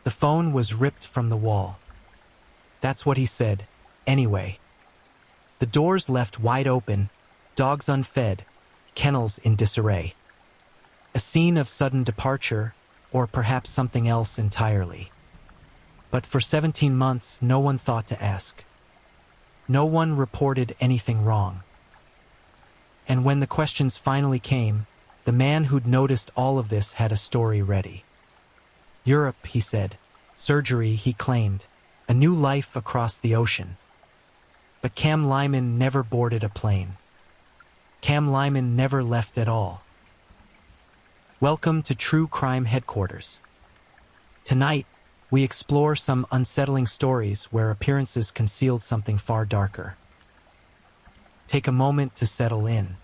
The phone was ripped from the wall. That's what he said, anyway. The doors left wide open, dogs unfed, kennels in disarray. A scene of sudden departure, or perhaps something else entirely. But for 17 months, no one thought to ask. No one reported anything wrong. And when the questions finally came, the man who'd noticed all of this had a story ready. Europe, he said. Surgery, he claimed. A new life across the ocean. But Cam Lyman never boarded a plane. Cam Lyman never left at all. Welcome to True Crime Headquarters. Tonight, we explore some unsettling stories where appearances concealed something far darker. Take a moment to settle in.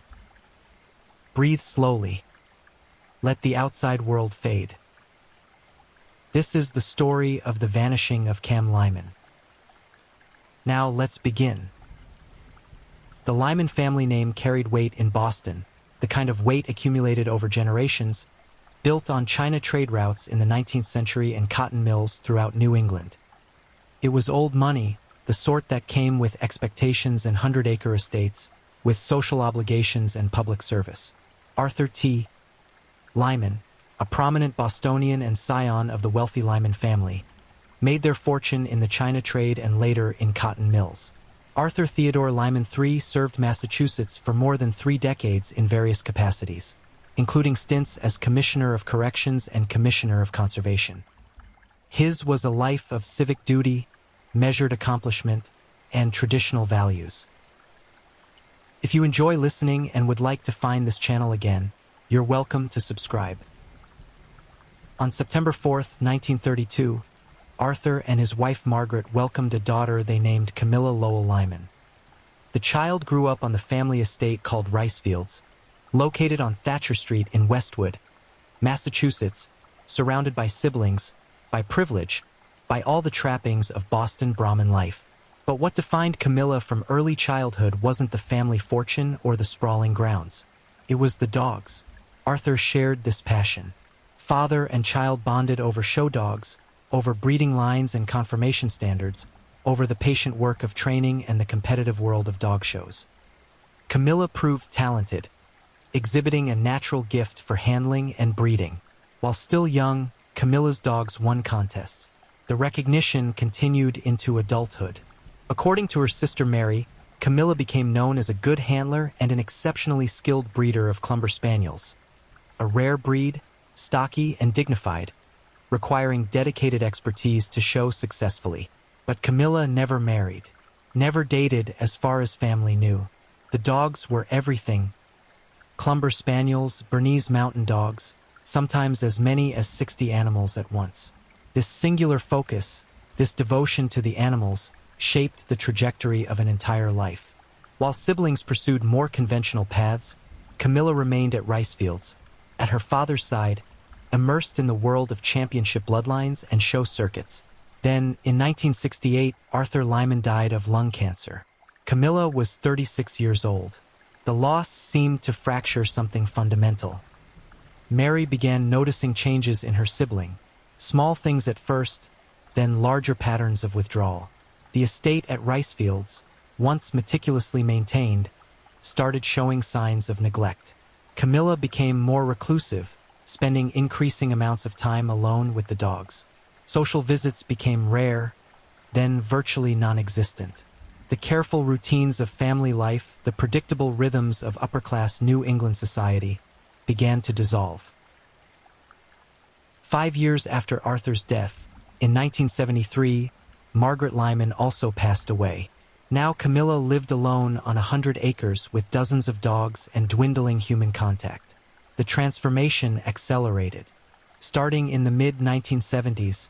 Breathe slowly. Let the outside world fade. This is the story of the vanishing of Cam Lyman. Now let's begin. The Lyman family name carried weight in Boston, the kind of weight accumulated over generations, built on China trade routes in the 19th century and cotton mills throughout New England. It was old money, the sort that came with expectations and hundred-acre estates, with social obligations and public service. Arthur T. Lyman, a prominent Bostonian and scion of the wealthy Lyman family, made their fortune in the China trade and later in cotton mills. Arthur Theodore Lyman III served Massachusetts for more than 3 decades in various capacities, including stints as Commissioner of Corrections and Commissioner of Conservation. His was a life of civic duty, measured accomplishment, and traditional values. If you enjoy listening and would like to find this channel again, you're welcome to subscribe. On September 4, 1932, Arthur and his wife Margaret welcomed a daughter they named Camilla Lowell Lyman. The child grew up on the family estate called Ricefields, located on Thatcher Street in Westwood, Massachusetts, surrounded by siblings, by privilege, by all the trappings of Boston Brahmin life. But what defined Camilla from early childhood wasn't the family fortune or the sprawling grounds. It was the dogs. Arthur shared this passion. Father and child bonded over show dogs, over breeding lines and conformation standards, over the patient work of training and the competitive world of dog shows. Camilla proved talented, exhibiting a natural gift for handling and breeding. While still young, Camilla's dogs won contests. The recognition continued into adulthood. According to her sister Mary, Camilla became known as a good handler and an exceptionally skilled breeder of Clumber Spaniels. A rare breed, stocky and dignified, requiring dedicated expertise to show successfully. But Camilla never married, never dated as far as family knew. The dogs were everything. Clumber Spaniels, Bernese Mountain Dogs, sometimes as many as 60 animals at once. This singular focus, this devotion to the animals, shaped the trajectory of an entire life. While siblings pursued more conventional paths, Camilla remained at Ricefields, at her father's side, immersed in the world of championship bloodlines and show circuits. Then, in 1968, Arthur Lyman died of lung cancer. Camilla was 36 years old. The loss seemed to fracture something fundamental. Mary began noticing changes in her sibling, small things at first, then larger patterns of withdrawal. The estate at Ricefields, once meticulously maintained, started showing signs of neglect. Camilla became more reclusive, spending increasing amounts of time alone with the dogs. Social visits became rare, then virtually non-existent. The careful routines of family life, the predictable rhythms of upper-class New England society, began to dissolve. 5 years after Arthur's death, in 1973, Margaret Lyman also passed away. Now Camilla lived alone on 100 acres with dozens of dogs and dwindling human contact. The transformation accelerated. Starting in the mid-1970s,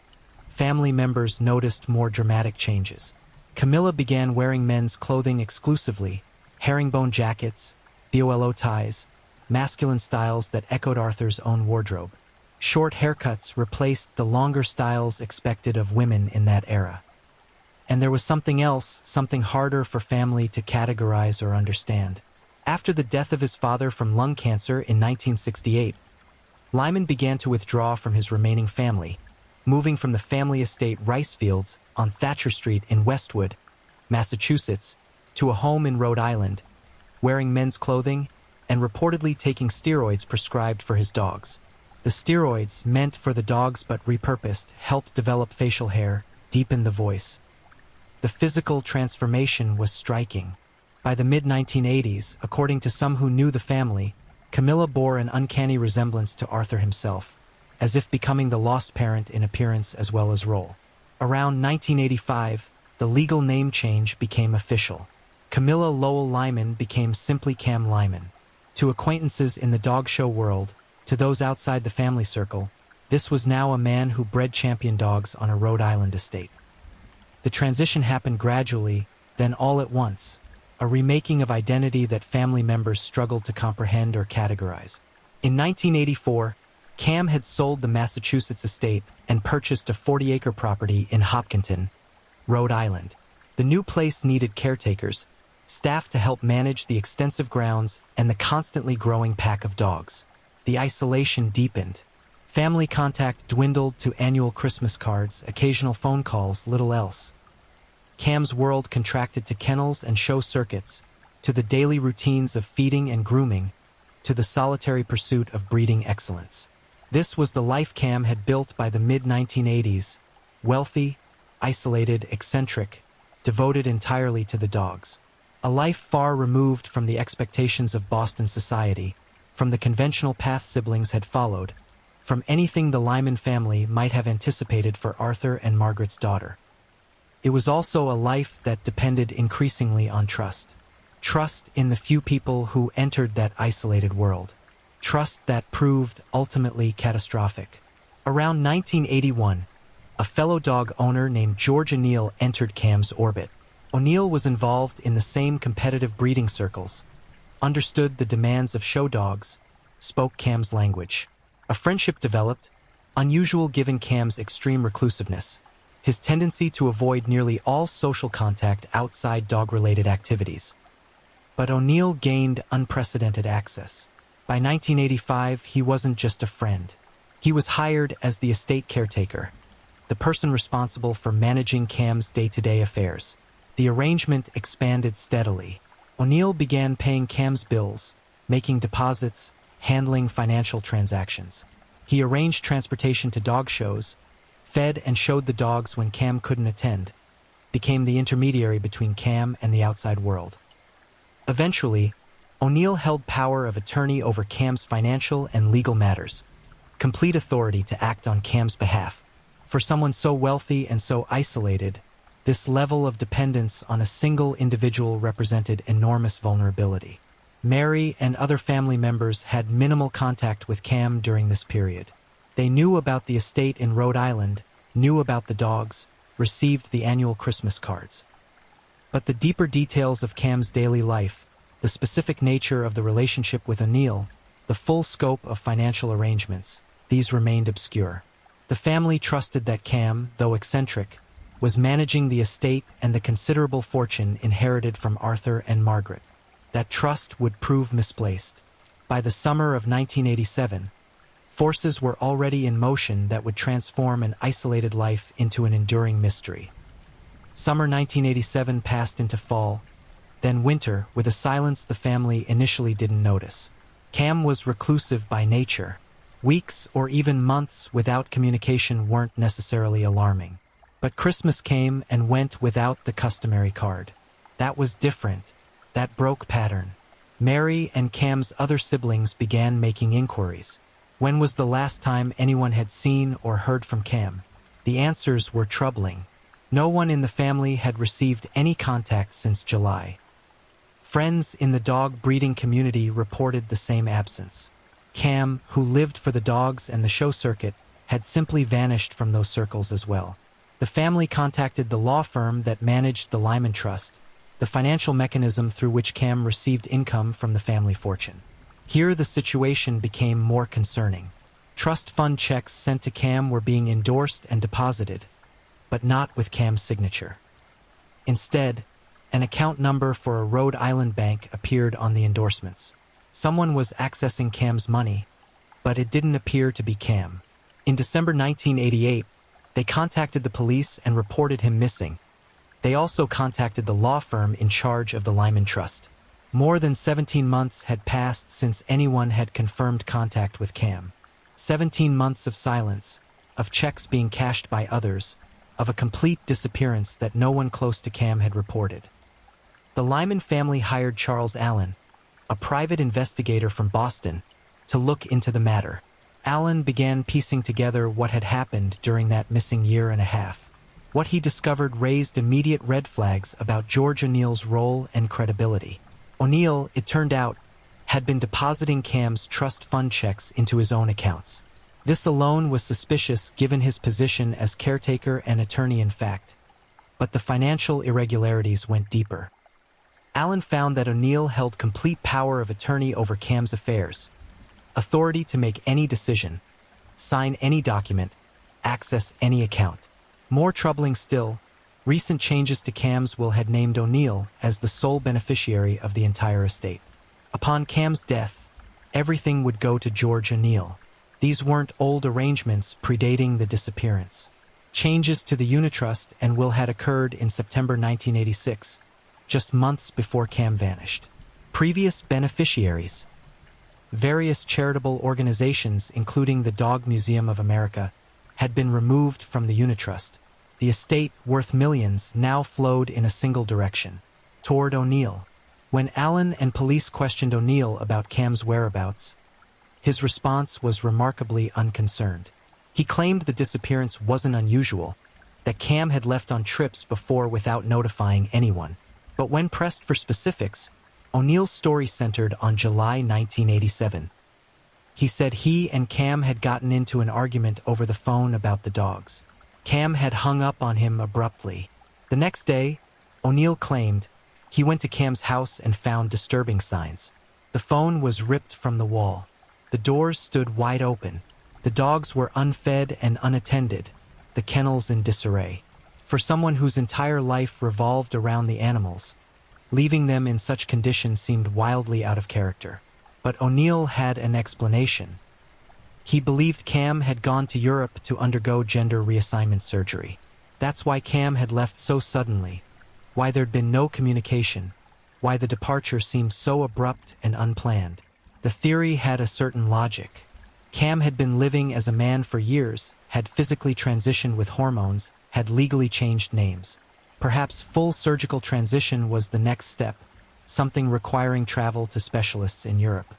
family members noticed more dramatic changes. Camilla began wearing men's clothing exclusively, herringbone jackets, BOLO ties, masculine styles that echoed Arthur's own wardrobe. Short haircuts replaced the longer styles expected of women in that era. And there was something else, something harder for family to categorize or understand. After the death of his father from lung cancer in 1968, Lyman began to withdraw from his remaining family, moving from the family estate rice fields on Thatcher Street in Westwood, Massachusetts, to a home in Rhode Island, wearing men's clothing and reportedly taking steroids prescribed for his dogs. The steroids, meant for the dogs but repurposed, helped develop facial hair, deepen the voice. The physical transformation was striking. By the mid-1980s, according to some who knew the family, Camilla bore an uncanny resemblance to Arthur himself, as if becoming the lost parent in appearance as well as role. Around 1985, the legal name change became official. Camilla Lowell Lyman became simply Cam Lyman. To acquaintances in the dog show world, to those outside the family circle, this was now a man who bred champion dogs on a Rhode Island estate. The transition happened gradually, then all at once, a remaking of identity that family members struggled to comprehend or categorize. In 1984, Cam had sold the Massachusetts estate and purchased a 40-acre property in Hopkinton, Rhode Island. The new place needed caretakers, staff to help manage the extensive grounds and the constantly growing pack of dogs. The isolation deepened. Family contact dwindled to annual Christmas cards, occasional phone calls, little else. Cam's world contracted to kennels and show circuits, to the daily routines of feeding and grooming, to the solitary pursuit of breeding excellence. This was the life Cam had built by the mid-1980s, wealthy, isolated, eccentric, devoted entirely to the dogs. A life far removed from the expectations of Boston society, from the conventional path siblings had followed, from anything the Lyman family might have anticipated for Arthur and Margaret's daughter. It was also a life that depended increasingly on trust. Trust in the few people who entered that isolated world. Trust that proved ultimately catastrophic. Around 1981, a fellow dog owner named George O'Neill entered Cam's orbit. O'Neill was involved in the same competitive breeding circles, understood the demands of show dogs, spoke Cam's language. A friendship developed, unusual given Cam's extreme reclusiveness, his tendency to avoid nearly all social contact outside dog-related activities. But O'Neill gained unprecedented access. By 1985, he wasn't just a friend. He was hired as the estate caretaker, the person responsible for managing Cam's day-to-day affairs. The arrangement expanded steadily. O'Neill began paying Cam's bills, making deposits, handling financial transactions. He arranged transportation to dog shows, fed and showed the dogs when Cam couldn't attend, became the intermediary between Cam and the outside world. Eventually, O'Neill held power of attorney over Cam's financial and legal matters, complete authority to act on Cam's behalf. For someone so wealthy and so isolated, this level of dependence on a single individual represented enormous vulnerability. Mary and other family members had minimal contact with Cam during this period. They knew about the estate in Rhode Island, knew about the dogs, received the annual Christmas cards. But the deeper details of Cam's daily life, the specific nature of the relationship with O'Neill, the full scope of financial arrangements, these remained obscure. The family trusted that Cam, though eccentric, was managing the estate and the considerable fortune inherited from Arthur and Margaret. That trust would prove misplaced. By the summer of 1987, forces were already in motion that would transform an isolated life into an enduring mystery. Summer 1987 passed into fall, then winter, with a silence the family initially didn't notice. Cam was reclusive by nature. Weeks or even months without communication weren't necessarily alarming. But Christmas came and went without the customary card. That was different. That broke pattern. Mary and Cam's other siblings began making inquiries. When was the last time anyone had seen or heard from Cam? The answers were troubling. No one in the family had received any contact since July. Friends in the dog breeding community reported the same absence. Cam, who lived for the dogs and the show circuit, had simply vanished from those circles as well. The family contacted the law firm that managed the Lyman Trust, the financial mechanism through which Cam received income from the family fortune. Here the situation became more concerning. Trust fund checks sent to Cam were being endorsed and deposited, but not with Cam's signature. Instead, an account number for a Rhode Island bank appeared on the endorsements. Someone was accessing Cam's money, but it didn't appear to be Cam. In December 1988, They contacted the police and reported him missing. They also contacted the law firm in charge of the Lyman Trust. More than 17 months had passed since anyone had confirmed contact with Cam. 17 months of silence, of checks being cashed by others, of a complete disappearance that no one close to Cam had reported. The Lyman family hired Charles Allen, a private investigator from Boston, to look into the matter. Allen began piecing together what had happened during that missing year and a half. What he discovered raised immediate red flags about George O'Neill's role and credibility. O'Neill, it turned out, had been depositing Cam's trust fund checks into his own accounts. This alone was suspicious given his position as caretaker and attorney-in-fact. But the financial irregularities went deeper. Allen found that O'Neill held complete power of attorney over Cam's affairs, authority to make any decision, sign any document, access any account. More troubling still, recent changes to Cam's will had named O'Neill as the sole beneficiary of the entire estate. Upon Cam's death, everything would go to George O'Neill. These weren't old arrangements predating the disappearance. Changes to the Unitrust and will had occurred in September 1986, just months before Cam vanished. Previous beneficiaries. Various charitable organizations, including the Dog Museum of America, had been removed from the Unitrust. The estate, worth millions, now flowed in a single direction, toward O'Neill. When Allen and police questioned O'Neill about Cam's whereabouts, his response was remarkably unconcerned. He claimed the disappearance wasn't unusual, that Cam had left on trips before without notifying anyone. But when pressed for specifics, O'Neill's story centered on July 1987. He said he and Cam had gotten into an argument over the phone about the dogs. Cam had hung up on him abruptly. The next day, O'Neill claimed he went to Cam's house and found disturbing signs. The phone was ripped from the wall. The doors stood wide open. The dogs were unfed and unattended, the kennels in disarray. For someone whose entire life revolved around the animals, leaving them in such condition seemed wildly out of character. But O'Neill had an explanation. He believed Cam had gone to Europe to undergo gender reassignment surgery. That's why Cam had left so suddenly, why there'd been no communication, why the departure seemed so abrupt and unplanned. The theory had a certain logic. Cam had been living as a man for years, had physically transitioned with hormones, had legally changed names. Perhaps full surgical transition was the next step, something requiring travel to specialists in Europe.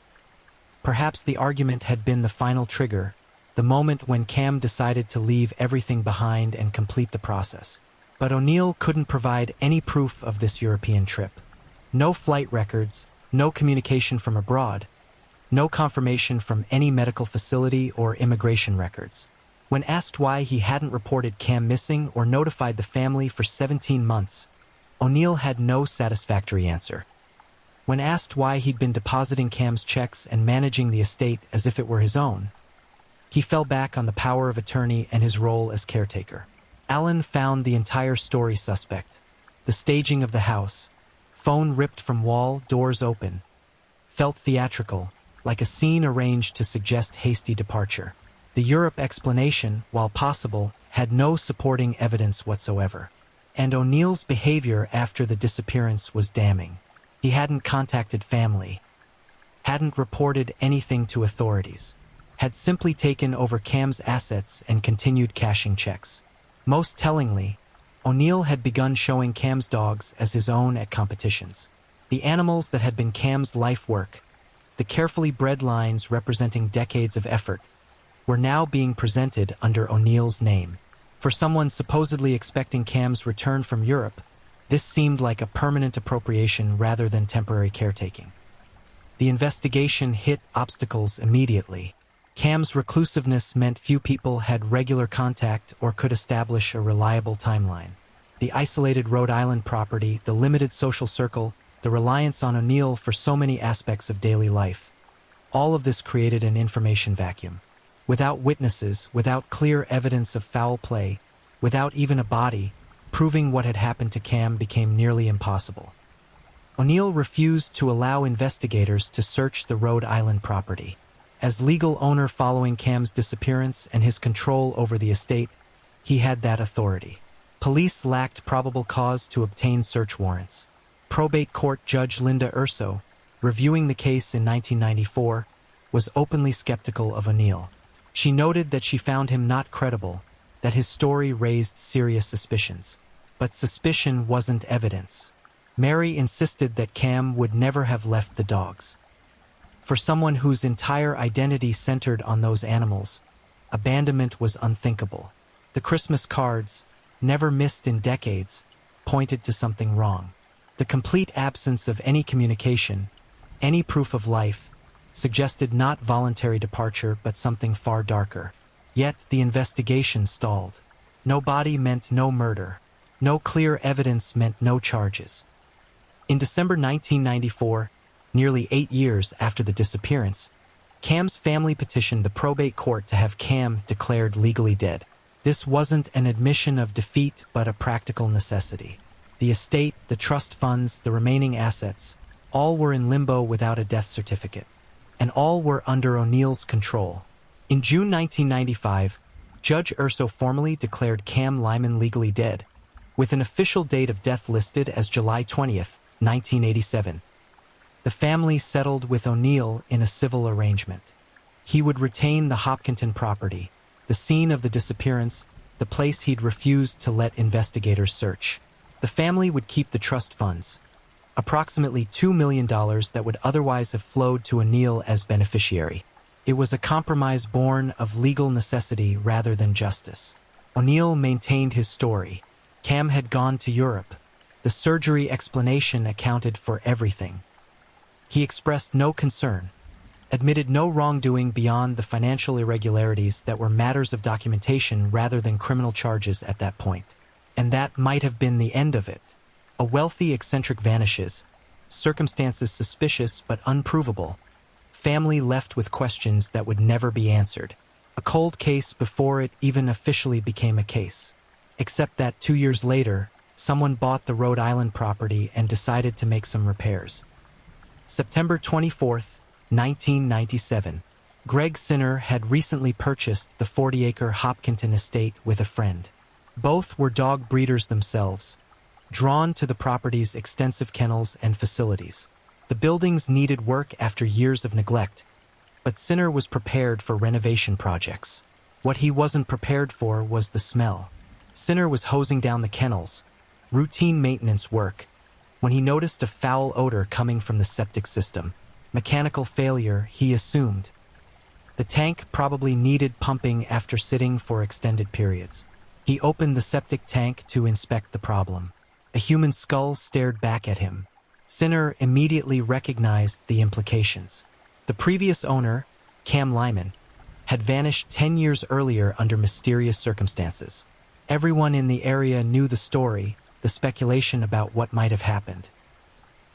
Perhaps the argument had been the final trigger, the moment when Cam decided to leave everything behind and complete the process. But O'Neill couldn't provide any proof of this European trip. No flight records, no communication from abroad, no confirmation from any medical facility or immigration records. When asked why he hadn't reported Cam missing or notified the family for 17 months, O'Neill had no satisfactory answer. When asked why he'd been depositing Cam's checks and managing the estate as if it were his own, he fell back on the power of attorney and his role as caretaker. Allen found the entire story suspect. The staging of the house, phone ripped from wall, doors open, felt theatrical, like a scene arranged to suggest hasty departure. The Europe explanation, while possible, had no supporting evidence whatsoever. And O'Neill's behavior after the disappearance was damning. He hadn't contacted family, hadn't reported anything to authorities, had simply taken over Cam's assets and continued cashing checks. Most tellingly, O'Neill had begun showing Cam's dogs as his own at competitions. The animals that had been Cam's life work, the carefully bred lines representing decades of effort, were now being presented under O'Neill's name. For someone supposedly expecting Cam's return from Europe, this seemed like a permanent appropriation rather than temporary caretaking. The investigation hit obstacles immediately. Cam's reclusiveness meant few people had regular contact or could establish a reliable timeline. The isolated Rhode Island property, the limited social circle, the reliance on O'Neill for so many aspects of daily life. All of this created an information vacuum. Without witnesses, without clear evidence of foul play, without even a body, proving what had happened to Cam became nearly impossible. O'Neill refused to allow investigators to search the Rhode Island property. As legal owner following Cam's disappearance and his control over the estate, he had that authority. Police lacked probable cause to obtain search warrants. Probate court judge Linda Urso, reviewing the case in 1994, was openly skeptical of O'Neill. She noted that she found him not credible, that his story raised serious suspicions. But suspicion wasn't evidence. Mary insisted that Cam would never have left the dogs. For someone whose entire identity centered on those animals, abandonment was unthinkable. The Christmas cards, never missed in decades, pointed to something wrong. The complete absence of any communication, any proof of life, suggested not voluntary departure but something far darker. Yet the investigation stalled. No body meant no murder. No clear evidence meant no charges. In December 1994, nearly 8 years after the disappearance, Cam's family petitioned the probate court to have Cam declared legally dead. This wasn't an admission of defeat but a practical necessity. The estate, the trust funds, the remaining assets, all were in limbo without a death certificate. And all were under O'Neill's control. In June 1995, Judge Urso formally declared Cam Lyman legally dead, with an official date of death listed as July 20th, 1987. The family settled with O'Neill in a civil arrangement. He would retain the Hopkinton property, the scene of the disappearance, the place he'd refused to let investigators search. The family would keep the trust funds, approximately $2 million that would otherwise have flowed to O'Neill as beneficiary. It was a compromise born of legal necessity rather than justice. O'Neill maintained his story. Cam had gone to Europe. The surgery explanation accounted for everything. He expressed no concern, admitted no wrongdoing beyond the financial irregularities that were matters of documentation rather than criminal charges at that point. And that might have been the end of it. A wealthy eccentric vanishes, circumstances suspicious but unprovable, family left with questions that would never be answered. A cold case before it even officially became a case. Except that 2 years later, someone bought the Rhode Island property and decided to make some repairs. September 24th, 1997. Greg Sinner had recently purchased the 40-acre Hopkinton estate with a friend. Both were dog breeders themselves, drawn to the property's extensive kennels and facilities. The buildings needed work after years of neglect, but Sinner was prepared for renovation projects. What he wasn't prepared for was the smell. Sinner was hosing down the kennels, routine maintenance work, when he noticed a foul odor coming from the septic system. Mechanical failure, he assumed. The tank probably needed pumping after sitting for extended periods. He opened the septic tank to inspect the problem. A human skull stared back at him. Sinner immediately recognized the implications. The previous owner, Cam Lyman, had vanished 10 years earlier under mysterious circumstances. Everyone in the area knew the story, the speculation about what might have happened.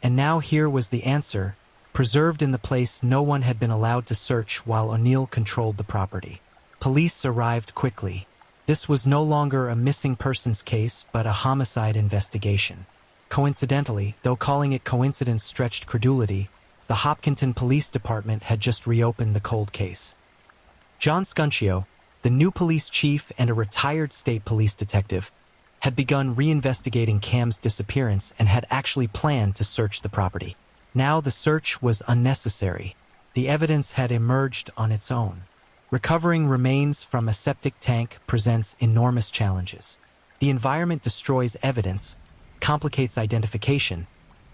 And now here was the answer, preserved in the place no one had been allowed to search while O'Neill controlled the property. Police arrived quickly. This was no longer a missing persons case, but a homicide investigation. Coincidentally, though calling it coincidence stretched credulity, the Hopkinton Police Department had just reopened the cold case. John Scunchio, the new police chief and a retired state police detective, had begun reinvestigating Cam's disappearance and had actually planned to search the property. Now the search was unnecessary. The evidence had emerged on its own. Recovering remains from a septic tank presents enormous challenges. The environment destroys evidence, complicates identification,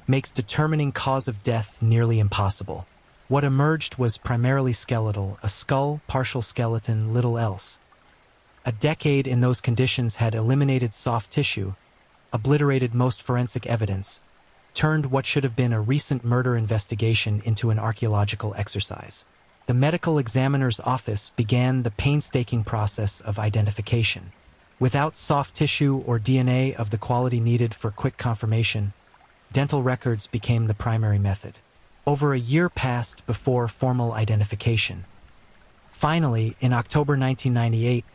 makes determining cause of death nearly impossible. What emerged was primarily skeletal, a skull, partial skeleton, little else. A decade in those conditions had eliminated soft tissue, obliterated most forensic evidence, turned what should have been a recent murder investigation into an archaeological exercise. The medical examiner's office began the painstaking process of identification. Without soft tissue or DNA of the quality needed for quick confirmation, dental records became the primary method. Over a year passed before formal identification. Finally, in October 1998,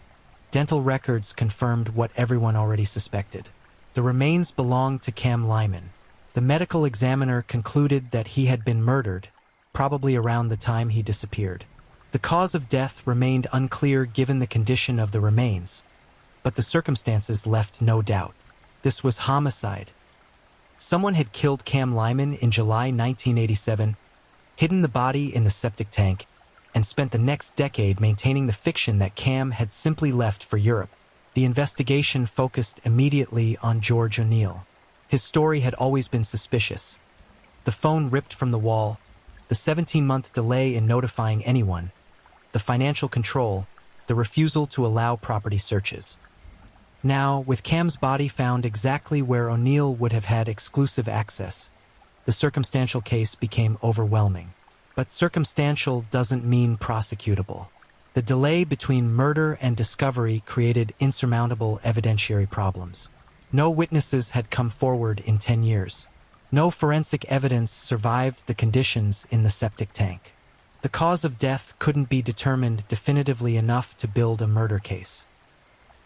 dental records confirmed what everyone already suspected. The remains belonged to Cam Lyman. The medical examiner concluded that he had been murdered, probably around the time he disappeared. The cause of death remained unclear given the condition of the remains. but the circumstances left no doubt. This was homicide. Someone had killed Cam Lyman in July 1987, hidden the body in the septic tank, and spent the next decade maintaining the fiction that Cam had simply left for Europe. The investigation focused immediately on George O'Neill. His story had always been suspicious. The phone ripped from the wall, the 17-month delay in notifying anyone, the financial control, the refusal to allow property searches. Now, with Cam's body found exactly where O'Neill would have had exclusive access, the circumstantial case became overwhelming. But circumstantial doesn't mean prosecutable. The delay between murder and discovery created insurmountable evidentiary problems. No witnesses had come forward in 10 years. No forensic evidence survived the conditions in the septic tank. The cause of death couldn't be determined definitively enough to build a murder case.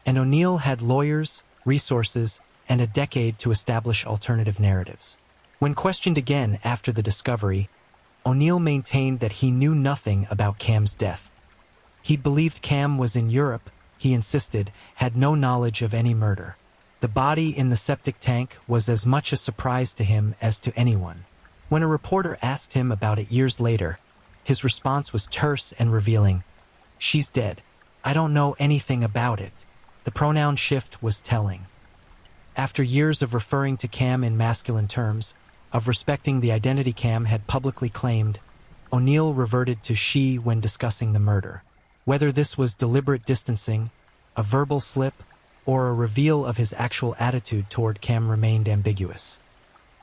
And O'Neill had lawyers, resources, and a decade to establish alternative narratives. When questioned again after the discovery, O'Neill maintained that he knew nothing about Cam's death. He believed Cam was in Europe, he insisted, had no knowledge of any murder. The body in the septic tank was as much a surprise to him as to anyone. When a reporter asked him about it years later, his response was terse and revealing. "She's dead. I don't know anything about it." The pronoun shift was telling. After years of referring to Cam in masculine terms, of respecting the identity Cam had publicly claimed, O'Neill reverted to she when discussing the murder. Whether this was deliberate distancing, a verbal slip, or a reveal of his actual attitude toward Cam remained ambiguous.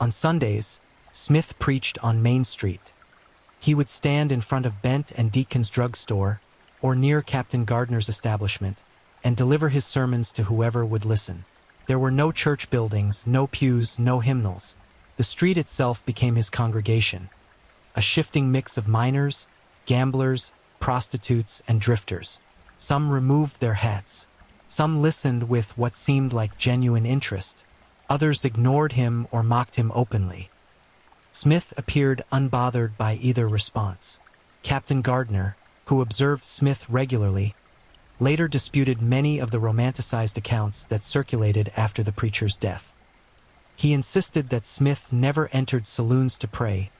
On Sundays, Smith preached on Main Street. He would stand in front of Bent and Deacon's drugstore, or near Captain Gardner's establishment, and deliver his sermons to whoever would listen. There were no church buildings, no pews, no hymnals. The street itself became his congregation, a shifting mix of miners, gamblers, prostitutes, and drifters. Some removed their hats. Some listened with what seemed like genuine interest. Others ignored him or mocked him openly. Smith appeared unbothered by either response. Captain Gardner, who observed Smith regularly, later disputed many of the romanticized accounts that circulated after the preacher's death. He insisted that Smith never entered saloons to pray,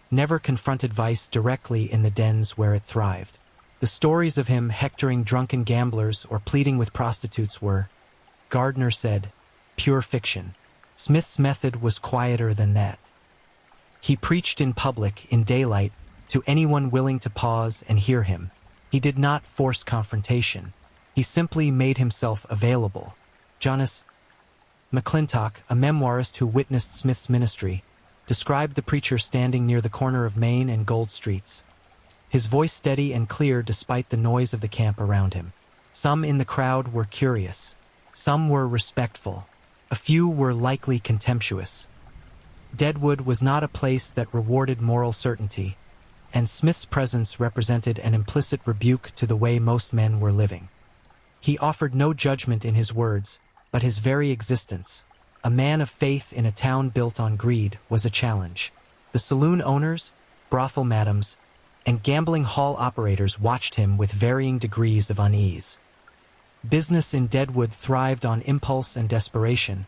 never confronted vice directly in the dens where it thrived. The stories of him hectoring drunken gamblers or pleading with prostitutes were, Gardner said, pure fiction. Smith's method was quieter than that. He preached in public, in daylight, to anyone willing to pause and hear him. He did not force confrontation. He simply made himself available. Jonas McClintock, a memoirist who witnessed Smith's ministry, described the preacher standing near the corner of Main and Gold Streets, his voice steady and clear despite the noise of the camp around him. Some in the crowd were curious. Some were respectful. A few were likely contemptuous. Deadwood was not a place that rewarded moral certainty, and Smith's presence represented an implicit rebuke to the way most men were living. He offered no judgment in his words, but his very existence, a man of faith in a town built on greed, was a challenge. The saloon owners, brothel madams, and gambling hall operators watched him with varying degrees of unease. Business in Deadwood thrived on impulse and desperation,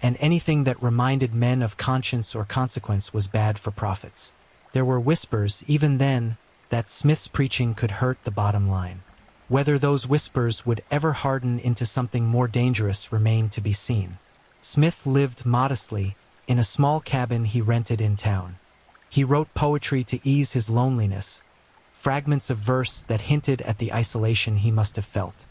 and anything that reminded men of conscience or consequence was bad for profits. There were whispers, even then, that Smith's preaching could hurt the bottom line. Whether those whispers would ever harden into something more dangerous remained to be seen. Smith lived modestly in a small cabin he rented in town. He wrote poetry to ease his loneliness, fragments of verse that hinted at the isolation he must have felt.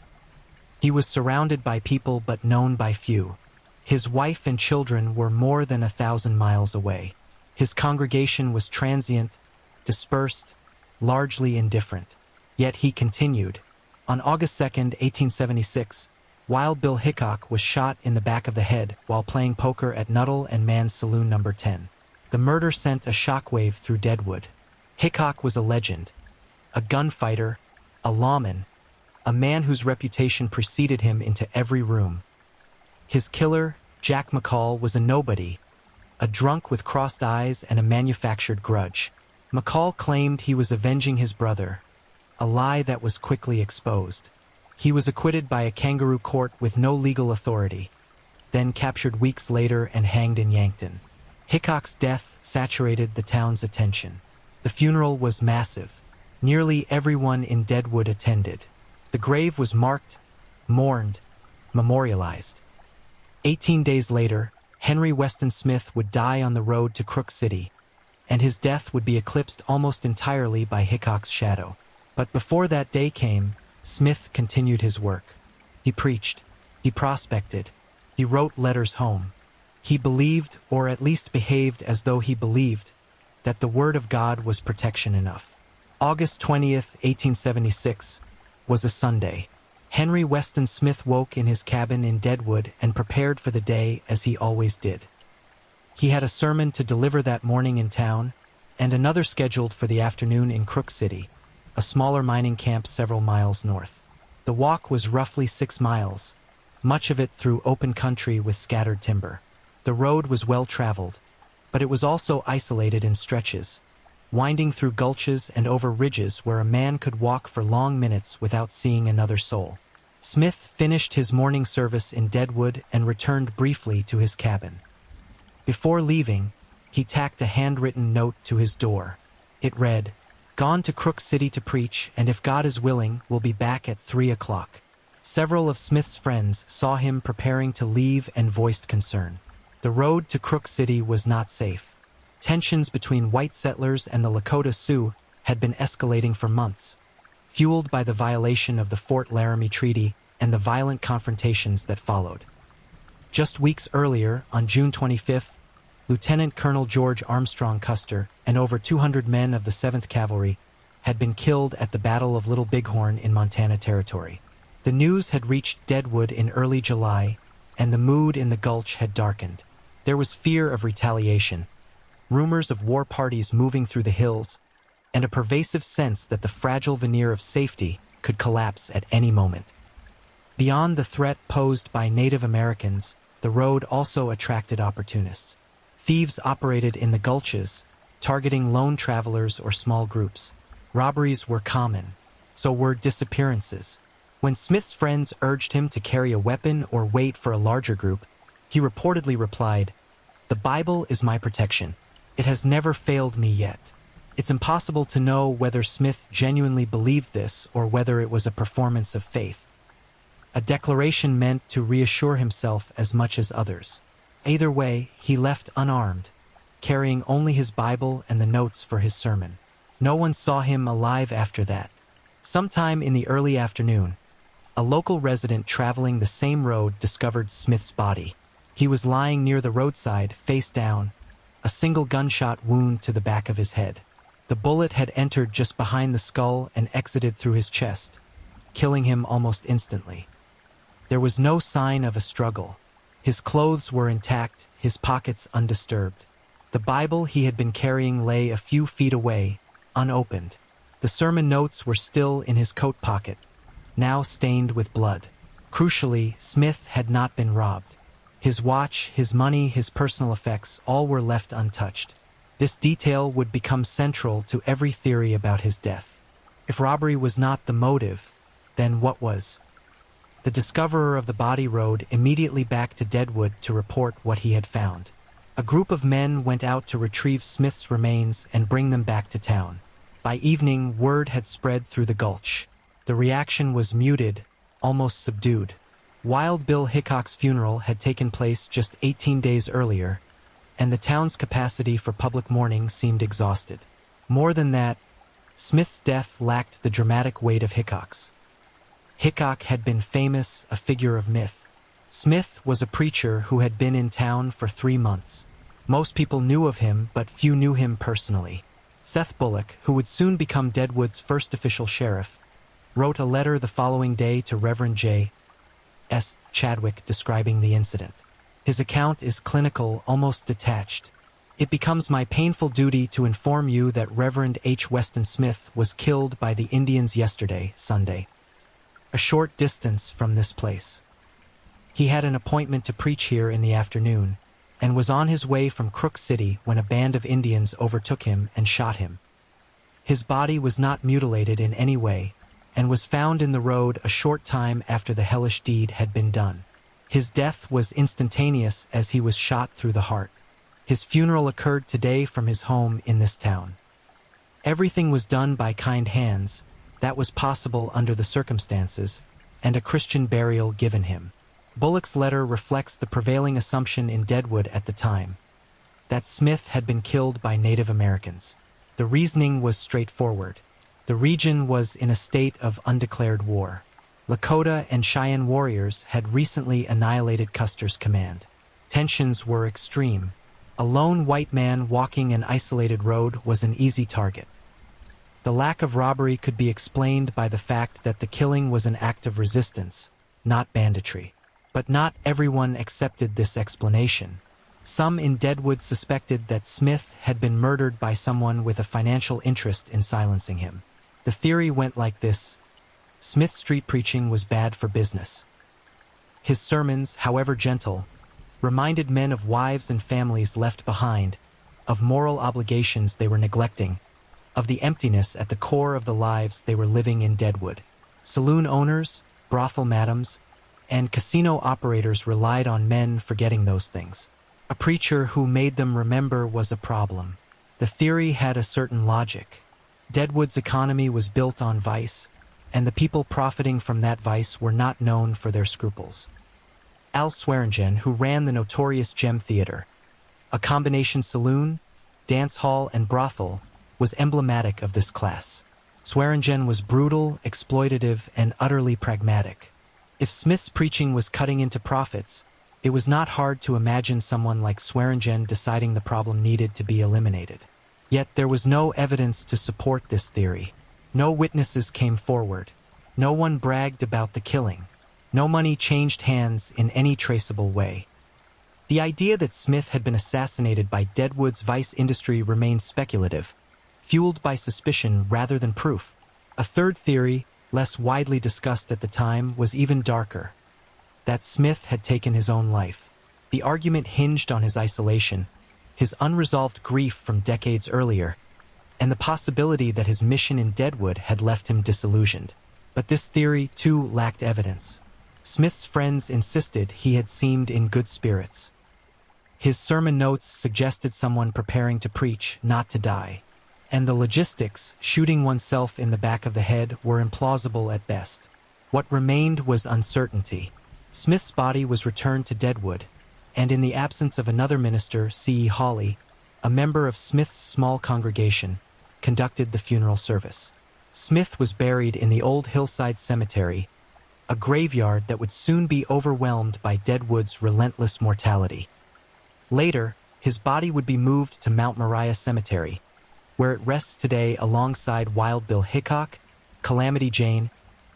He was surrounded by people but known by few. His wife and children were more than 1,000 miles away. His congregation was transient, dispersed, largely indifferent. Yet he continued. On August 2, 1876, Wild Bill Hickok was shot in the back of the head while playing poker at Nuttall and Mann's Saloon No. 10. The murder sent a shockwave through Deadwood. Hickok was a legend, a gunfighter, a lawman, a man whose reputation preceded him into every room. His killer, Jack McCall, was a nobody, a drunk with crossed eyes and a manufactured grudge. McCall claimed he was avenging his brother, a lie that was quickly exposed. He was acquitted by a kangaroo court with no legal authority, then captured weeks later and hanged in Yankton. Hickok's death saturated the town's attention. The funeral was massive. Nearly everyone in Deadwood attended. The grave was marked, mourned, memorialized. 18 days later, Henry Weston Smith would die on the road to Crook City, and his death would be eclipsed almost entirely by Hickok's shadow. But before that day came, Smith continued his work. He preached, he prospected, he wrote letters home. He believed, or at least behaved as though he believed, that the word of God was protection enough. August 20th, 1876, was a Sunday. Henry Weston Smith woke in his cabin in Deadwood and prepared for the day as he always did. He had a sermon to deliver that morning in town, and another scheduled for the afternoon in Crook City, a smaller mining camp several miles north. The walk was roughly 6 miles, much of it through open country with scattered timber. The road was well traveled, but it was also isolated in stretches, winding through gulches and over ridges where a man could walk for long minutes without seeing another soul. Smith finished his morning service in Deadwood and returned briefly to his cabin. Before leaving, he tacked a handwritten note to his door. It read, "Gone to Crook City to preach, and if God is willing, will be back at 3 o'clock. Several of Smith's friends saw him preparing to leave and voiced concern. The road to Crook City was not safe. Tensions between white settlers and the Lakota Sioux had been escalating for months, fueled by the violation of the Fort Laramie Treaty and the violent confrontations that followed. Just weeks earlier, on June 25th, Lieutenant Colonel George Armstrong Custer and over 200 men of the 7th Cavalry had been killed at the Battle of Little Bighorn in Montana Territory. The news had reached Deadwood in early July, and the mood in the Gulch had darkened. There was fear of retaliation, rumors of war parties moving through the hills, and a pervasive sense that the fragile veneer of safety could collapse at any moment. Beyond the threat posed by Native Americans, the road also attracted opportunists. Thieves operated in the gulches, targeting lone travelers or small groups. Robberies were common, so were disappearances. When Smith's friends urged him to carry a weapon or wait for a larger group, he reportedly replied, "The Bible is my protection. It has never failed me yet." It's impossible to know whether Smith genuinely believed this or whether it was a performance of faith, a declaration meant to reassure himself as much as others. Either way, he left unarmed, carrying only his Bible and the notes for his sermon. No one saw him alive after that. Sometime in the early afternoon, a local resident traveling the same road discovered Smith's body. He was lying near the roadside, face down, a single gunshot wound to the back of his head. The bullet had entered just behind the skull and exited through his chest, killing him almost instantly. There was no sign of a struggle. His clothes were intact, his pockets undisturbed. The Bible he had been carrying lay a few feet away, unopened. The sermon notes were still in his coat pocket, now stained with blood. Crucially, Smith had not been robbed. His watch, his money, his personal effects, all were left untouched. This detail would become central to every theory about his death. If robbery was not the motive, then what was? The discoverer of the body rode immediately back to Deadwood to report what he had found. A group of men went out to retrieve Smith's remains and bring them back to town. By evening, word had spread through the Gulch. The reaction was muted, almost subdued. Wild Bill Hickok's funeral had taken place just 18 days earlier, and the town's capacity for public mourning seemed exhausted. More than that, Smith's death lacked the dramatic weight of Hickok's. Hickok had been famous, a figure of myth. Smith was a preacher who had been in town for 3 months. Most people knew of him, but few knew him personally. Seth Bullock, who would soon become Deadwood's first official sheriff, wrote a letter the following day to Reverend J. S. Chadwick describing the incident. His account is clinical, almost detached. "It becomes my painful duty to inform you that Reverend H. Weston Smith was killed by the Indians yesterday, Sunday, a short distance from this place. He had an appointment to preach here in the afternoon, and was on his way from Crook City when a band of Indians overtook him and shot him. His body was not mutilated in any way, and was found in the road a short time after the hellish deed had been done. His death was instantaneous as he was shot through the heart. His funeral occurred today from his home in this town. Everything was done by kind hands, that was possible under the circumstances, and a Christian burial given him. Bullock's letter reflects the prevailing assumption in Deadwood at the time, that Smith had been killed by Native Americans. The reasoning was straightforward. The region was in a state of undeclared war. Lakota and Cheyenne warriors had recently annihilated Custer's command. Tensions were extreme. A lone white man walking an isolated road was an easy target. The lack of robbery could be explained by the fact that the killing was an act of resistance, not banditry. But not everyone accepted this explanation. Some in Deadwood suspected that Smith had been murdered by someone with a financial interest in silencing him. The theory went like this: Smith's street preaching was bad for business. His sermons, however gentle, reminded men of wives and families left behind, of moral obligations they were neglecting, of the emptiness at the core of the lives they were living in Deadwood. Saloon owners, brothel madams, and casino operators relied on men forgetting those things. A preacher who made them remember was a problem. The theory had a certain logic. Deadwood's economy was built on vice, and the people profiting from that vice were not known for their scruples. Al Swearingen, who ran the notorious Gem Theater, a combination saloon, dance hall, and brothel, was emblematic of this class. Swearingen was brutal, exploitative, and utterly pragmatic. If Smith's preaching was cutting into profits, it was not hard to imagine someone like Swearingen deciding the problem needed to be eliminated. Yet there was no evidence to support this theory. No witnesses came forward. No one bragged about the killing. No money changed hands in any traceable way. The idea that Smith had been assassinated by Deadwood's vice industry remains speculative, fueled by suspicion rather than proof. A third theory, less widely discussed at the time, was even darker: that Smith had taken his own life. The argument hinged on his isolation, his unresolved grief from decades earlier, and the possibility that his mission in Deadwood had left him disillusioned. But this theory, too, lacked evidence. Smith's friends insisted he had seemed in good spirits. His sermon notes suggested someone preparing to preach, not to die. And the logistics, shooting oneself in the back of the head, were implausible at best. What remained was uncertainty. Smith's body was returned to Deadwood, and in the absence of another minister, C.E. Hawley, a member of Smith's small congregation, conducted the funeral service. Smith was buried in the old hillside cemetery, a graveyard that would soon be overwhelmed by Deadwood's relentless mortality. Later, his body would be moved to Mount Moriah Cemetery, where it rests today alongside Wild Bill Hickok, Calamity Jane,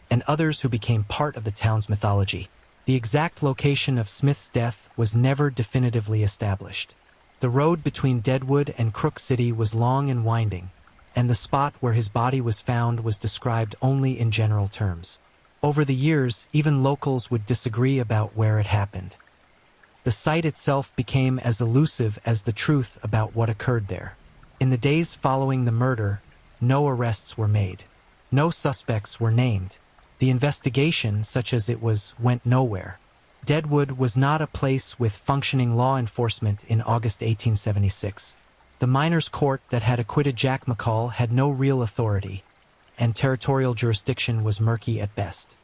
and others who became part of the town's mythology. The exact location of Smith's death was never definitively established. The road between Deadwood and Crook City was long and winding, and the spot where his body was found was described only in general terms. Over the years, even locals would disagree about where it happened. The site itself became as elusive as the truth about what occurred there. In the days following the murder, no arrests were made. No suspects were named. The investigation, such as it was, went nowhere. Deadwood was not a place with functioning law enforcement in August 1876. The miners' court that had acquitted Jack McCall had no real authority, and territorial jurisdiction was murky at best.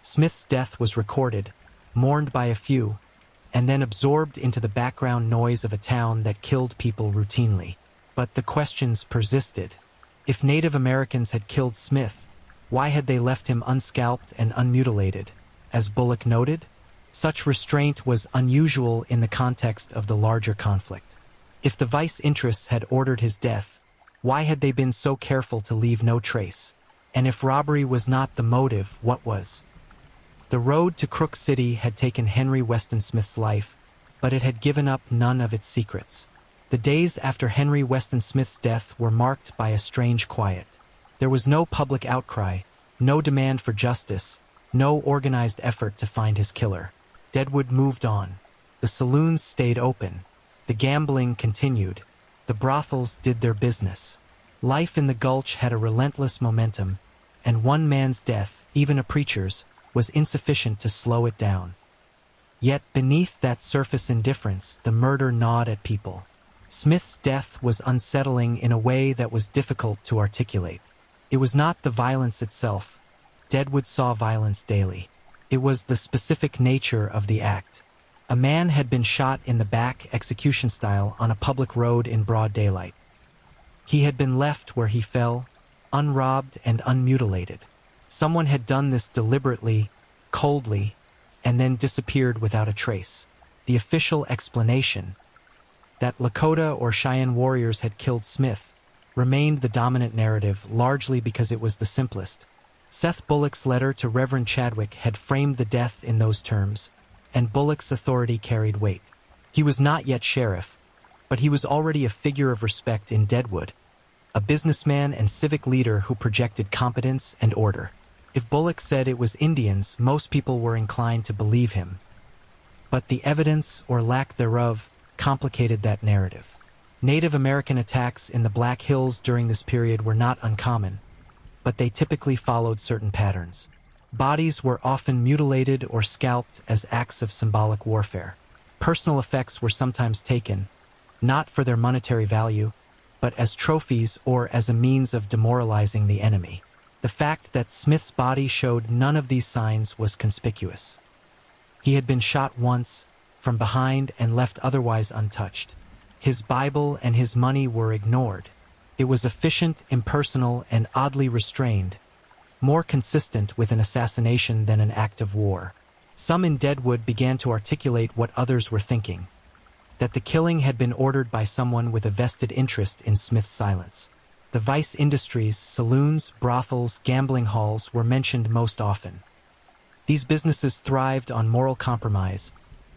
Smith's death was recorded, mourned by a few, and then absorbed into the background noise of a town that killed people routinely. But the questions persisted. If Native Americans had killed Smith, why had they left him unscalped and unmutilated? As Bullock noted, such restraint was unusual in the context of the larger conflict. If the vice interests had ordered his death, why had they been so careful to leave no trace? And if robbery was not the motive, what was? The road to Crook City had taken Henry Weston Smith's life, but it had given up none of its secrets. The days after Henry Weston Smith's death were marked by a strange quiet. There was no public outcry, no demand for justice, no organized effort to find his killer. Deadwood moved on. The saloons stayed open. The gambling continued. The brothels did their business. Life in the Gulch had a relentless momentum, and one man's death, even a preacher's, was insufficient to slow it down. Yet beneath that surface indifference, the murder gnawed at people. Smith's death was unsettling in a way that was difficult to articulate. It was not the violence itself. Deadwood saw violence daily. It was the specific nature of the act. A man had been shot in the back, execution style, on a public road in broad daylight. He had been left where he fell, unrobbed and unmutilated. Someone had done this deliberately, coldly, and then disappeared without a trace. The official explanation, that Lakota or Cheyenne warriors had killed Smith, remained the dominant narrative largely because it was the simplest. Seth Bullock's letter to Reverend Chadwick had framed the death in those terms, and Bullock's authority carried weight. He was not yet sheriff, but he was already a figure of respect in Deadwood, a businessman and civic leader who projected competence and order. If Bullock said it was Indians, most people were inclined to believe him. But the evidence, or lack thereof, complicated that narrative. Native American attacks in the Black Hills during this period were not uncommon, but they typically followed certain patterns. Bodies were often mutilated or scalped as acts of symbolic warfare. Personal effects were sometimes taken, not for their monetary value, but as trophies or as a means of demoralizing the enemy. The fact that Smith's body showed none of these signs was conspicuous. He had been shot once, from behind, and left otherwise untouched. His Bible and his money were ignored. It was efficient, impersonal, and oddly restrained, more consistent with an assassination than an act of war. Some in Deadwood began to articulate what others were thinking, that the killing had been ordered by someone with a vested interest in Smith's silence. The vice industries, saloons, brothels, gambling halls were mentioned most often. These businesses thrived on moral compromise,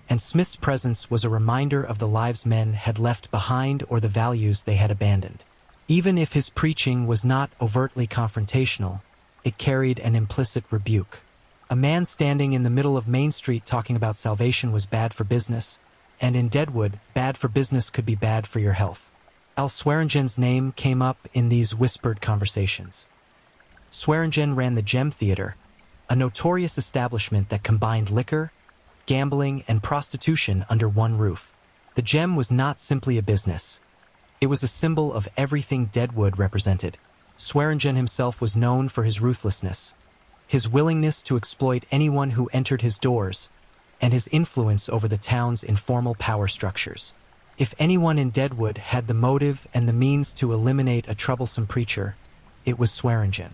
and Smith's presence was a reminder of the lives men had left behind or the values they had abandoned. Even if his preaching was not overtly confrontational, it carried an implicit rebuke. A man standing in the middle of Main Street talking about salvation was bad for business, and in Deadwood, bad for business could be bad for your health. Al Swearengen's name came up in these whispered conversations. Swearengen ran the Gem Theater, a notorious establishment that combined liquor, gambling, and prostitution under one roof. The Gem was not simply a business. It was a symbol of everything Deadwood represented. Swearengen himself was known for his ruthlessness, his willingness to exploit anyone who entered his doors, and his influence over the town's informal power structures. If anyone in Deadwood had the motive and the means to eliminate a troublesome preacher, it was Swearengen.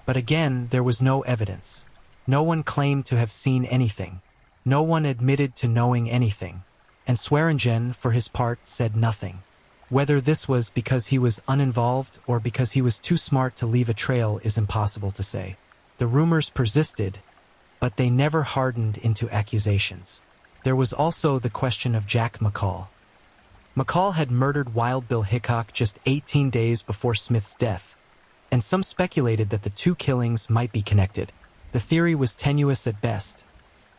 But again, there was no evidence. No one claimed to have seen anything. No one admitted to knowing anything. And Swearengen, for his part, said nothing. Whether this was because he was uninvolved or because he was too smart to leave a trail is impossible to say. The rumors persisted, but they never hardened into accusations. There was also the question of Jack McCall. McCall had murdered Wild Bill Hickok just 18 days before Smith's death, and some speculated that the two killings might be connected. The theory was tenuous at best.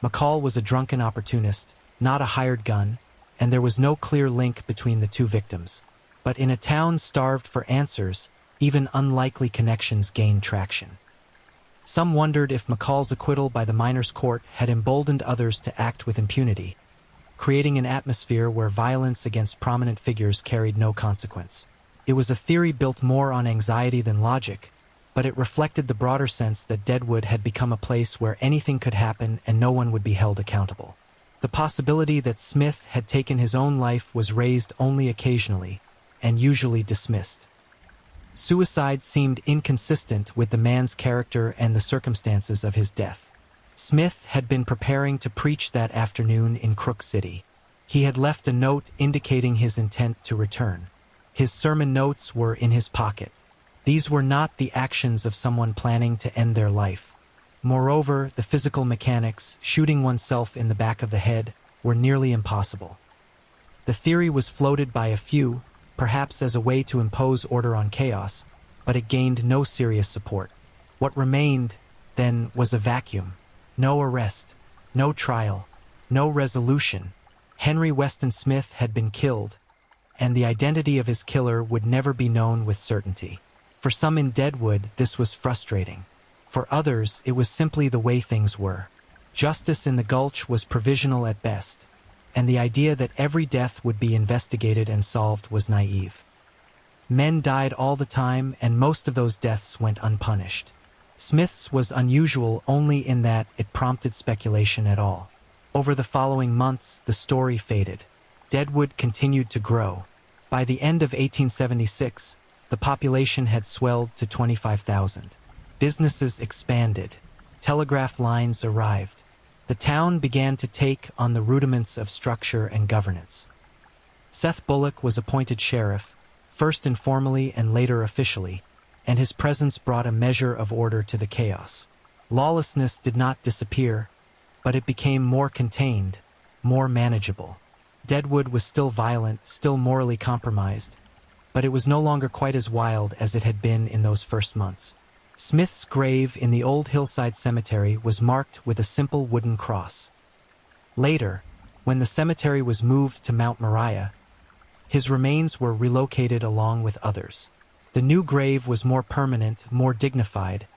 McCall was a drunken opportunist, not a hired gun, and there was no clear link between the two victims. But in a town starved for answers, even unlikely connections gained traction. Some wondered if McCall's acquittal by the miners' court had emboldened others to act with impunity, creating an atmosphere where violence against prominent figures carried no consequence. It was a theory built more on anxiety than logic, but it reflected the broader sense that Deadwood had become a place where anything could happen and no one would be held accountable. The possibility that Smith had taken his own life was raised only occasionally, and usually dismissed. Suicide seemed inconsistent with the man's character and the circumstances of his death. Smith had been preparing to preach that afternoon in Crook City. He had left a note indicating his intent to return. His sermon notes were in his pocket. These were not the actions of someone planning to end their life. Moreover, the physical mechanics, shooting oneself in the back of the head, were nearly impossible. The theory was floated by a few, perhaps as a way to impose order on chaos, but it gained no serious support. What remained, then, was a vacuum. No arrest, no trial, no resolution. Henry Weston Smith had been killed, and the identity of his killer would never be known with certainty. For some in Deadwood, this was frustrating. For others, it was simply the way things were. Justice in the Gulch was provisional at best, and the idea that every death would be investigated and solved was naive. Men died all the time, and most of those deaths went unpunished. Smith's was unusual only in that it prompted speculation at all. Over the following months, the story faded. Deadwood continued to grow. By the end of 1876, the population had swelled to 25,000. Businesses expanded. Telegraph lines arrived. The town began to take on the rudiments of structure and governance. Seth Bullock was appointed sheriff, first informally and later officially, and his presence brought a measure of order to the chaos. Lawlessness did not disappear, but it became more contained, more manageable. Deadwood was still violent, still morally compromised, but it was no longer quite as wild as it had been in those first months. Smith's grave in the old hillside cemetery was marked with a simple wooden cross. Later, when the cemetery was moved to Mount Moriah, his remains were relocated along with others. The new grave was more permanent, more dignified,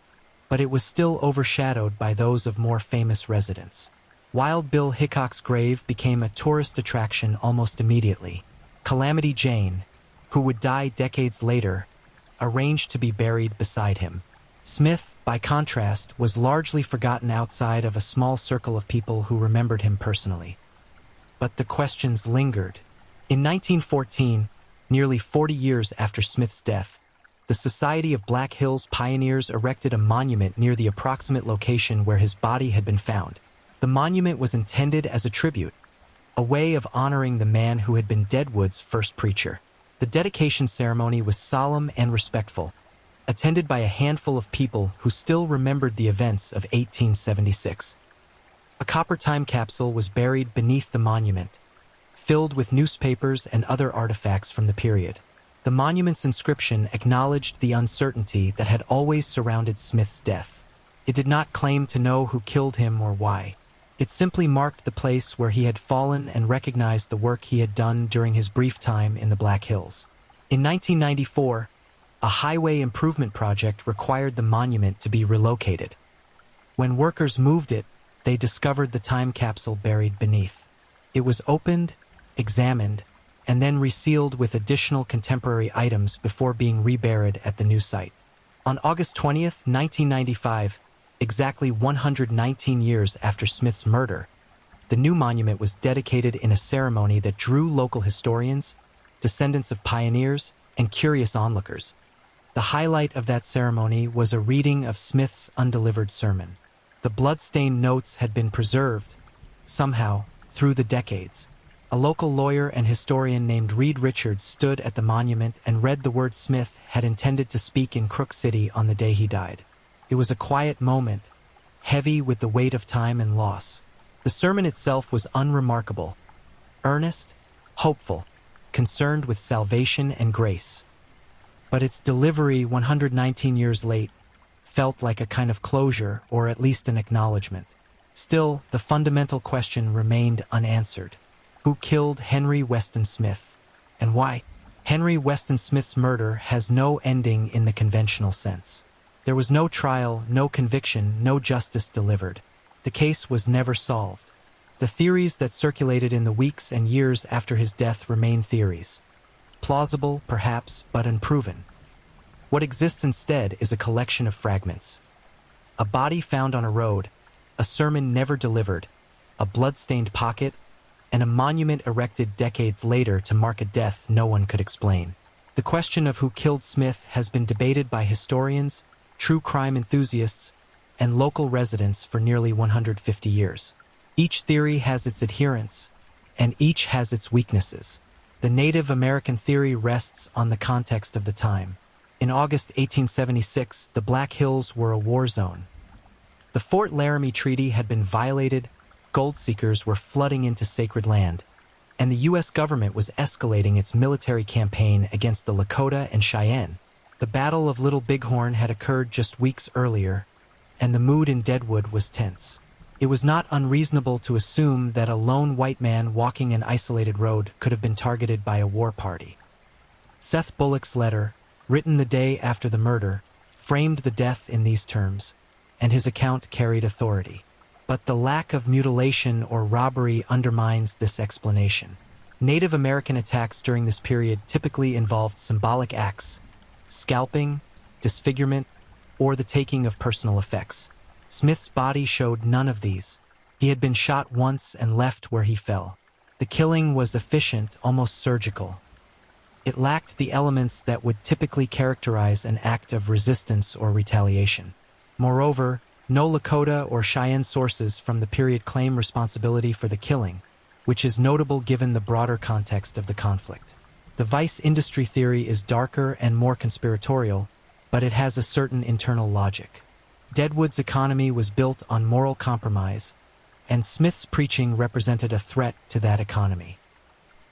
but it was still overshadowed by those of more famous residents. Wild Bill Hickok's grave became a tourist attraction almost immediately. Calamity Jane, who would die decades later, arranged to be buried beside him. Smith, by contrast, was largely forgotten outside of a small circle of people who remembered him personally. But the questions lingered. In 1914, nearly 40 years after Smith's death, the Society of Black Hills Pioneers erected a monument near the approximate location where his body had been found. The monument was intended as a tribute, a way of honoring the man who had been Deadwood's first preacher. The dedication ceremony was solemn and respectful, attended by a handful of people who still remembered the events of 1876. A copper time capsule was buried beneath the monument, filled with newspapers and other artifacts from the period. The monument's inscription acknowledged the uncertainty that had always surrounded Smith's death. It did not claim to know who killed him or why. It simply marked the place where he had fallen and recognized the work he had done during his brief time in the Black Hills. In 1994, a highway improvement project required the monument to be relocated. When workers moved it, they discovered the time capsule buried beneath. It was opened, examined, and then resealed with additional contemporary items before being reburied at the new site. On August 20th, 1995, exactly 119 years after Smith's murder, the new monument was dedicated in a ceremony that drew local historians, descendants of pioneers, and curious onlookers. The highlight of that ceremony was a reading of Smith's undelivered sermon. The blood-stained notes had been preserved, somehow, through the decades. A local lawyer and historian named Reed Richards stood at the monument and read the words Smith had intended to speak in Crook City on the day he died. It was a quiet moment, heavy with the weight of time and loss. The sermon itself was unremarkable, earnest, hopeful, concerned with salvation and grace. But its delivery 119 years late felt like a kind of closure, or at least an acknowledgement. Still, the fundamental question remained unanswered. Who killed Henry Weston Smith, and why? Henry Weston Smith's murder has no ending in the conventional sense. There was no trial, no conviction, no justice delivered. The case was never solved. The theories that circulated in the weeks and years after his death remain theories. Plausible, perhaps, but unproven. What exists instead is a collection of fragments. A body found on a road, a sermon never delivered, a blood-stained pocket, and a monument erected decades later to mark a death no one could explain. The question of who killed Smith has been debated by historians, true crime enthusiasts, and local residents for nearly 150 years. Each theory has its adherents, and each has its weaknesses. The Native American theory rests on the context of the time. In August 1876, the Black Hills were a war zone. The Fort Laramie Treaty had been violated, gold seekers were flooding into sacred land, and the U.S. government was escalating its military campaign against the Lakota and Cheyenne. The Battle of Little Bighorn had occurred just weeks earlier, and the mood in Deadwood was tense. It was not unreasonable to assume that a lone white man walking an isolated road could have been targeted by a war party. Seth Bullock's letter, written the day after the murder, framed the death in these terms, and his account carried authority. But the lack of mutilation or robbery undermines this explanation. Native American attacks during this period typically involved symbolic acts, scalping, disfigurement, or the taking of personal effects. Smith's body showed none of these. He had been shot once and left where he fell. The killing was efficient, almost surgical. It lacked the elements that would typically characterize an act of resistance or retaliation. Moreover, no Lakota or Cheyenne sources from the period claim responsibility for the killing, which is notable given the broader context of the conflict. The vice industry theory is darker and more conspiratorial, but it has a certain internal logic. Deadwood's economy was built on moral compromise, and Smith's preaching represented a threat to that economy.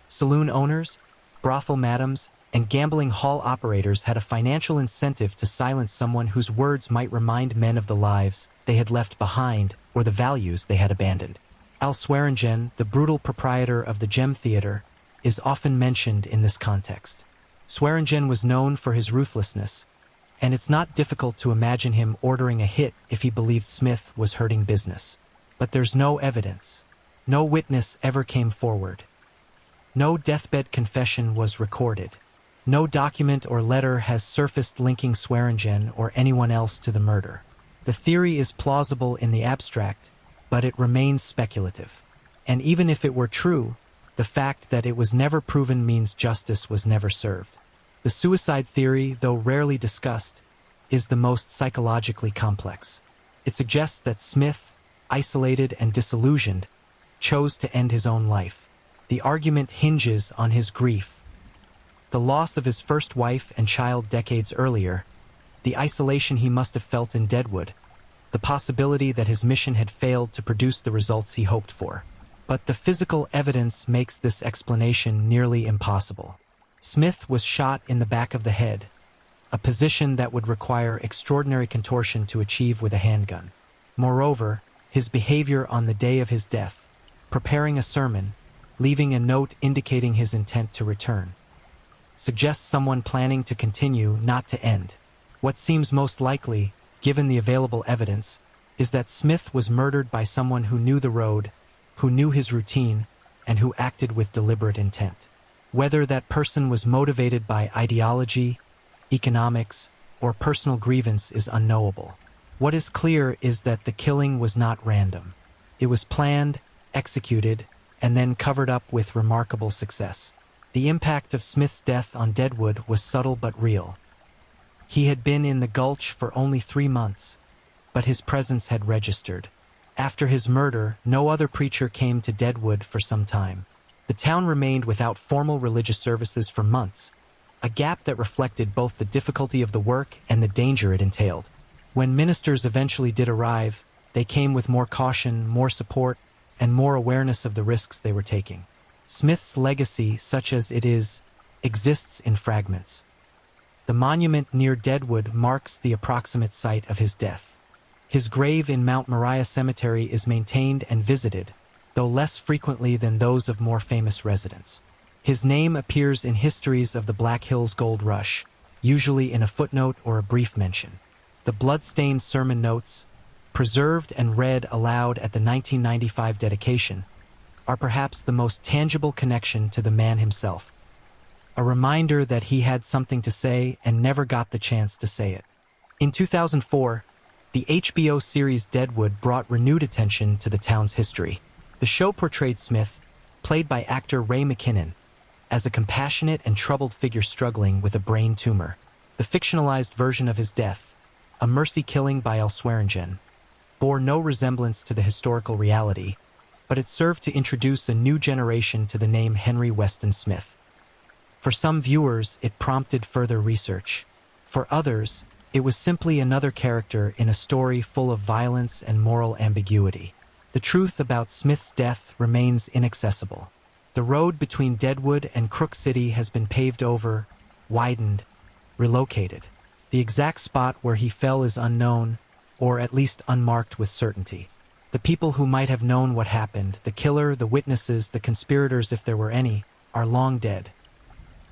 Saloon owners, brothel madams, and gambling hall operators had a financial incentive to silence someone whose words might remind men of the lives they had left behind or the values they had abandoned. Al Swearingen, the brutal proprietor of the Gem Theater, is often mentioned in this context. Swearingen was known for his ruthlessness, and it's not difficult to imagine him ordering a hit if he believed Smith was hurting business. But there's no evidence. No witness ever came forward. No deathbed confession was recorded. No document or letter has surfaced linking Swearingen or anyone else to the murder. The theory is plausible in the abstract, but it remains speculative. And even if it were true, the fact that it was never proven means justice was never served. The suicide theory, though rarely discussed, is the most psychologically complex. It suggests that Smith, isolated and disillusioned, chose to end his own life. The argument hinges on his grief. The loss of his first wife and child decades earlier, the isolation he must have felt in Deadwood, the possibility that his mission had failed to produce the results he hoped for. But the physical evidence makes this explanation nearly impossible. Smith was shot in the back of the head, a position that would require extraordinary contortion to achieve with a handgun. Moreover, his behavior on the day of his death, preparing a sermon, leaving a note indicating his intent to return, suggests someone planning to continue, not to end. What seems most likely, given the available evidence, is that Smith was murdered by someone who knew the road, who knew his routine, and who acted with deliberate intent. Whether that person was motivated by ideology, economics, or personal grievance is unknowable. What is clear is that the killing was not random. It was planned, executed, and then covered up with remarkable success. The impact of Smith's death on Deadwood was subtle but real. He had been in the Gulch for only 3 months, but his presence had registered. After his murder, no other preacher came to Deadwood for some time. The town remained without formal religious services for months, a gap that reflected both the difficulty of the work and the danger it entailed. When ministers eventually did arrive, they came with more caution, more support, and more awareness of the risks they were taking. Smith's legacy, such as it is, exists in fragments. The monument near Deadwood marks the approximate site of his death. His grave in Mount Moriah Cemetery is maintained and visited, though less frequently than those of more famous residents. His name appears in histories of the Black Hills Gold Rush, usually in a footnote or a brief mention. The blood-stained sermon notes, preserved and read aloud at the 1995 dedication, are perhaps the most tangible connection to the man himself. A reminder that he had something to say and never got the chance to say it. In 2004, the HBO series Deadwood brought renewed attention to the town's history. The show portrayed Smith, played by actor Ray McKinnon, as a compassionate and troubled figure struggling with a brain tumor. The fictionalized version of his death, a mercy killing by Al Swearingen, bore no resemblance to the historical reality, but it served to introduce a new generation to the name Henry Weston Smith. For some viewers, it prompted further research. For others, it was simply another character in a story full of violence and moral ambiguity. The truth about Smith's death remains inaccessible. The road between Deadwood and Crook City has been paved over, widened, relocated. The exact spot where he fell is unknown, or at least unmarked with certainty. The people who might have known what happened, the killer, the witnesses, the conspirators if there were any, are long dead.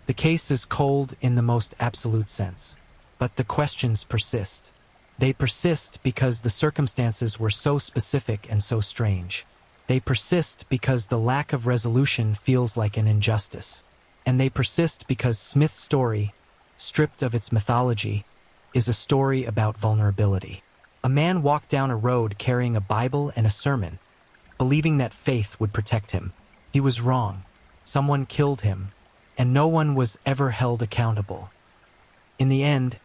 The case is cold in the most absolute sense. But the questions persist. They persist because the circumstances were so specific and so strange. They persist because the lack of resolution feels like an injustice. And they persist because Smith's story, stripped of its mythology, is a story about vulnerability. A man walked down a road carrying a Bible and a sermon, believing that faith would protect him. He was wrong. Someone killed him, and no one was ever held accountable. In the end,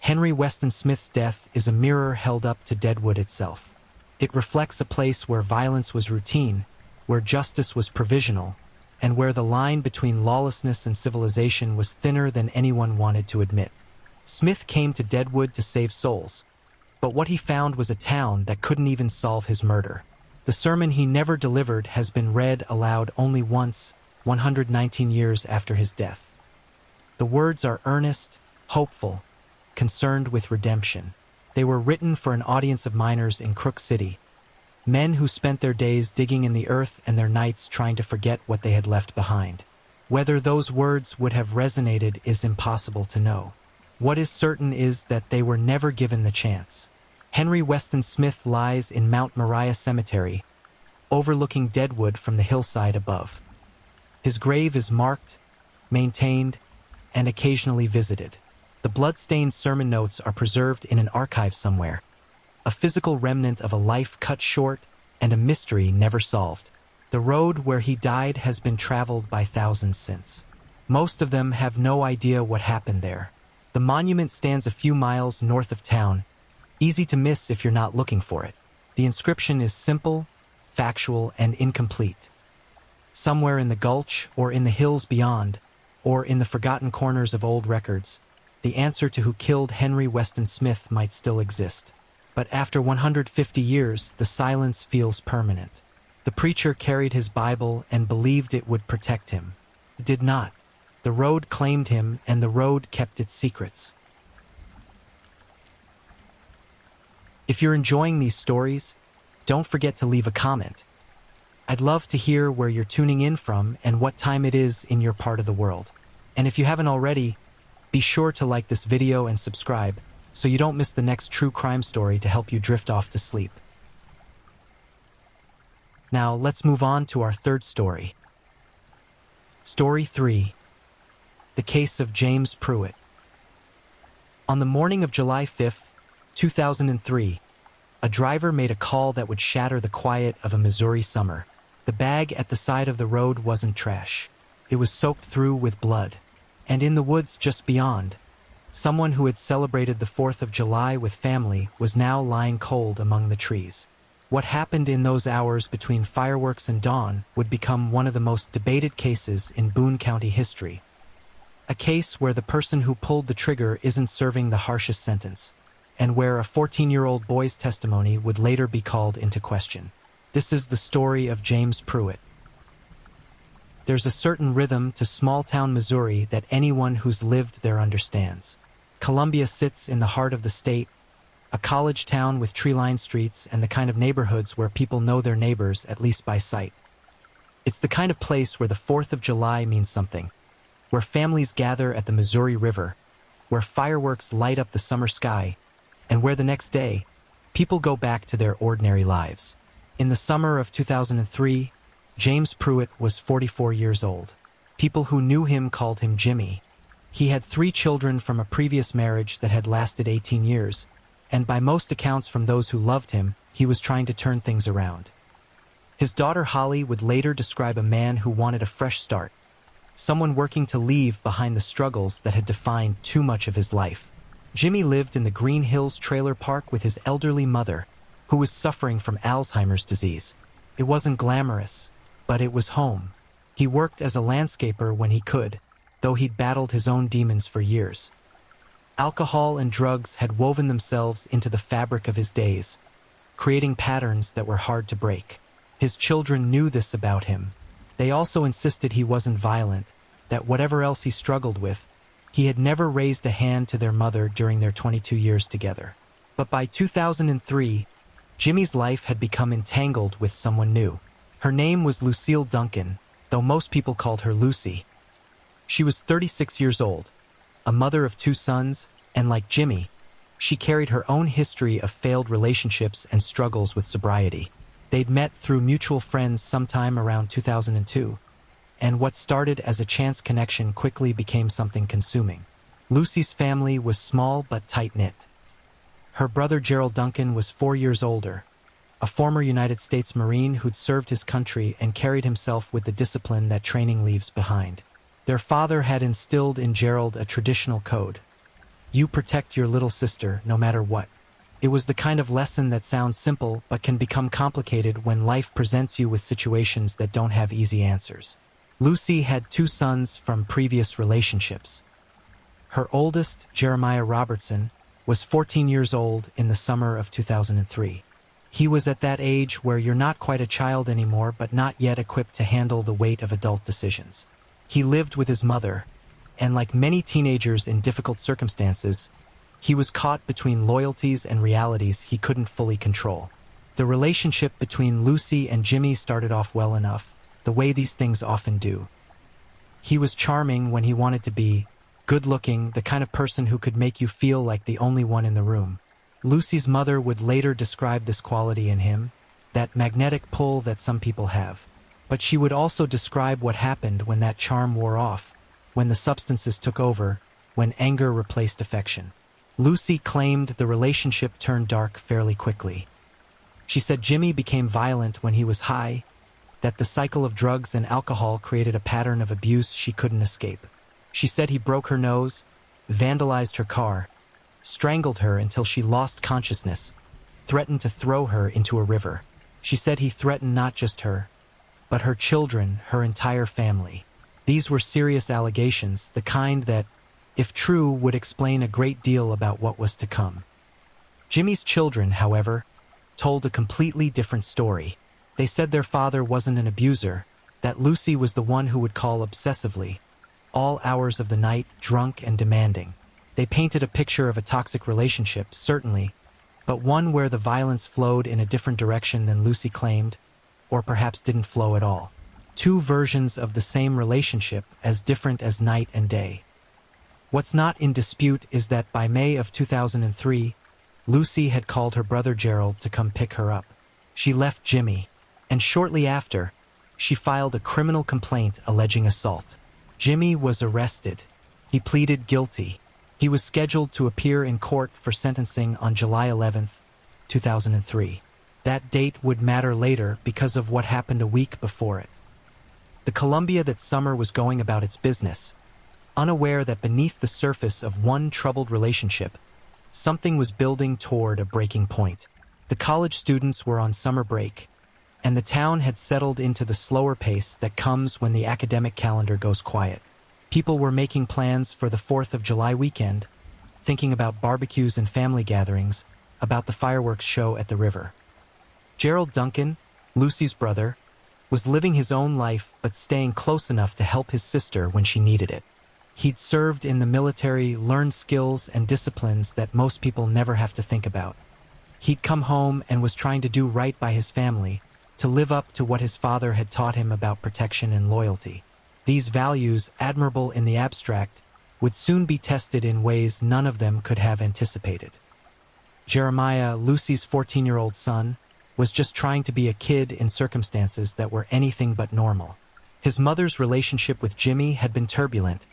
Henry Weston Smith's death is a mirror held up to Deadwood itself. It reflects a place where violence was routine, where justice was provisional, and where the line between lawlessness and civilization was thinner than anyone wanted to admit. Smith came to Deadwood to save souls, but what he found was a town that couldn't even solve his murder. The sermon he never delivered has been read aloud only once, 119 years after his death. The words are earnest, hopeful, concerned with redemption. They were written for an audience of miners in Crook City, men who spent their days digging in the earth and their nights trying to forget what they had left behind. Whether those words would have resonated is impossible to know. What is certain is that they were never given the chance. Henry Weston Smith lies in Mount Moriah Cemetery, overlooking Deadwood from the hillside above. His grave is marked, maintained, and occasionally visited. The blood-stained sermon notes are preserved in an archive somewhere, a physical remnant of a life cut short and a mystery never solved. The road where he died has been traveled by thousands since. Most of them have no idea what happened there. The monument stands a few miles north of town, easy to miss if you're not looking for it. The inscription is simple, factual, and incomplete. Somewhere in the gulch, or in the hills beyond, or in the forgotten corners of old records, the answer to who killed Henry Weston Smith might still exist. But after 150 years, the silence feels permanent. The preacher carried his Bible and believed it would protect him. It did not. The road claimed him, and the road kept its secrets. If you're enjoying these stories, don't forget to leave a comment. I'd love to hear where you're tuning in from and what time it is in your part of the world. And if you haven't already, be sure to like this video and subscribe so you don't miss the next true crime story to help you drift off to sleep. Now, let's move on to our third story. Story 3. The Case of James Pruitt. On the morning of July 5th, 2003, a driver made a call that would shatter the quiet of a Missouri summer. The bag at the side of the road wasn't trash. It was soaked through with blood. And in the woods just beyond, someone who had celebrated the 4th of July with family was now lying cold among the trees. What happened in those hours between fireworks and dawn would become one of the most debated cases in Boone County history. A case where the person who pulled the trigger isn't serving the harshest sentence, and where a 14-year-old boy's testimony would later be called into question. This is the story of James Pruitt. There's a certain rhythm to small-town Missouri that anyone who's lived there understands. Columbia sits in the heart of the state, a college town with tree-lined streets and the kind of neighborhoods where people know their neighbors, at least by sight. It's the kind of place where the 4th of July means something, where families gather at the Missouri River, where fireworks light up the summer sky, and where the next day, people go back to their ordinary lives. In the summer of 2003, James Pruitt was 44 years old. People who knew him called him Jimmy. He had 3 children from a previous marriage that had lasted 18 years, and by most accounts from those who loved him, he was trying to turn things around. His daughter Holly would later describe a man who wanted a fresh start, someone working to leave behind the struggles that had defined too much of his life. Jimmy lived in the Green Hills trailer park with his elderly mother, who was suffering from Alzheimer's disease. It wasn't glamorous, but it was home. He worked as a landscaper when he could, though he'd battled his own demons for years. Alcohol and drugs had woven themselves into the fabric of his days, creating patterns that were hard to break. His children knew this about him. They also insisted he wasn't violent, that whatever else he struggled with, he had never raised a hand to their mother during their 22 years together. But by 2003, Jimmy's life had become entangled with someone new. Her name was Lucille Duncan, though most people called her Lucy. She was 36 years old, a mother of 2 sons, and like Jimmy, she carried her own history of failed relationships and struggles with sobriety. They'd met through mutual friends sometime around 2002, and what started as a chance connection quickly became something consuming. Lucy's family was small but tight-knit. Her brother Gerald Duncan was 4 years older, a former United States Marine who'd served his country and carried himself with the discipline that training leaves behind. Their father had instilled in Gerald a traditional code. You protect your little sister no matter what. It was the kind of lesson that sounds simple but can become complicated when life presents you with situations that don't have easy answers. Lucy had 2 sons from previous relationships. Her oldest, Jeremiah Robertson, was 14 years old in the summer of 2003. He was at that age where you're not quite a child anymore but not yet equipped to handle the weight of adult decisions. He lived with his mother, and like many teenagers in difficult circumstances, he was caught between loyalties and realities he couldn't fully control. The relationship between Lucy and Jimmy started off well enough, the way these things often do. He was charming when he wanted to be, good-looking, the kind of person who could make you feel like the only one in the room. Lucy's mother would later describe this quality in him, that magnetic pull that some people have. But she would also describe what happened when that charm wore off, when the substances took over, when anger replaced affection. Lucy claimed the relationship turned dark fairly quickly. She said Jimmy became violent when he was high, that the cycle of drugs and alcohol created a pattern of abuse she couldn't escape. She said he broke her nose, vandalized her car, strangled her until she lost consciousness, threatened to throw her into a river. She said he threatened not just her, but her children, her entire family. These were serious allegations, the kind that, if true, would explain a great deal about what was to come. Jimmy's children, however, told a completely different story. They said their father wasn't an abuser, that Lucy was the one who would call obsessively, all hours of the night, drunk and demanding. They painted a picture of a toxic relationship, certainly, but one where the violence flowed in a different direction than Lucy claimed, or perhaps didn't flow at all. 2 versions of the same relationship, as different as night and day. What's not in dispute is that by May of 2003, Lucy had called her brother Gerald to come pick her up. She left Jimmy, and shortly after, she filed a criminal complaint alleging assault. Jimmy was arrested. He pleaded guilty. He was scheduled to appear in court for sentencing on July 11, 2003. That date would matter later because of what happened a week before it. The Columbia that summer was going about its business, unaware that beneath the surface of one troubled relationship, something was building toward a breaking point. The college students were on summer break, and the town had settled into the slower pace that comes when the academic calendar goes quiet. People were making plans for the 4th of July weekend, thinking about barbecues and family gatherings, about the fireworks show at the river. Gerald Duncan, Lucy's brother, was living his own life but staying close enough to help his sister when she needed it. He'd served in the military, learned skills and disciplines that most people never have to think about. He'd come home and was trying to do right by his family, to live up to what his father had taught him about protection and loyalty. These values, admirable in the abstract, would soon be tested in ways none of them could have anticipated. Jeremiah, Lucy's 14-year-old son, was just trying to be a kid in circumstances that were anything but normal. His mother's relationship with Jimmy had been turbulent,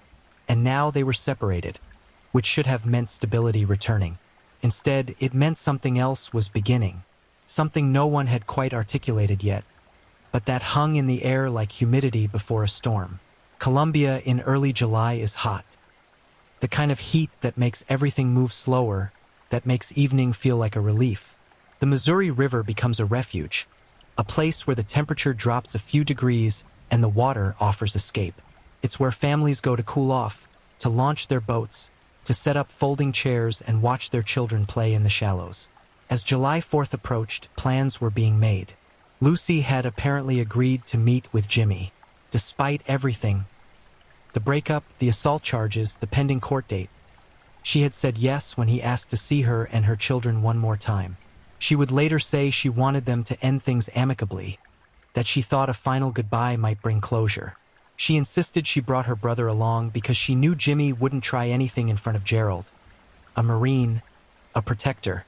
and now they were separated, which should have meant stability returning. Instead, it meant something else was beginning, something no one had quite articulated yet, but that hung in the air like humidity before a storm. Columbia in early July is hot. The kind of heat that makes everything move slower, that makes evening feel like a relief. The Missouri River becomes a refuge, a place where the temperature drops a few degrees and the water offers escape. It's where families go to cool off, to launch their boats, to set up folding chairs and watch their children play in the shallows. As July 4th approached, plans were being made. Lucy had apparently agreed to meet with Jimmy. Despite everything, the breakup, the assault charges, the pending court date, she had said yes when he asked to see her and her children one more time. She would later say she wanted them to end things amicably, that she thought a final goodbye might bring closure. She insisted she brought her brother along because she knew Jimmy wouldn't try anything in front of Gerald. A Marine, a protector.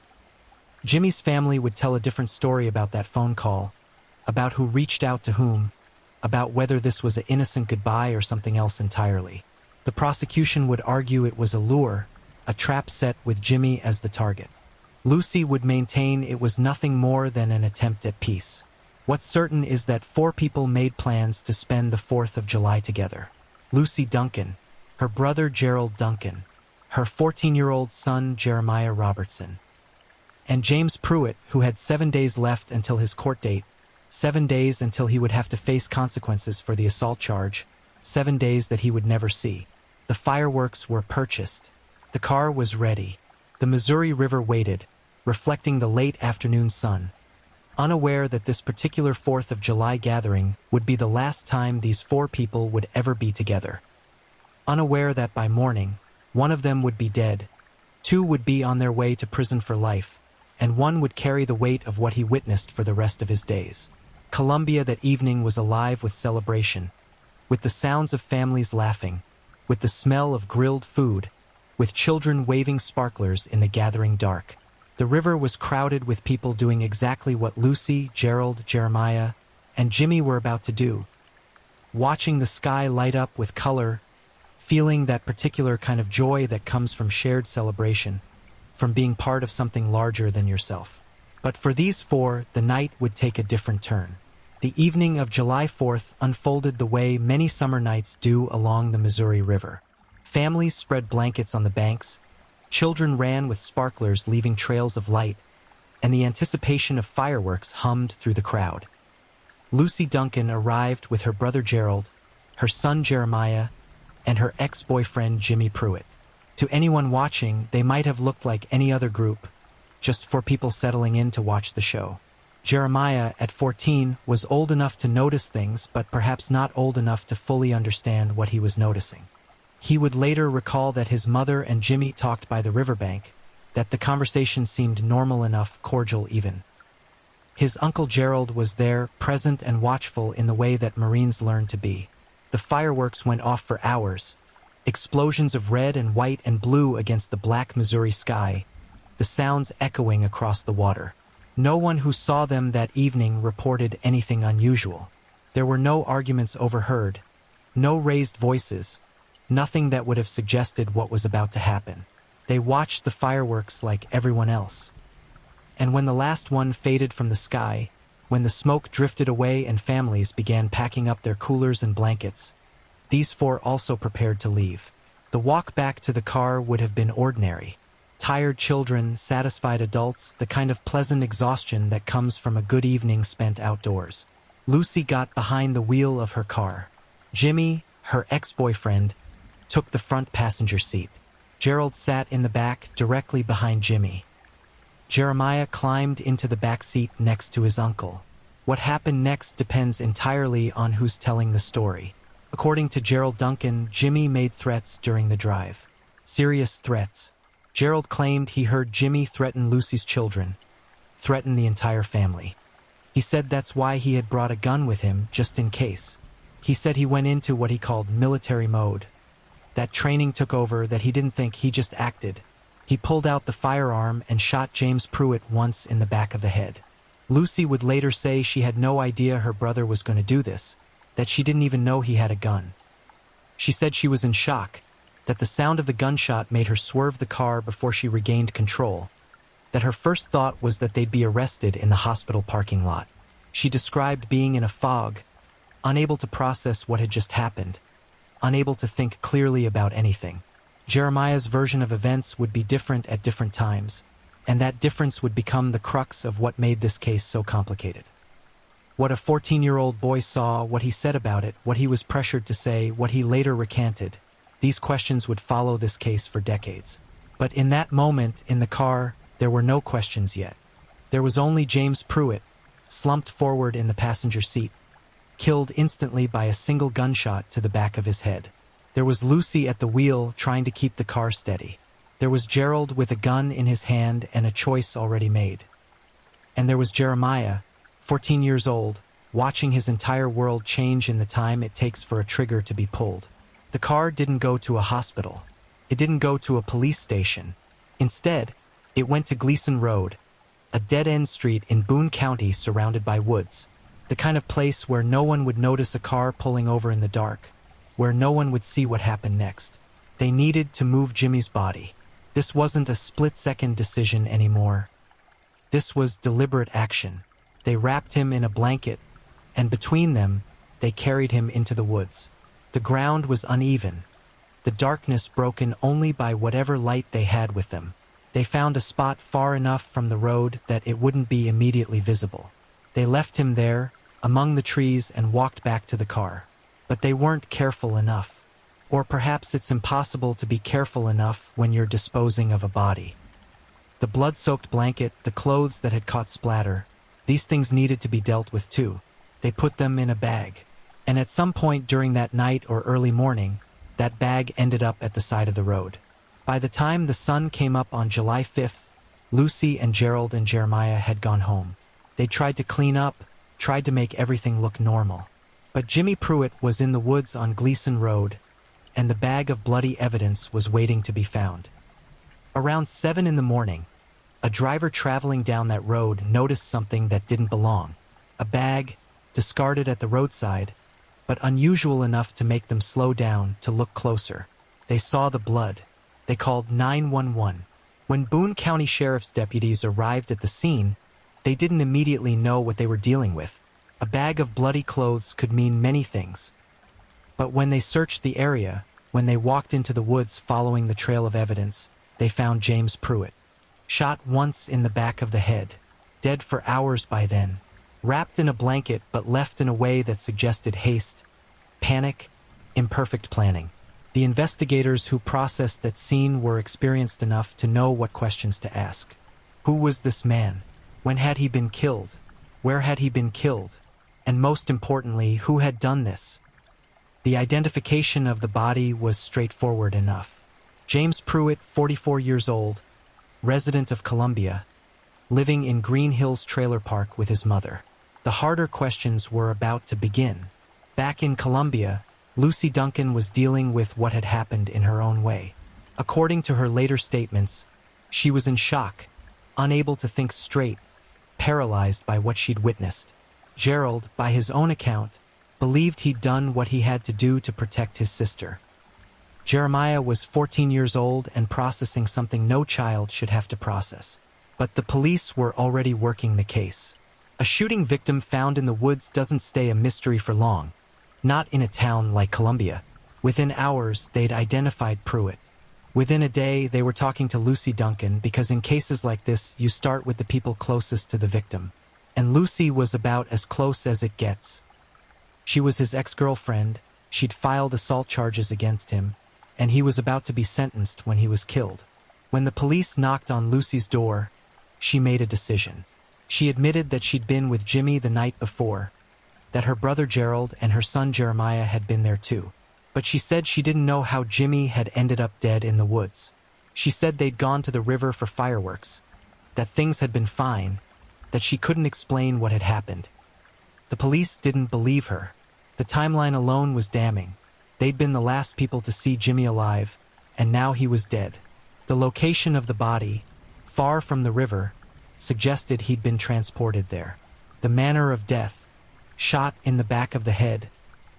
Jimmy's family would tell a different story about that phone call, about who reached out to whom, about whether this was an innocent goodbye or something else entirely. The prosecution would argue it was a lure, a trap set with Jimmy as the target. Lucy would maintain it was nothing more than an attempt at peace. What's certain is that 4 people made plans to spend the 4th of July together. Lucy Duncan, her brother Gerald Duncan, her 14-year-old son Jeremiah Robertson, and James Pruitt, who had 7 days left until his court date, 7 days until he would have to face consequences for the assault charge, 7 days that he would never see. The fireworks were purchased. The car was ready. The Missouri River waited, reflecting the late afternoon sun. Unaware that this particular 4th of July gathering would be the last time these 4 people would ever be together. Unaware that by morning, one of them would be dead, 2 would be on their way to prison for life, and 1 would carry the weight of what he witnessed for the rest of his days. Columbia that evening was alive with celebration, with the sounds of families laughing, with the smell of grilled food, with children waving sparklers in the gathering dark. The river was crowded with people doing exactly what Lucy, Gerald, Jeremiah, and Jimmy were about to do. Watching the sky light up with color, feeling that particular kind of joy that comes from shared celebration, from being part of something larger than yourself. But for these 4, the night would take a different turn. The evening of July 4th unfolded the way many summer nights do along the Missouri River. Families spread blankets on the banks, children ran with sparklers leaving trails of light, and the anticipation of fireworks hummed through the crowd. Lucy Duncan arrived with her brother Gerald, her son Jeremiah, and her ex-boyfriend Jimmy Pruitt. To anyone watching, they might have looked like any other group, just 4 people settling in to watch the show. Jeremiah, at 14, was old enough to notice things, but perhaps not old enough to fully understand what he was noticing. He would later recall that his mother and Jimmy talked by the riverbank, that the conversation seemed normal enough, cordial even. His Uncle Gerald was there, present and watchful in the way that Marines learn to be. The fireworks went off for hours, explosions of red and white and blue against the black Missouri sky, the sounds echoing across the water. No one who saw them that evening reported anything unusual. There were no arguments overheard, no raised voices, nothing that would have suggested what was about to happen. They watched the fireworks like everyone else. And when the last one faded from the sky, when the smoke drifted away and families began packing up their coolers and blankets, these 4 also prepared to leave. The walk back to the car would have been ordinary. Tired children, satisfied adults, the kind of pleasant exhaustion that comes from a good evening spent outdoors. Lucy got behind the wheel of her car. Jimmy, her ex-boyfriend, took the front passenger seat. Gerald sat in the back, directly behind Jimmy. Jeremiah climbed into the back seat next to his uncle. What happened next depends entirely on who's telling the story. According to Gerald Duncan, Jimmy made threats during the drive. Serious threats. Gerald claimed he heard Jimmy threaten Lucy's children, threaten the entire family. He said that's why he had brought a gun with him, just in case. He said he went into what he called military mode. That training took over, that he didn't think, he just acted. He pulled out the firearm and shot James Pruitt once in the back of the head. Lucy would later say she had no idea her brother was going to do this, that she didn't even know he had a gun. She said she was in shock, that the sound of the gunshot made her swerve the car before she regained control, that her first thought was that they'd be arrested in the hospital parking lot. She described being in a fog, unable to process what had just happened, unable to think clearly about anything. Jeremiah's version of events would be different at different times, and that difference would become the crux of what made this case so complicated. What a 14-year-old boy saw, what he said about it, what he was pressured to say, what he later recanted, these questions would follow this case for decades. But in that moment, in the car, there were no questions yet. There was only James Pruitt, slumped forward in the passenger seat, killed instantly by a single gunshot to the back of his head. There was Lucy at the wheel trying to keep the car steady. There was Gerald with a gun in his hand and a choice already made. And there was Jeremiah, 14 years old, watching his entire world change in the time it takes for a trigger to be pulled. The car didn't go to a hospital. It didn't go to a police station. Instead, it went to Gleason Road, a dead-end street in Boone County surrounded by woods. The kind of place where no one would notice a car pulling over in the dark, where no one would see what happened next. They needed to move Jimmy's body. This wasn't a split-second decision anymore. This was deliberate action. They wrapped him in a blanket, and between them, they carried him into the woods. The ground was uneven, the darkness broken only by whatever light they had with them. They found a spot far enough from the road that it wouldn't be immediately visible. They left him there, among the trees, and walked back to the car. But they weren't careful enough. Or perhaps it's impossible to be careful enough when you're disposing of a body. The blood-soaked blanket, the clothes that had caught splatter, these things needed to be dealt with too. They put them in a bag. And at some point during that night or early morning, that bag ended up at the side of the road. By the time the sun came up on July 5th, Lucy and Gerald and Jeremiah had gone home. They tried to clean up, tried to make everything look normal. But Jimmy Pruitt was in the woods on Gleason Road, and the bag of bloody evidence was waiting to be found. Around 7 in the morning, a driver traveling down that road noticed something that didn't belong. A bag, discarded at the roadside, but unusual enough to make them slow down to look closer. They saw the blood. They called 911. When Boone County Sheriff's deputies arrived at the scene, they didn't immediately know what they were dealing with. A bag of bloody clothes could mean many things. But when they searched the area, when they walked into the woods following the trail of evidence, they found James Pruitt. Shot once in the back of the head. Dead for hours by then. Wrapped in a blanket but left in a way that suggested haste, panic, imperfect planning. The investigators who processed that scene were experienced enough to know what questions to ask. Who was this man? When had he been killed? Where had he been killed? And most importantly, who had done this? The identification of the body was straightforward enough. James Pruitt, 44 years old, resident of Columbia, living in Green Hills Trailer Park with his mother. The harder questions were about to begin. Back in Columbia, Lucy Duncan was dealing with what had happened in her own way. According to her later statements, she was in shock, unable to think straight, paralyzed by what she'd witnessed. Gerald, by his own account, believed he'd done what he had to do to protect his sister. Jeremiah was 14 years old and processing something no child should have to process. But the police were already working the case. A shooting victim found in the woods doesn't stay a mystery for long. Not in a town like Columbia. Within hours, they'd identified Pruitt. Within a day, they were talking to Lucy Duncan because in cases like this, you start with the people closest to the victim. And Lucy was about as close as it gets. She was his ex-girlfriend, she'd filed assault charges against him, and he was about to be sentenced when he was killed. When the police knocked on Lucy's door, she made a decision. She admitted that she'd been with Jimmy the night before, that her brother Gerald and her son Jeremiah had been there too. But she said she didn't know how Jimmy had ended up dead in the woods. She said they'd gone to the river for fireworks, that things had been fine, that she couldn't explain what had happened. The police didn't believe her. The timeline alone was damning. They'd been the last people to see Jimmy alive, and now he was dead. The location of the body, far from the river, suggested he'd been transported there. The manner of death, shot in the back of the head,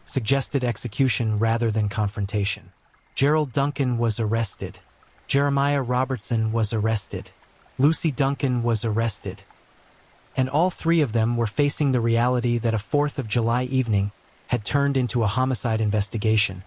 suggested execution rather than confrontation. Gerald Duncan was arrested. Jeremiah Robertson was arrested. Lucy Duncan was arrested. And all three of them were facing the reality that a 4th of July evening had turned into a homicide investigation,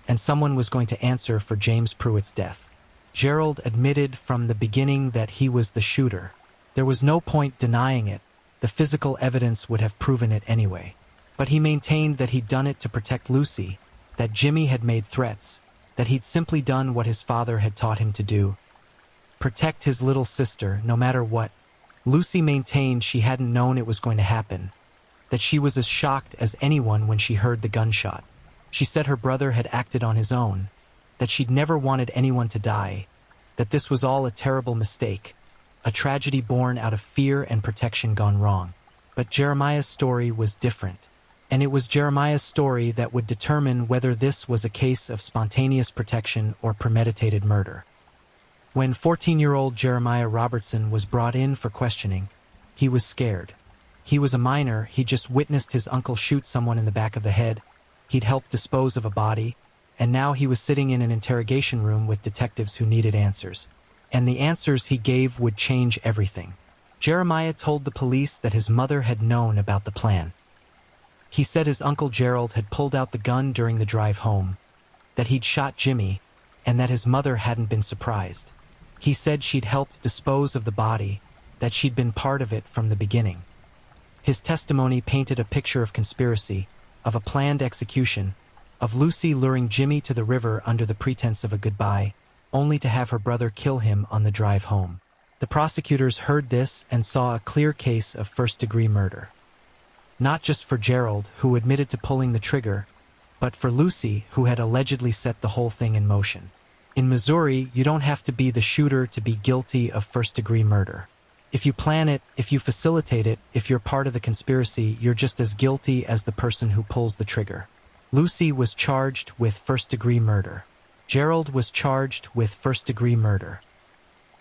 and someone was going to answer for James Pruitt's death. Gerald admitted from the beginning that he was the shooter. There was no point denying it. The physical evidence would have proven it anyway. But he maintained that he'd done it to protect Lucy, that Jimmy had made threats, that he'd simply done what his father had taught him to do. Protect his little sister, no matter what. Lucy maintained she hadn't known it was going to happen, that she was as shocked as anyone when she heard the gunshot. She said her brother had acted on his own, that she'd never wanted anyone to die, that this was all a terrible mistake, a tragedy born out of fear and protection gone wrong. But Jeremiah's story was different. And it was Jeremiah's story that would determine whether this was a case of spontaneous protection or premeditated murder. When 14-year-old Jeremiah Robertson was brought in for questioning, he was scared. He was a minor, he just witnessed his uncle shoot someone in the back of the head, he'd helped dispose of a body, and now he was sitting in an interrogation room with detectives who needed answers. And the answers he gave would change everything. Jeremiah told the police that his mother had known about the plan. He said his Uncle Gerald had pulled out the gun during the drive home, that he'd shot Jimmy, and that his mother hadn't been surprised. He said she'd helped dispose of the body, that she'd been part of it from the beginning. His testimony painted a picture of conspiracy, of a planned execution, of Lucy luring Jimmy to the river under the pretense of a goodbye, only to have her brother kill him on the drive home. The prosecutors heard this and saw a clear case of first-degree murder. Not just for Gerald, who admitted to pulling the trigger, but for Lucy, who had allegedly set the whole thing in motion. In Missouri, you don't have to be the shooter to be guilty of first-degree murder. If you plan it, if you facilitate it, if you're part of the conspiracy, you're just as guilty as the person who pulls the trigger. Lucy was charged with first-degree murder. Gerald was charged with first-degree murder.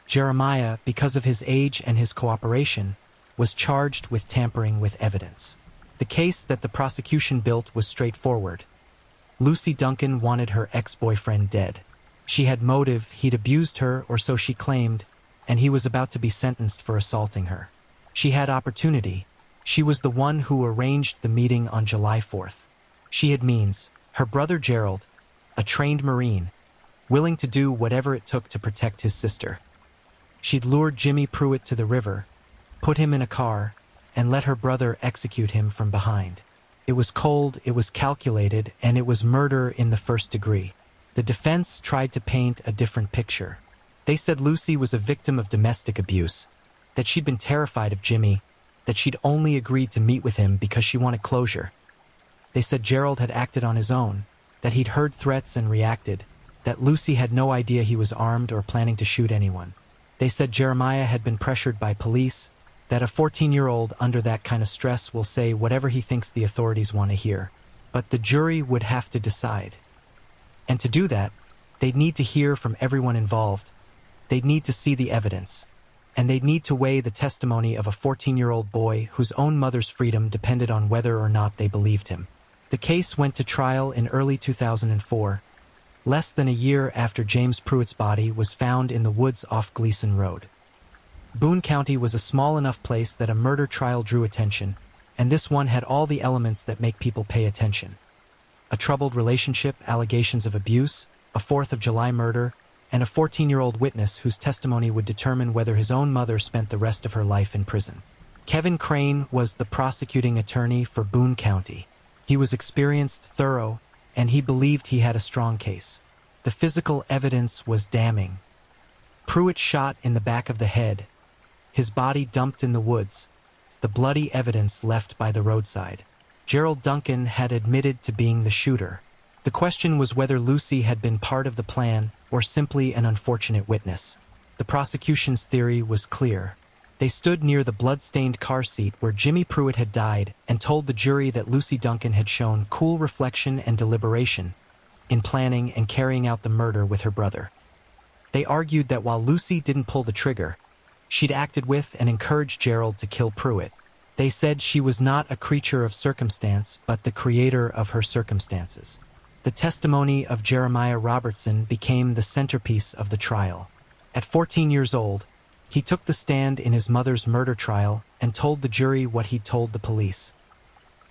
Jeremiah, because of his age and his cooperation, was charged with tampering with evidence. The case that the prosecution built was straightforward. Lucy Duncan wanted her ex-boyfriend dead. She had motive, he'd abused her, or so she claimed, and he was about to be sentenced for assaulting her. She had opportunity. She was the one who arranged the meeting on July 4th. She had means, her brother Gerald, a trained Marine, willing to do whatever it took to protect his sister. She'd lured Jimmy Pruitt to the river, put him in a car, and let her brother execute him from behind. It was cold, it was calculated, and it was murder in the first degree. The defense tried to paint a different picture. They said Lucy was a victim of domestic abuse, that she'd been terrified of Jimmy, that she'd only agreed to meet with him because she wanted closure. They said Gerald had acted on his own, that he'd heard threats and reacted, that Lucy had no idea he was armed or planning to shoot anyone. They said Jeremiah had been pressured by police, that a 14-year-old under that kind of stress will say whatever he thinks the authorities want to hear. But the jury would have to decide. And to do that, they'd need to hear from everyone involved. They'd need to see the evidence. And they'd need to weigh the testimony of a 14-year-old boy whose own mother's freedom depended on whether or not they believed him. The case went to trial in early 2004, less than a year after James Pruitt's body was found in the woods off Gleason Road. Boone County was a small enough place that a murder trial drew attention, and this one had all the elements that make people pay attention. A troubled relationship, allegations of abuse, a 4th of July murder, and a 14-year-old witness whose testimony would determine whether his own mother spent the rest of her life in prison. Kevin Crane was the prosecuting attorney for Boone County. He was experienced, thorough, and he believed he had a strong case. The physical evidence was damning. Pruitt shot in the back of the head, his body dumped in the woods, the bloody evidence left by the roadside. Gerald Duncan had admitted to being the shooter. The question was whether Lucy had been part of the plan or simply an unfortunate witness. The prosecution's theory was clear. They stood near the blood-stained car seat where Jimmy Pruitt had died and told the jury that Lucy Duncan had shown cool reflection and deliberation in planning and carrying out the murder with her brother. They argued that while Lucy didn't pull the trigger, she'd acted with and encouraged Gerald to kill Pruitt. They said she was not a creature of circumstance, but the creator of her circumstances. The testimony of Jeremiah Robertson became the centerpiece of the trial. At 14 years old, he took the stand in his mother's murder trial and told the jury what he'd told the police.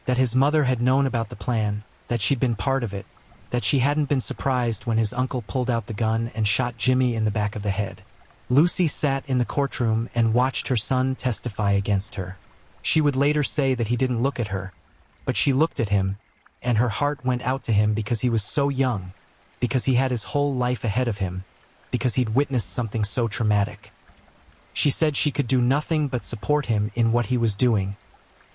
That his mother had known about the plan, that she'd been part of it, that she hadn't been surprised when his uncle pulled out the gun and shot Jimmy in the back of the head. Lucy sat in the courtroom and watched her son testify against her. She would later say that he didn't look at her, but she looked at him, and her heart went out to him because he was so young, because he had his whole life ahead of him, because he'd witnessed something so traumatic. She said she could do nothing but support him in what he was doing,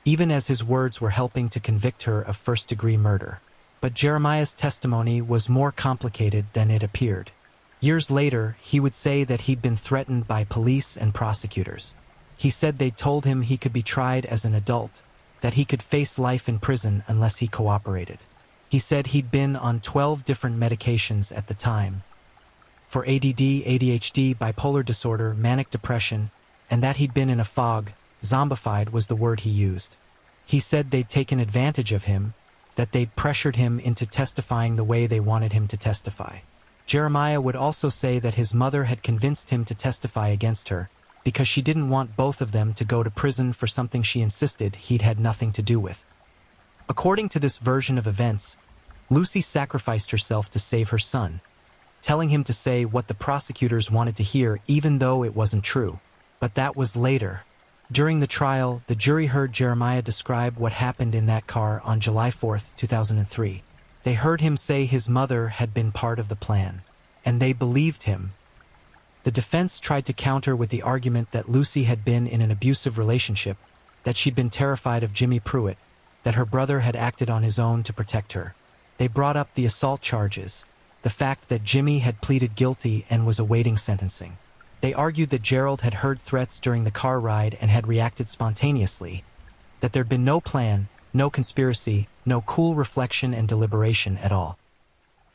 even as his words were helping to convict her of first-degree murder. But Jeremiah's testimony was more complicated than it appeared. Years later, he would say that he'd been threatened by police and prosecutors. He said they told him he could be tried as an adult, that he could face life in prison unless he cooperated. He said he'd been on 12 different medications at the time, for ADD, ADHD, bipolar disorder, manic depression, and that he'd been in a fog. Zombified was the word he used. He said they'd taken advantage of him, that they'd pressured him into testifying the way they wanted him to testify. Jeremiah would also say that his mother had convinced him to testify against her because she didn't want both of them to go to prison for something she insisted he'd had nothing to do with. According to this version of events, Lucy sacrificed herself to save her son, telling him to say what the prosecutors wanted to hear even though it wasn't true. But that was later. During the trial, the jury heard Jeremiah describe what happened in that car on July 4, 2003. They heard him say his mother had been part of the plan, and they believed him. The defense tried to counter with the argument that Lucy had been in an abusive relationship, that she'd been terrified of Jimmy Pruitt, that her brother had acted on his own to protect her. They brought up the assault charges, the fact that Jimmy had pleaded guilty and was awaiting sentencing. They argued that Gerald had heard threats during the car ride and had reacted spontaneously, that there'd been no plan, no conspiracy, no cool reflection and deliberation at all.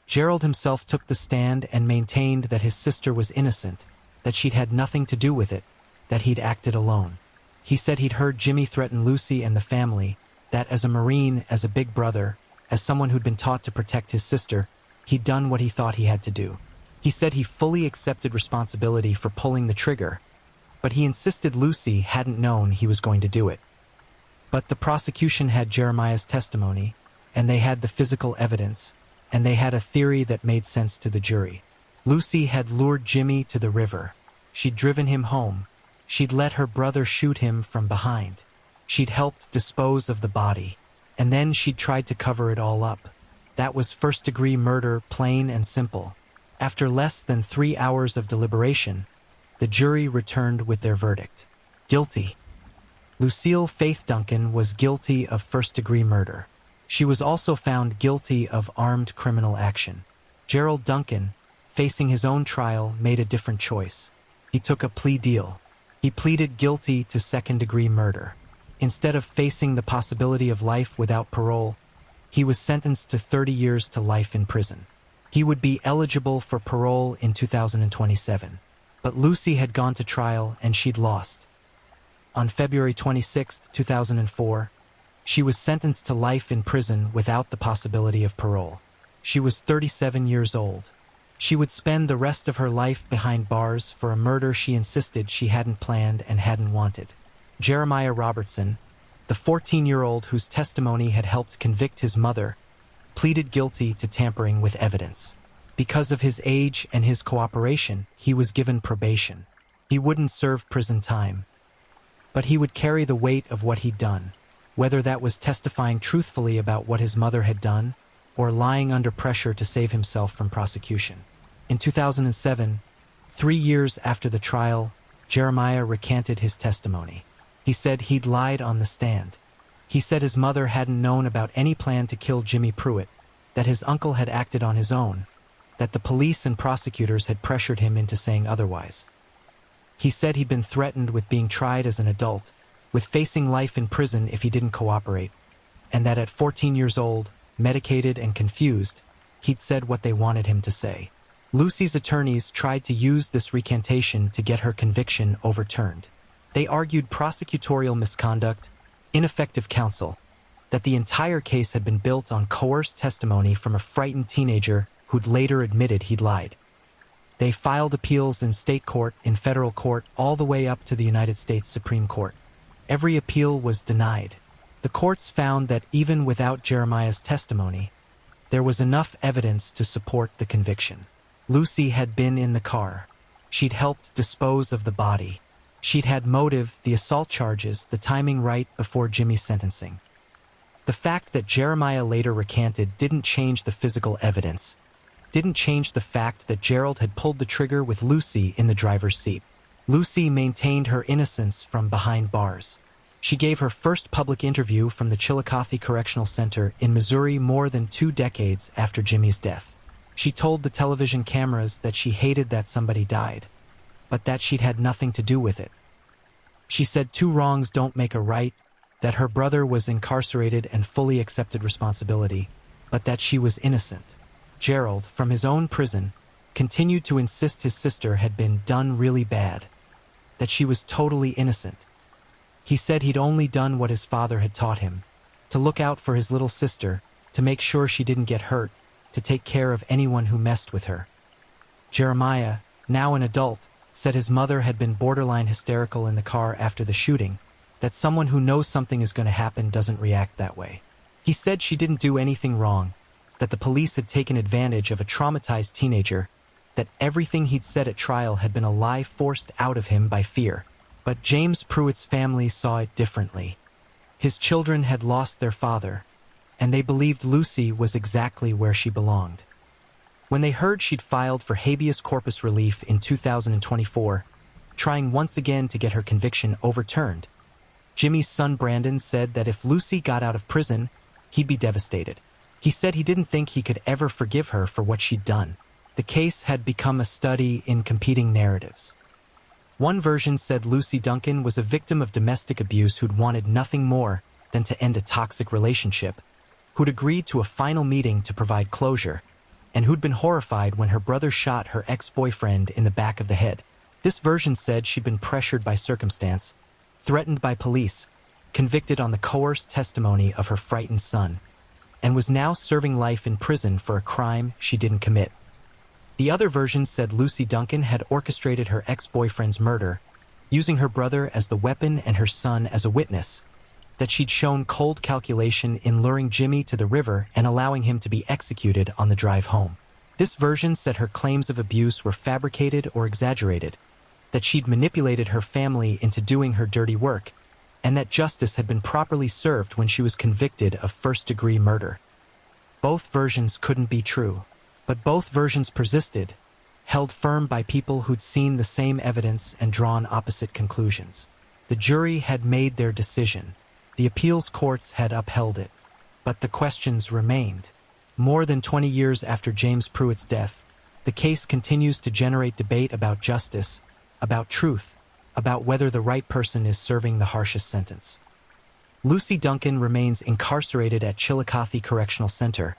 Gerald himself took the stand and maintained that his sister was innocent, that she'd had nothing to do with it, that he'd acted alone. He said he'd heard Jimmy threaten Lucy and the family, that as a Marine, as a big brother, as someone who'd been taught to protect his sister, he'd done what he thought he had to do. He said he fully accepted responsibility for pulling the trigger, but he insisted Lucy hadn't known he was going to do it. But the prosecution had Jeremiah's testimony, and they had the physical evidence, and they had a theory that made sense to the jury. Lucy had lured Jimmy to the river. She'd driven him home. She'd let her brother shoot him from behind. She'd helped dispose of the body, and then she'd tried to cover it all up. That was first-degree murder, plain and simple. After less than 3 hours of deliberation, the jury returned with their verdict. Guilty. Lucille Faith Duncan was guilty of first-degree murder. She was also found guilty of armed criminal action. Gerald Duncan, facing his own trial, made a different choice. He took a plea deal. He pleaded guilty to second-degree murder. Instead of facing the possibility of life without parole, he was sentenced to 30 years to life in prison. He would be eligible for parole in 2027. But Lucy had gone to trial and she'd lost. On February 26, 2004, she was sentenced to life in prison without the possibility of parole. She was 37 years old. She would spend the rest of her life behind bars for a murder she insisted she hadn't planned and hadn't wanted. Jeremiah Robertson, the 14-year-old whose testimony had helped convict his mother, pleaded guilty to tampering with evidence. Because of his age and his cooperation, he was given probation. He wouldn't serve prison time, but he would carry the weight of what he'd done, whether that was testifying truthfully about what his mother had done or lying under pressure to save himself from prosecution. In 2007, 3 years after the trial, Jeremiah recanted his testimony. He said he'd lied on the stand. He said his mother hadn't known about any plan to kill Jimmy Pruitt, that his uncle had acted on his own, that the police and prosecutors had pressured him into saying otherwise. He said he'd been threatened with being tried as an adult, with facing life in prison if he didn't cooperate, and that at 14 years old, medicated and confused, he'd said what they wanted him to say. Lucy's attorneys tried to use this recantation to get her conviction overturned. They argued prosecutorial misconduct, ineffective counsel, that the entire case had been built on coerced testimony from a frightened teenager who'd later admitted he'd lied. They filed appeals in state court, in federal court, all the way up to the United States Supreme Court. Every appeal was denied. The courts found that even without Jeremiah's testimony, there was enough evidence to support the conviction. Lucy had been in the car. She'd helped dispose of the body. She'd had motive, the assault charges, the timing right before Jimmy's sentencing. The fact that Jeremiah later recanted didn't change the physical evidence, didn't change the fact that Gerald had pulled the trigger with Lucy in the driver's seat. Lucy maintained her innocence from behind bars. She gave her first public interview from the Chillicothe Correctional Center in Missouri more than 2 decades after Jimmy's death. She told the television cameras that she hated that somebody died, but that she'd had nothing to do with it. She said 2 wrongs don't make a right, that her brother was incarcerated and fully accepted responsibility, but that she was innocent. Gerald, from his own prison, continued to insist his sister had been done really bad, that she was totally innocent. He said he'd only done what his father had taught him, to look out for his little sister, to make sure she didn't get hurt, to take care of anyone who messed with her. Jeremiah, now an adult, said his mother had been borderline hysterical in the car after the shooting, that someone who knows something is going to happen doesn't react that way. He said she didn't do anything wrong, that the police had taken advantage of a traumatized teenager, that everything he'd said at trial had been a lie forced out of him by fear. But James Pruitt's family saw it differently. His children had lost their father, and they believed Lucy was exactly where she belonged. When they heard she'd filed for habeas corpus relief in 2024, trying once again to get her conviction overturned, Jimmy's son Brandon said that if Lucy got out of prison, he'd be devastated. He said he didn't think he could ever forgive her for what she'd done. The case had become a study in competing narratives. One version said Lucy Duncan was a victim of domestic abuse who'd wanted nothing more than to end a toxic relationship, who'd agreed to a final meeting to provide closure, and who'd been horrified when her brother shot her ex-boyfriend in the back of the head. This version said she'd been pressured by circumstance, threatened by police, convicted on the coerced testimony of her frightened son, and was now serving life in prison for a crime she didn't commit. The other version said Lucy Duncan had orchestrated her ex-boyfriend's murder, using her brother as the weapon and her son as a witness, that she'd shown cold calculation in luring Jimmy to the river and allowing him to be executed on the drive home. This version said her claims of abuse were fabricated or exaggerated, that she'd manipulated her family into doing her dirty work, and that justice had been properly served when she was convicted of first-degree murder. Both versions couldn't be true, but both versions persisted, held firm by people who'd seen the same evidence and drawn opposite conclusions. The jury had made their decision. The appeals courts had upheld it. But the questions remained. More than 20 years after James Pruitt's death, the case continues to generate debate about justice, about truth, about whether the right person is serving the harshest sentence. Lucy Duncan remains incarcerated at Chillicothe Correctional Center,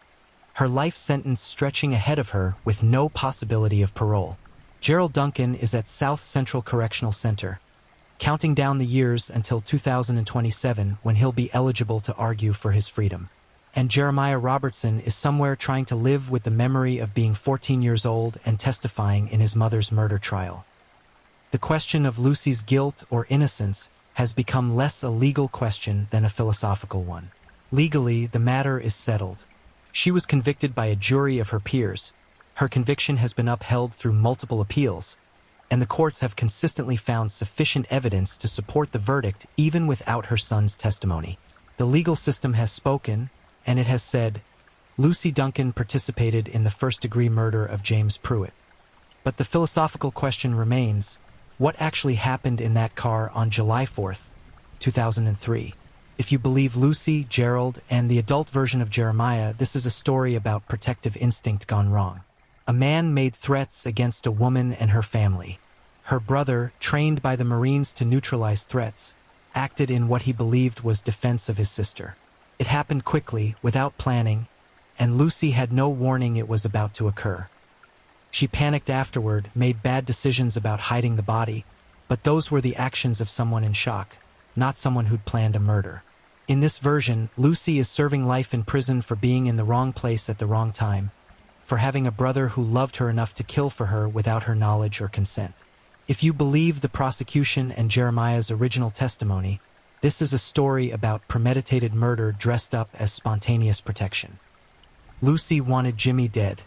her life sentence stretching ahead of her with no possibility of parole. Gerald Duncan is at South Central Correctional Center, counting down the years until 2027 when he'll be eligible to argue for his freedom. And Jeremiah Robertson is somewhere trying to live with the memory of being 14 years old and testifying in his mother's murder trial. The question of Lucy's guilt or innocence has become less a legal question than a philosophical one. Legally, the matter is settled. She was convicted by a jury of her peers. Her conviction has been upheld through multiple appeals, and the courts have consistently found sufficient evidence to support the verdict even without her son's testimony. The legal system has spoken, and it has said, Lucy Duncan participated in the first-degree murder of James Pruitt. But the philosophical question remains, what actually happened in that car on July 4th, 2003? If you believe Lucy, Gerald, and the adult version of Jeremiah, this is a story about protective instinct gone wrong. A man made threats against a woman and her family. Her brother, trained by the Marines to neutralize threats, acted in what he believed was defense of his sister. It happened quickly, without planning, and Lucy had no warning it was about to occur. She panicked afterward, made bad decisions about hiding the body, but those were the actions of someone in shock, not someone who'd planned a murder. In this version, Lucy is serving life in prison for being in the wrong place at the wrong time, for having a brother who loved her enough to kill for her without her knowledge or consent. If you believe the prosecution and Jeremiah's original testimony, this is a story about premeditated murder dressed up as spontaneous protection. Lucy wanted Jimmy dead.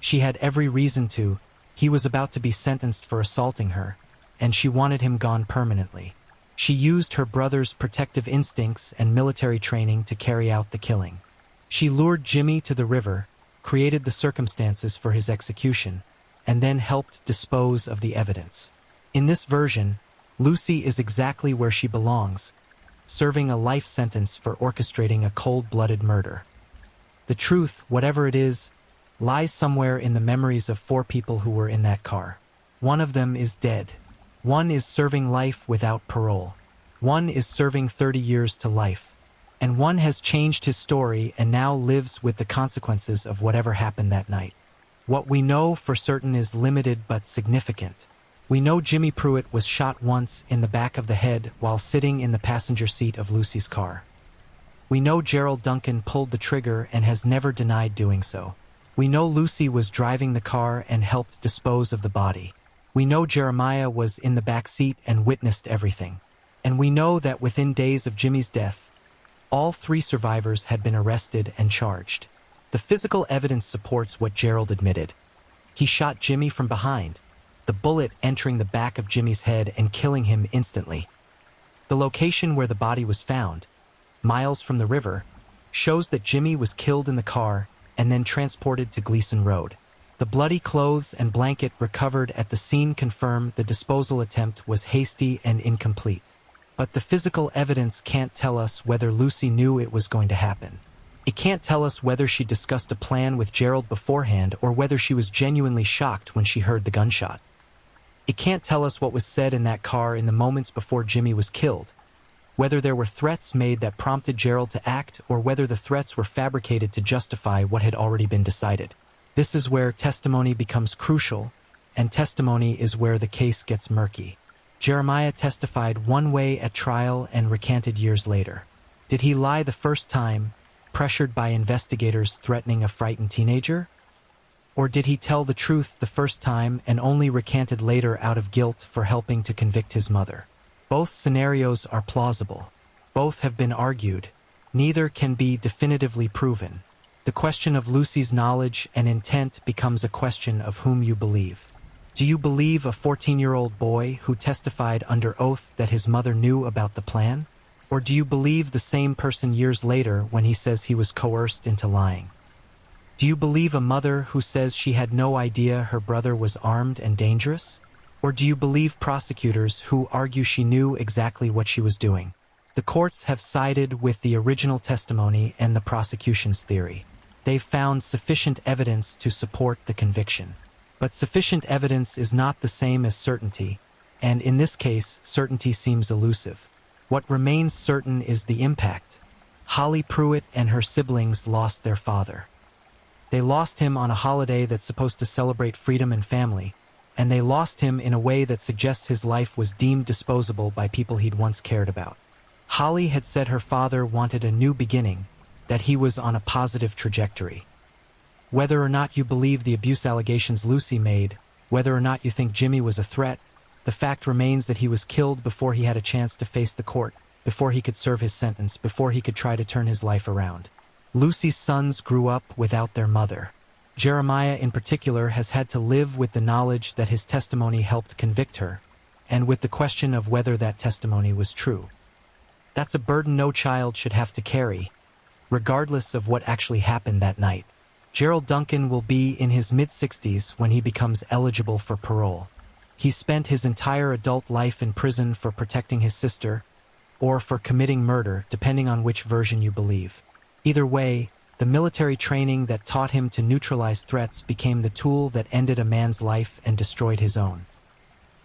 She had every reason to. He was about to be sentenced for assaulting her, and she wanted him gone permanently. She used her brother's protective instincts and military training to carry out the killing. She lured Jimmy to the river, created the circumstances for his execution, and then helped dispose of the evidence. In this version, Lucy is exactly where she belongs, serving a life sentence for orchestrating a cold-blooded murder. The truth, whatever it is, lies somewhere in the memories of 4 people who were in that car. One of them is dead. One is serving life without parole. One is serving 30 years to life, and one has changed his story and now lives with the consequences of whatever happened that night. What we know for certain is limited but significant. We know Jimmy Pruitt was shot once in the back of the head while sitting in the passenger seat of Lucy's car. We know Gerald Duncan pulled the trigger and has never denied doing so. We know Lucy was driving the car and helped dispose of the body. We know Jeremiah was in the back seat and witnessed everything. And we know that within days of Jimmy's death, all 3 survivors had been arrested and charged. The physical evidence supports what Gerald admitted. He shot Jimmy from behind, the bullet entering the back of Jimmy's head and killing him instantly. The location where the body was found, miles from the river, shows that Jimmy was killed in the car and then transported to Gleason Road. The bloody clothes and blanket recovered at the scene confirm the disposal attempt was hasty and incomplete. But the physical evidence can't tell us whether Lucy knew it was going to happen. It can't tell us whether she discussed a plan with Gerald beforehand or whether she was genuinely shocked when she heard the gunshot. It can't tell us what was said in that car in the moments before Jimmy was killed, whether there were threats made that prompted Gerald to act or whether the threats were fabricated to justify what had already been decided. This is where testimony becomes crucial, and testimony is where the case gets murky. Jeremiah testified one way at trial and recanted years later. Did he lie the first time, pressured by investigators threatening a frightened teenager? Or did he tell the truth the first time and only recanted later out of guilt for helping to convict his mother? Both scenarios are plausible. Both have been argued. Neither can be definitively proven. The question of Lucy's knowledge and intent becomes a question of whom you believe. Do you believe a 14-year-old boy who testified under oath that his mother knew about the plan? Or do you believe the same person years later when he says he was coerced into lying? Do you believe a mother who says she had no idea her brother was armed and dangerous? Or do you believe prosecutors who argue she knew exactly what she was doing? The courts have sided with the original testimony and the prosecution's theory. They've found sufficient evidence to support the conviction. But sufficient evidence is not the same as certainty, and in this case, certainty seems elusive. What remains certain is the impact. Holly Pruitt and her siblings lost their father. They lost him on a holiday that's supposed to celebrate freedom and family, and they lost him in a way that suggests his life was deemed disposable by people he'd once cared about. Holly had said her father wanted a new beginning, that he was on a positive trajectory. Whether or not you believe the abuse allegations Lucy made, whether or not you think Jimmy was a threat, the fact remains that he was killed before he had a chance to face the court, before he could serve his sentence, before he could try to turn his life around. Lucy's sons grew up without their mother. Jeremiah in particular has had to live with the knowledge that his testimony helped convict her, and with the question of whether that testimony was true. That's a burden no child should have to carry, regardless of what actually happened that night. Gerald Duncan will be in his mid-60s when he becomes eligible for parole. He spent his entire adult life in prison for protecting his sister, or for committing murder, depending on which version you believe. Either way, the military training that taught him to neutralize threats became the tool that ended a man's life and destroyed his own.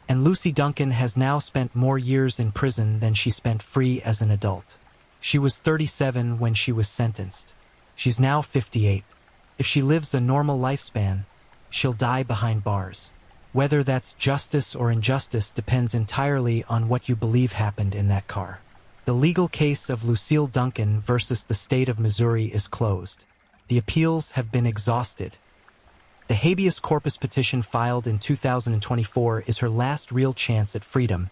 And Lucy Duncan has now spent more years in prison than she spent free as an adult. She was 37 when she was sentenced. She's now 58. If she lives a normal lifespan, she'll die behind bars. Whether that's justice or injustice depends entirely on what you believe happened in that car. The legal case of Lucille Duncan versus the state of Missouri is closed. The appeals have been exhausted. The habeas corpus petition filed in 2024 is her last real chance at freedom,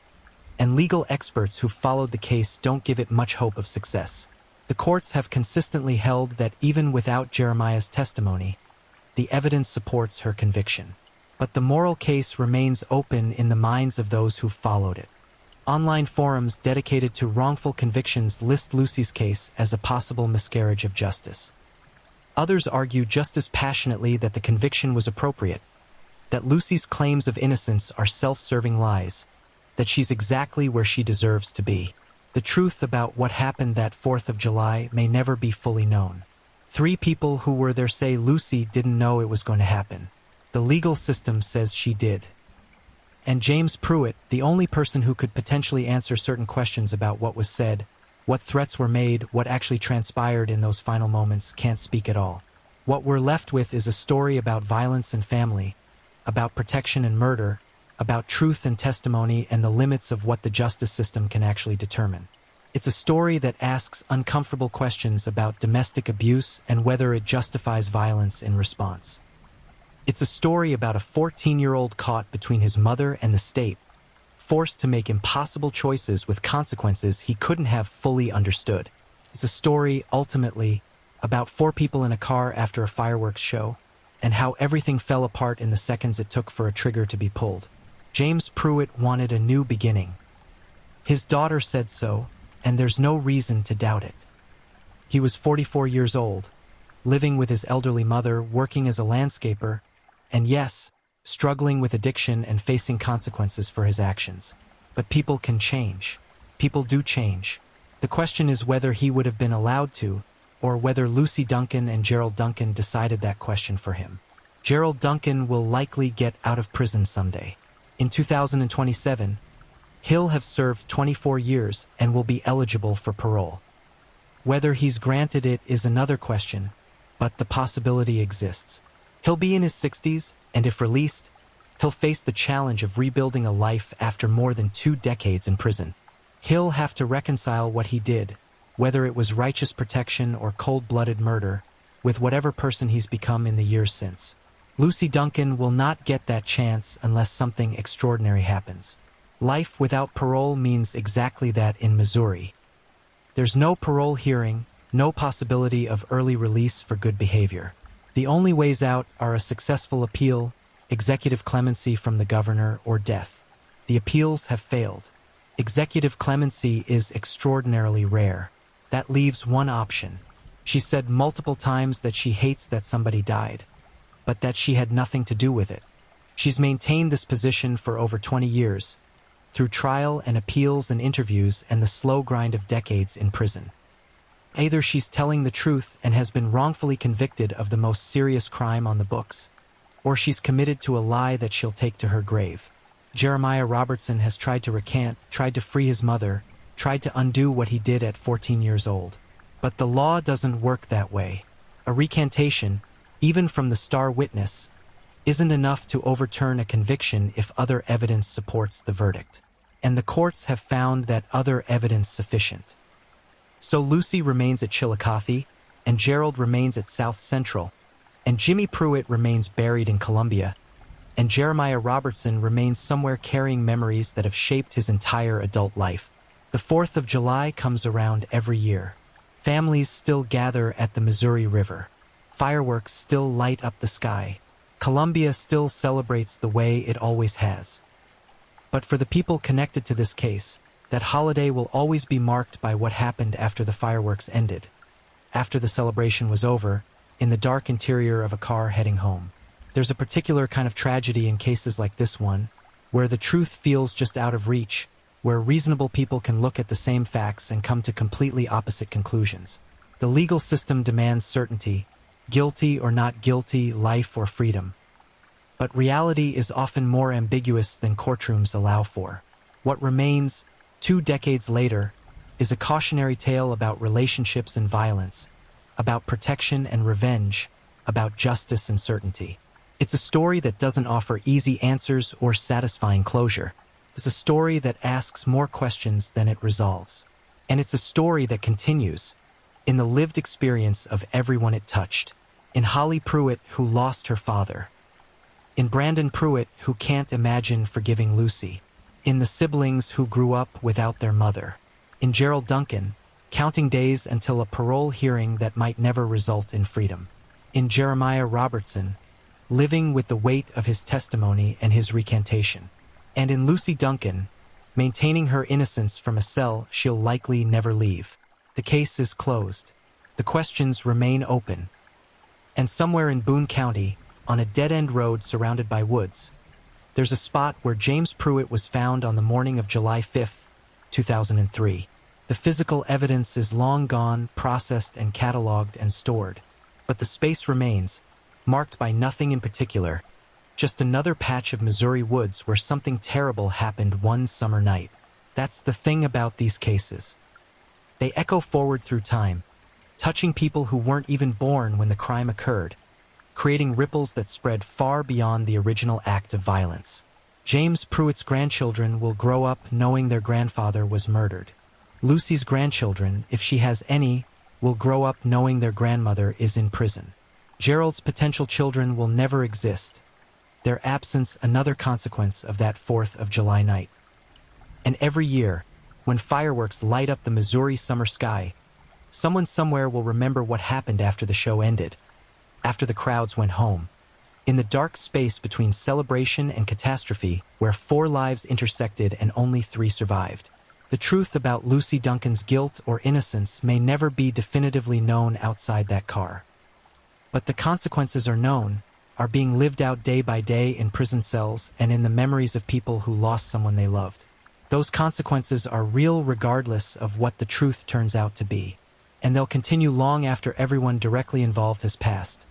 and legal experts who've followed the case don't give it much hope of success. The courts have consistently held that even without Jeremiah's testimony, the evidence supports her conviction. But the moral case remains open in the minds of those who followed it. Online forums dedicated to wrongful convictions list Lucy's case as a possible miscarriage of justice. Others argue just as passionately that the conviction was appropriate, that Lucy's claims of innocence are self-serving lies, that she's exactly where she deserves to be. The truth about what happened that 4th of July may never be fully known. 3 people who were there say Lucy didn't know it was going to happen. The legal system says she did. And James Pruitt, the only person who could potentially answer certain questions about what was said, what threats were made, what actually transpired in those final moments, can't speak at all. What we're left with is a story about violence and family, about protection and murder, about truth and testimony and the limits of what the justice system can actually determine. It's a story that asks uncomfortable questions about domestic abuse and whether it justifies violence in response. It's a story about a 14-year-old caught between his mother and the state, forced to make impossible choices with consequences he couldn't have fully understood. It's a story, ultimately, about 4 people in a car after a fireworks show, and how everything fell apart in the seconds it took for a trigger to be pulled. James Pruitt wanted a new beginning. His daughter said so, and there's no reason to doubt it. He was 44 years old, living with his elderly mother, working as a landscaper, and yes, struggling with addiction and facing consequences for his actions. But people can change. People do change. The question is whether he would have been allowed to, or whether Lucy Duncan and Gerald Duncan decided that question for him. Gerald Duncan will likely get out of prison someday. In 2027, he'll have served 24 years and will be eligible for parole. Whether he's granted it is another question, but the possibility exists. He'll be in his 60s, and if released, he'll face the challenge of rebuilding a life after more than 2 decades in prison. He'll have to reconcile what he did, whether it was righteous protection or cold-blooded murder, with whatever person he's become in the years since. Lucy Duncan will not get that chance unless something extraordinary happens. Life without parole means exactly that in Missouri. There's no parole hearing, no possibility of early release for good behavior. The only ways out are a successful appeal, executive clemency from the governor, or death. The appeals have failed. Executive clemency is extraordinarily rare. That leaves one option. She said multiple times that she hates that somebody died, but that she had nothing to do with it. She's maintained this position for over 20 years, through trial and appeals and interviews and the slow grind of decades in prison. Either she's telling the truth and has been wrongfully convicted of the most serious crime on the books, or she's committed to a lie that she'll take to her grave. Jeremiah Robertson has tried to recant, tried to free his mother, tried to undo what he did at 14 years old. But the law doesn't work that way. A recantation, even from the star witness, isn't enough to overturn a conviction if other evidence supports the verdict. And the courts have found that other evidence sufficient. So Lucy remains at Chillicothe, and Gerald remains at South Central, and Jimmy Pruitt remains buried in Columbia, and Jeremiah Robertson remains somewhere carrying memories that have shaped his entire adult life. The 4th of July comes around every year. Families still gather at the Missouri River. Fireworks still light up the sky. Columbia still celebrates the way it always has. But for the people connected to this case, that holiday will always be marked by what happened after the fireworks ended, after the celebration was over, in the dark interior of a car heading home. There's a particular kind of tragedy in cases like this one, where the truth feels just out of reach, where reasonable people can look at the same facts and come to completely opposite conclusions. The legal system demands certainty, guilty or not guilty, life or freedom. But reality is often more ambiguous than courtrooms allow for. What remains, 2 decades later, is a cautionary tale about relationships and violence, about protection and revenge, about justice and certainty. It's a story that doesn't offer easy answers or satisfying closure. It's a story that asks more questions than it resolves. And it's a story that continues, in the lived experience of everyone it touched. In Holly Pruitt, who lost her father. In Brandon Pruitt, who can't imagine forgiving Lucy. In the siblings who grew up without their mother. In Gerald Duncan, counting days until a parole hearing that might never result in freedom. In Jeremiah Robertson, living with the weight of his testimony and his recantation. And in Lucy Duncan, maintaining her innocence from a cell she'll likely never leave. The case is closed. The questions remain open. And somewhere in Boone County, on a dead-end road surrounded by woods, there's a spot where James Pruitt was found on the morning of July 5, 2003. The physical evidence is long gone, processed and cataloged and stored, but the space remains, marked by nothing in particular, Just another patch of Missouri woods where something terrible happened one summer night. That's the thing about these cases. They echo forward through time, touching people who weren't even born when the crime occurred, creating ripples that spread far beyond the original act of violence. James Pruitt's grandchildren will grow up knowing their grandfather was murdered. Lucy's grandchildren, if she has any, will grow up knowing their grandmother is in prison. Gerald's potential children will never exist, their absence another consequence of that 4th of July night. And every year, when fireworks light up the Missouri summer sky, someone somewhere will remember what happened after the show ended, after the crowds went home. In the dark space between celebration and catastrophe, where 4 lives intersected and only 3 survived. The truth about Lucy Duncan's guilt or innocence may never be definitively known outside that car. But the consequences are known, are being lived out day by day in prison cells and in the memories of people who lost someone they loved. Those consequences are real regardless of what the truth turns out to be, and they'll continue long after everyone directly involved has passed,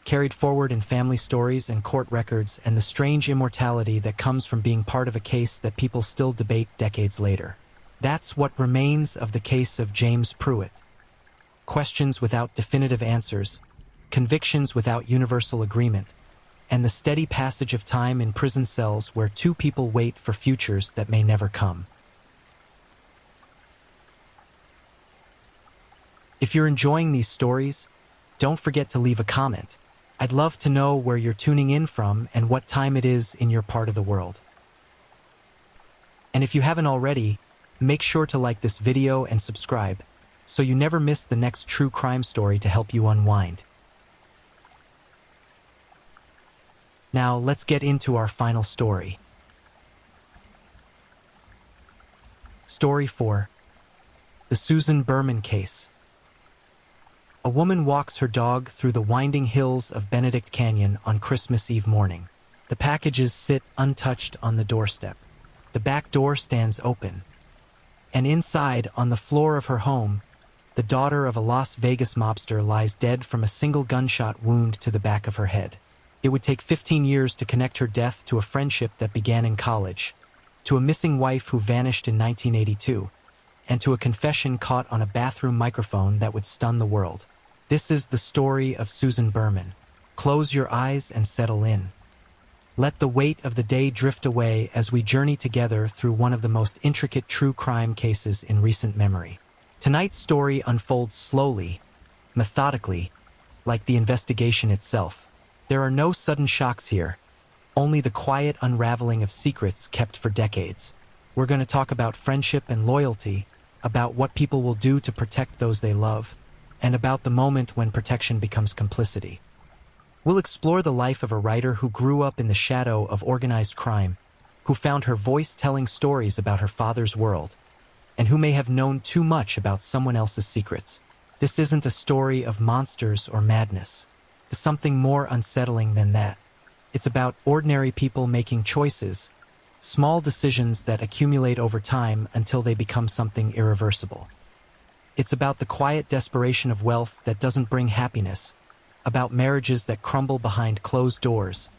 carried forward in family stories and court records and the strange immortality that comes from being part of a case that people still debate decades later. That's what remains of the case of James Pruitt. Questions without definitive answers, convictions without universal agreement, and the steady passage of time in prison cells where 2 people wait for futures that may never come. If you're enjoying these stories, don't forget to leave a comment. I'd love to know where you're tuning in from and what time it is in your part of the world. And if you haven't already, make sure to like this video and subscribe, so you never miss the next true crime story to help you unwind. Now, let's get into our final story. Story 4. The Susan Berman Case. A woman walks her dog through the winding hills of Benedict Canyon on Christmas Eve morning. The packages sit untouched on the doorstep. The back door stands open. And inside, on the floor of her home, the daughter of a Las Vegas mobster lies dead from a single gunshot wound to the back of her head. It would take 15 years to connect her death to a friendship that began in college, to a missing wife who vanished in 1982, and to a confession caught on a bathroom microphone that would stun the world. This is the story of Susan Berman. Close your eyes and settle in. Let the weight of the day drift away as we journey together through one of the most intricate true crime cases in recent memory. Tonight's story unfolds slowly, methodically, like the investigation itself. There are no sudden shocks here, only the quiet unraveling of secrets kept for decades. We're going to talk about friendship and loyalty, about what people will do to protect those they love, and about the moment when protection becomes complicity. We'll explore the life of a writer who grew up in the shadow of organized crime, who found her voice telling stories about her father's world, and who may have known too much about someone else's secrets. This isn't a story of monsters or madness. It's something more unsettling than that. It's about ordinary people making choices, small decisions that accumulate over time until they become something irreversible. It's about the quiet desperation of wealth that doesn't bring happiness, about marriages that crumble behind closed doors,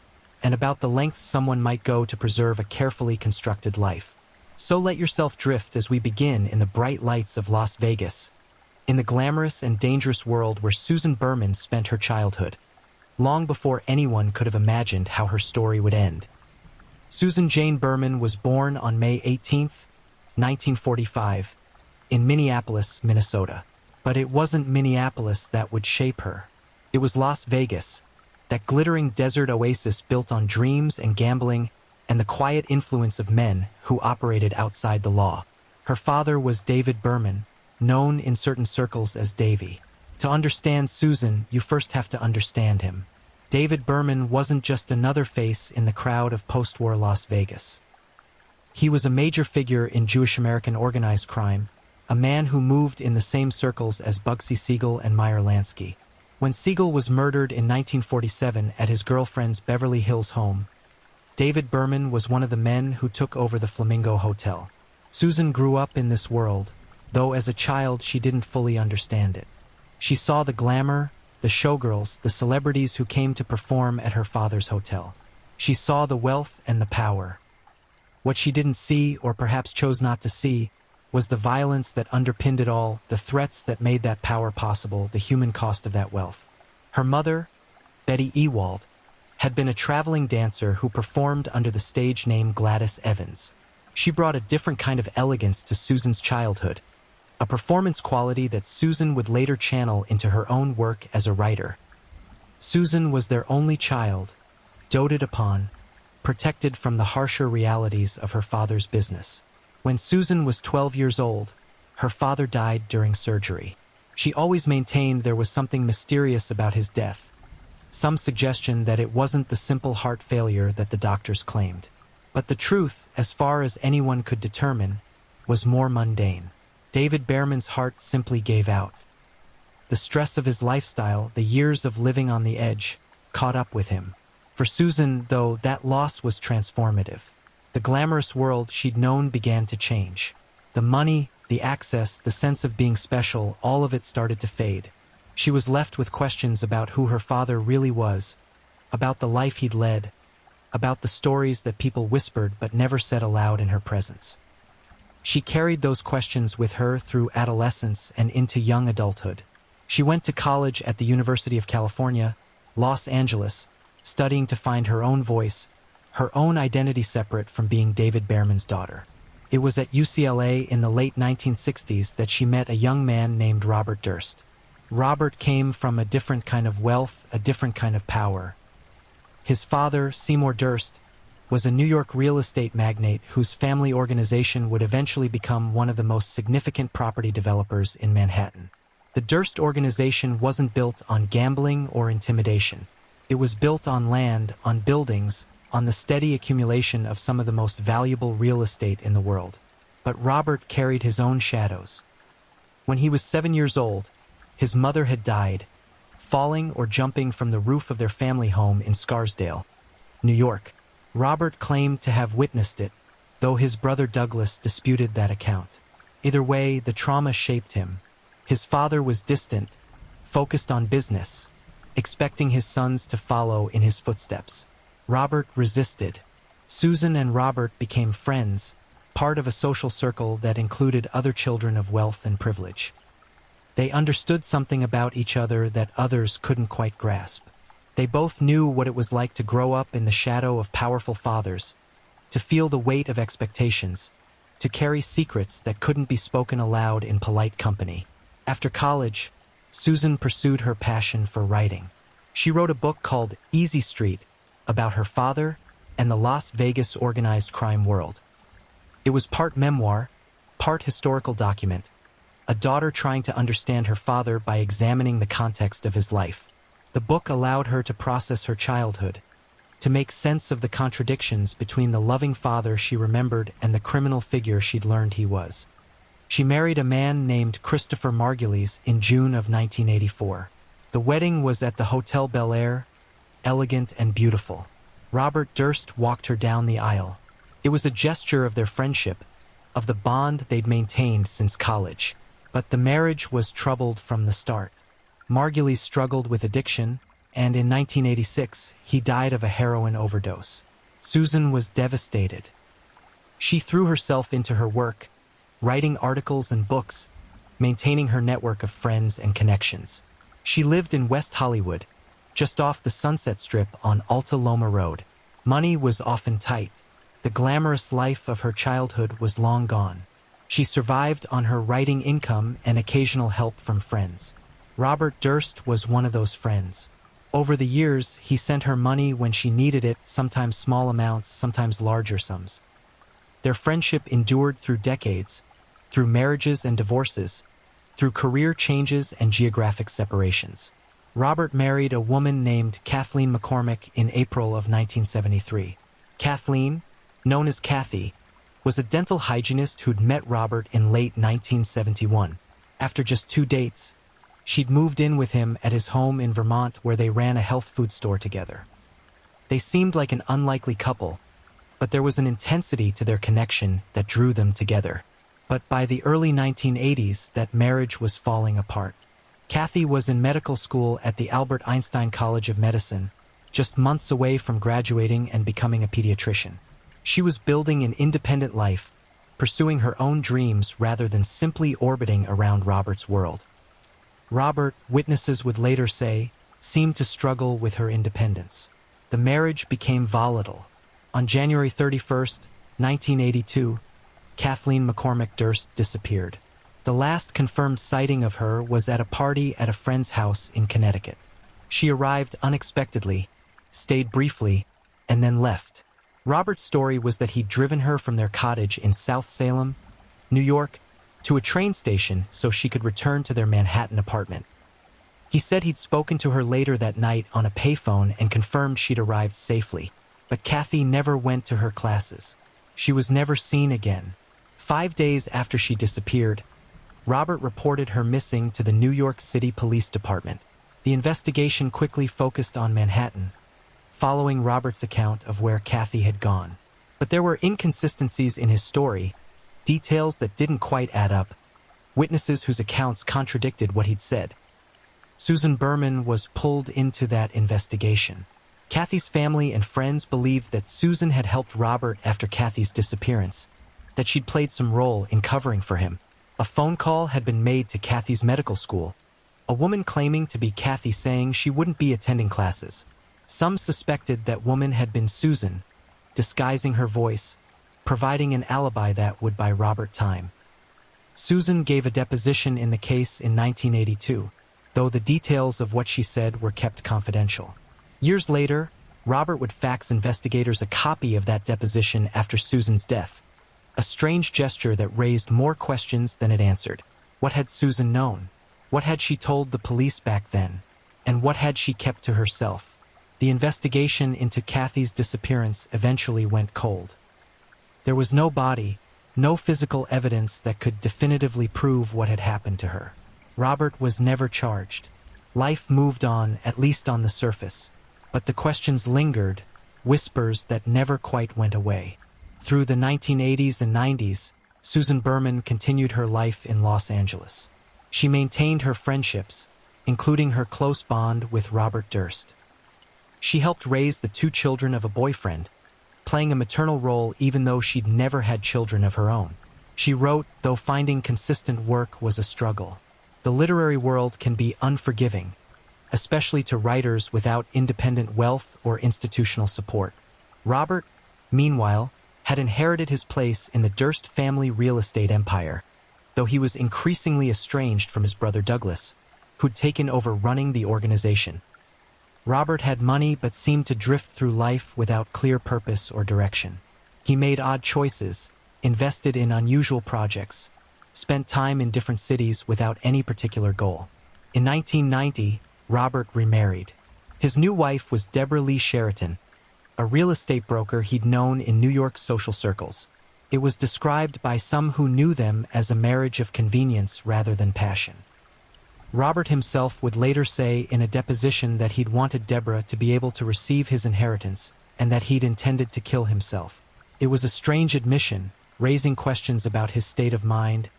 and about the lengths someone might go to preserve a carefully constructed life. So let yourself drift as we begin in the bright lights of Las Vegas, in the glamorous and dangerous world where Susan Berman spent her childhood, long before anyone could have imagined how her story would end. Susan Jane Berman was born on May 18, 1945, in Minneapolis, Minnesota. But it wasn't Minneapolis that would shape her. It was Las Vegas, that glittering desert oasis built on dreams and gambling and the quiet influence of men who operated outside the law. Her father was David Berman, known in certain circles as Davy. To understand Susan, you first have to understand him. David Berman wasn't just another face in the crowd of post-war Las Vegas. He was a major figure in Jewish American organized crime, a man who moved in the same circles as Bugsy Siegel and Meyer Lansky. When Siegel was murdered in 1947 at his girlfriend's Beverly Hills home, David Berman was one of the men who took over the Flamingo Hotel. Susan grew up in this world, though as a child she didn't fully understand it. She saw the glamour, the showgirls, the celebrities who came to perform at her father's hotel. She saw the wealth and the power. What she didn't see, or perhaps chose not to see, was the violence that underpinned it all, the threats that made that power possible, the human cost of that wealth. Her mother, Betty Ewald, had been a traveling dancer who performed under the stage name Gladys Evans. She brought a different kind of elegance to Susan's childhood, a performance quality that Susan would later channel into her own work as a writer. Susan was their only child, doted upon, protected from the harsher realities of her father's business. When Susan was 12 years old, her father died during surgery. She always maintained there was something mysterious about his death, some suggestion that it wasn't the simple heart failure that the doctors claimed. But the truth, as far as anyone could determine, was more mundane. David Behrman's heart simply gave out. The stress of his lifestyle, the years of living on the edge, caught up with him. For Susan, though, that loss was transformative. The glamorous world she'd known began to change. The money, the access, the sense of being special, all of it started to fade. She was left with questions about who her father really was, about the life he'd led, about the stories that people whispered but never said aloud in her presence. She carried those questions with her through adolescence and into young adulthood. She went to college at the University of California, Los Angeles, studying to find her own voice, her own identity separate from being David Behrman's daughter. It was at UCLA in the late 1960s that she met a young man named Robert Durst. Robert came from a different kind of wealth, a different kind of power. His father, Seymour Durst, was a New York real estate magnate whose family organization would eventually become one of the most significant property developers in Manhattan. The Durst organization wasn't built on gambling or intimidation. It was built on land, on buildings, on the steady accumulation of some of the most valuable real estate in the world. But Robert carried his own shadows. When he was 7 years old, his mother had died, falling or jumping from the roof of their family home in Scarsdale, New York. Robert claimed to have witnessed it, though his brother Douglas disputed that account. Either way, the trauma shaped him. His father was distant, focused on business, expecting his sons to follow in his footsteps. Robert resisted. Susan and Robert became friends, part of a social circle that included other children of wealth and privilege. They understood something about each other that others couldn't quite grasp. They both knew what it was like to grow up in the shadow of powerful fathers, to feel the weight of expectations, to carry secrets that couldn't be spoken aloud in polite company. After college, Susan pursued her passion for writing. She wrote a book called Easy Street about her father and the Las Vegas organized crime world. It was part memoir, part historical document, a daughter trying to understand her father by examining the context of his life. The book allowed her to process her childhood, to make sense of the contradictions between the loving father she remembered and the criminal figure she'd learned he was. She married a man named Christopher Margulies in June of 1984. The wedding was at the Hotel Bel Air, elegant and beautiful. Robert Durst walked her down the aisle. It was a gesture of their friendship, of the bond they'd maintained since college. But the marriage was troubled from the start. Margulies struggled with addiction, and in 1986, he died of a heroin overdose. Susan was devastated. She threw herself into her work, writing articles and books, maintaining her network of friends and connections. She lived in West Hollywood, just off the Sunset Strip on Alta Loma Road. Money was often tight. The glamorous life of her childhood was long gone. She survived on her writing income and occasional help from friends. Robert Durst was one of those friends. Over the years, he sent her money when she needed it, sometimes small amounts, sometimes larger sums. Their friendship endured through decades, through marriages and divorces, through career changes and geographic separations. Robert married a woman named Kathleen McCormick in April of 1973. Kathleen, known as Kathy, was a dental hygienist who'd met Robert in late 1971. After just 2 dates, she'd moved in with him at his home in Vermont where they ran a health food store together. They seemed like an unlikely couple, but there was an intensity to their connection that drew them together. But by the early 1980s, that marriage was falling apart. Kathy was in medical school at the Albert Einstein College of Medicine, just months away from graduating and becoming a pediatrician. She was building an independent life, pursuing her own dreams rather than simply orbiting around Robert's world. Robert, witnesses would later say, seemed to struggle with her independence. The marriage became volatile. On January 31st, 1982, Kathleen McCormick Durst disappeared. The last confirmed sighting of her was at a party at a friend's house in Connecticut. She arrived unexpectedly, stayed briefly, and then left. Robert's story was that he'd driven her from their cottage in South Salem, New York, to a train station so she could return to their Manhattan apartment. He said he'd spoken to her later that night on a payphone and confirmed she'd arrived safely. But Kathy never went to her classes. She was never seen again. 5 days after she disappeared, Robert reported her missing to the New York City Police Department. The investigation quickly focused on Manhattan, following Robert's account of where Kathy had gone. But there were inconsistencies in his story, details that didn't quite add up, witnesses whose accounts contradicted what he'd said. Susan Berman was pulled into that investigation. Kathy's family and friends believed that Susan had helped Robert after Kathy's disappearance, that she'd played some role in covering for him. A phone call had been made to Kathy's medical school, a woman claiming to be Kathy saying she wouldn't be attending classes. Some suspected that woman had been Susan, disguising her voice, providing an alibi that would buy Robert time. Susan gave a deposition in the case in 1982, though the details of what she said were kept confidential. Years later, Robert would fax investigators a copy of that deposition after Susan's death, a strange gesture that raised more questions than it answered. What had Susan known? What had she told the police back then? And what had she kept to herself? The investigation into Kathy's disappearance eventually went cold. There was no body, no physical evidence that could definitively prove what had happened to her. Robert was never charged. Life moved on, at least on the surface. But the questions lingered, whispers that never quite went away. Through the 1980s and 90s, Susan Berman continued her life in Los Angeles. She maintained her friendships, including her close bond with Robert Durst. She helped raise the 2 children of a boyfriend, playing a maternal role even though she'd never had children of her own. She wrote, though finding consistent work was a struggle. The literary world can be unforgiving, especially to writers without independent wealth or institutional support. Robert, meanwhile, had inherited his place in the Durst family real estate empire, though he was increasingly estranged from his brother Douglas, who'd taken over running the organization. Robert had money but seemed to drift through life without clear purpose or direction. He made odd choices, invested in unusual projects, spent time in different cities without any particular goal. In 1990, Robert remarried. His new wife was Deborah Lee Sheraton, a real estate broker he'd known in New York social circles. It was described by some who knew them as a marriage of convenience rather than passion. Robert himself would later say in a deposition that he'd wanted Deborah to be able to receive his inheritance and that he'd intended to kill himself. It was a strange admission, raising questions about his state of mind,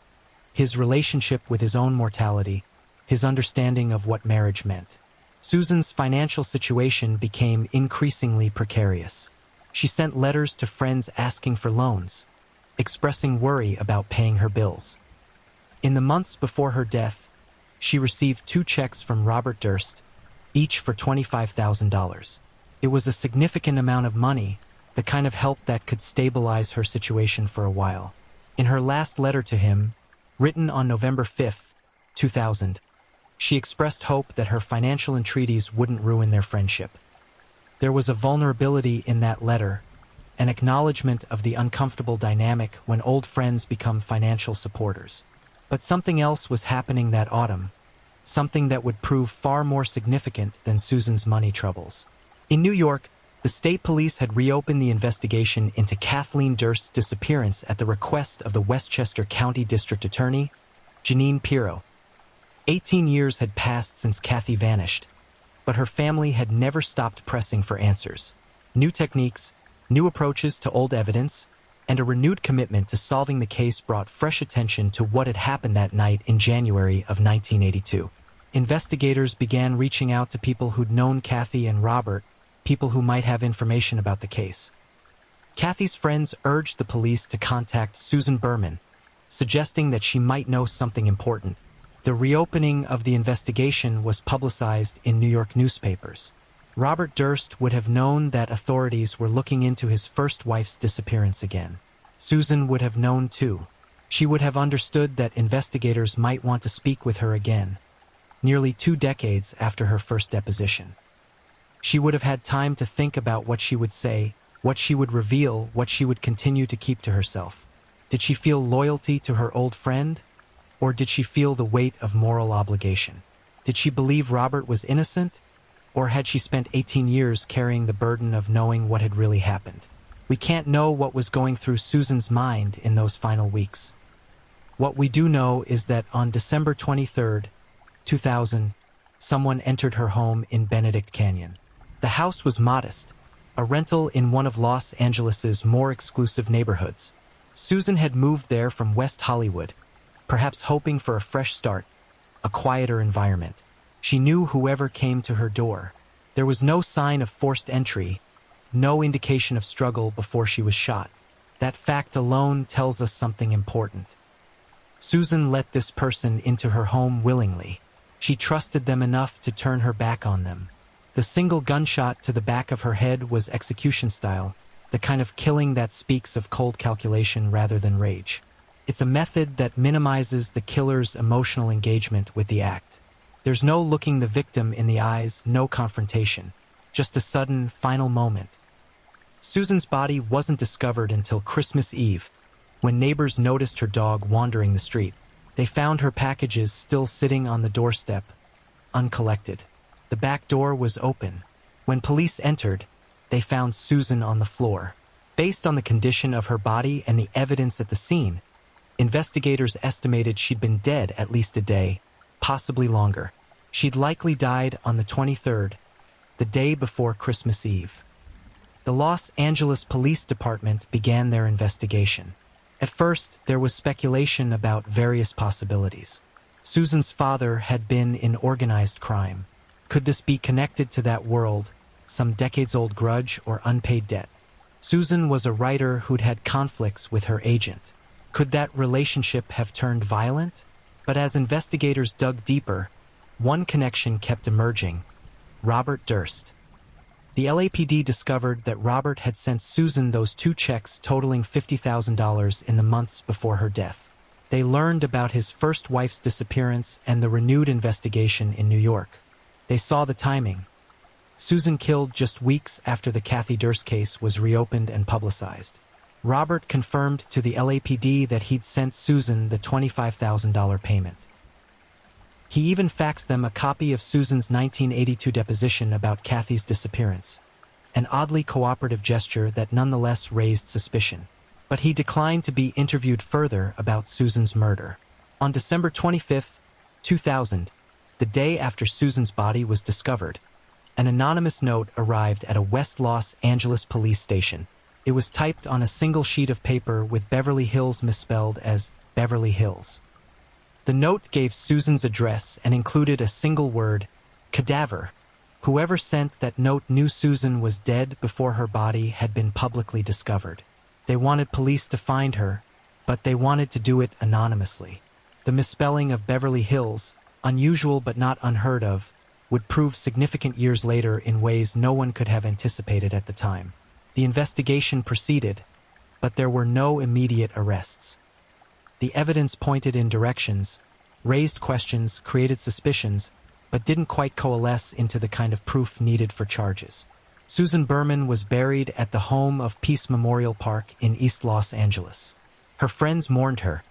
his relationship with his own mortality, his understanding of what marriage meant. Susan's financial situation became increasingly precarious. She sent letters to friends asking for loans, expressing worry about paying her bills. In the months before her death, she received 2 checks from Robert Durst, each for $25,000. It was a significant amount of money, the kind of help that could stabilize her situation for a while. In her last letter to him, written on November 5, 2000, she expressed hope that her financial entreaties wouldn't ruin their friendship. There was a vulnerability in that letter, an acknowledgement of the uncomfortable dynamic when old friends become financial supporters. But something else was happening that autumn, something that would prove far more significant than Susan's money troubles. In New York, the state police had reopened the investigation into Kathleen Durst's disappearance at the request of the Westchester County District Attorney, Janine Pirro. 18 years had passed since Kathy vanished, but her family had never stopped pressing for answers. New techniques, new approaches to old evidence, and a renewed commitment to solving the case brought fresh attention to what had happened that night in January of 1982. Investigators began reaching out to people who'd known Kathy and Robert, people who might have information about the case. Kathy's friends urged the police to contact Susan Berman, suggesting that she might know something important. The reopening of the investigation was publicized in New York newspapers. Robert Durst would have known that authorities were looking into his first wife's disappearance again. Susan would have known too. She would have understood that investigators might want to speak with her again, nearly 2 decades after her first deposition. She would have had time to think about what she would say, what she would reveal, what she would continue to keep to herself. Did she feel loyalty to her old friend? Or did she feel the weight of moral obligation? Did she believe Robert was innocent? Or had she spent 18 years carrying the burden of knowing what had really happened? We can't know what was going through Susan's mind in those final weeks. What we do know is that on December 23, 2000, someone entered her home in Benedict Canyon. The house was modest, a rental in one of Los Angeles's more exclusive neighborhoods. Susan had moved there from West Hollywood, perhaps hoping for a fresh start, a quieter environment. She knew whoever came to her door. There was no sign of forced entry, no indication of struggle before she was shot. That fact alone tells us something important. Susan let this person into her home willingly. She trusted them enough to turn her back on them. The single gunshot to the back of her head was execution style, the kind of killing that speaks of cold calculation rather than rage. It's a method that minimizes the killer's emotional engagement with the act. There's no looking the victim in the eyes, no confrontation, just a sudden, final moment. Susan's body wasn't discovered until Christmas Eve, when neighbors noticed her dog wandering the street. They found her packages still sitting on the doorstep, uncollected. The back door was open. When police entered, they found Susan on the floor. Based on the condition of her body and the evidence at the scene, investigators estimated she'd been dead at least a day, possibly longer. She'd likely died on the 23rd, the day before Christmas Eve. The Los Angeles Police Department began their investigation. At first, there was speculation about various possibilities. Susan's father had been in organized crime. Could this be connected to that world, some decades-old grudge or unpaid debt? Susan was a writer who'd had conflicts with her agent. Could that relationship have turned violent? But as investigators dug deeper, one connection kept emerging: Robert Durst. The LAPD discovered that Robert had sent Susan those 2 checks totaling $50,000 in the months before her death. They learned about his first wife's disappearance and the renewed investigation in New York. They saw the timing. Susan killed just weeks after the Kathy Durst case was reopened and publicized. Robert confirmed to the LAPD that he'd sent Susan the $25,000 payment. He even faxed them a copy of Susan's 1982 deposition about Kathy's disappearance, an oddly cooperative gesture that nonetheless raised suspicion. But he declined to be interviewed further about Susan's murder. On December 25, 2000, the day after Susan's body was discovered, an anonymous note arrived at a West Los Angeles police station. It was typed on a single sheet of paper with Beverly Hills misspelled as Beverly Hills. The note gave Susan's address and included a single word: cadaver. Whoever sent that note knew Susan was dead before her body had been publicly discovered. They wanted police to find her, but they wanted to do it anonymously. The misspelling of Beverly Hills, unusual but not unheard of, would prove significant years later in ways no one could have anticipated at the time. The investigation proceeded, but there were no immediate arrests. The evidence pointed in directions, raised questions, created suspicions, but didn't quite coalesce into the kind of proof needed for charges. Susan Berman was buried at the home of Peace Memorial Park in East Los Angeles. Her friends mourned her,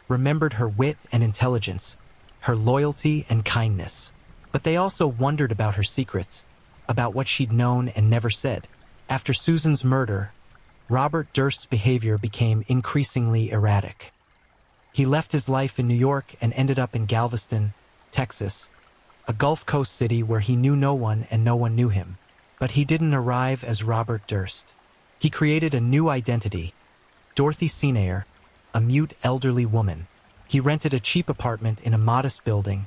remembered her wit and intelligence, her loyalty and kindness. But they also wondered about her secrets, about what she'd known and never said. After Susan's murder, Robert Durst's behavior became increasingly erratic. He left his life in New York and ended up in Galveston, Texas, a Gulf Coast city where he knew no one and no one knew him. But he didn't arrive as Robert Durst. He created a new identity, Dorothy Senayer, a mute elderly woman. He rented a cheap apartment in a modest building,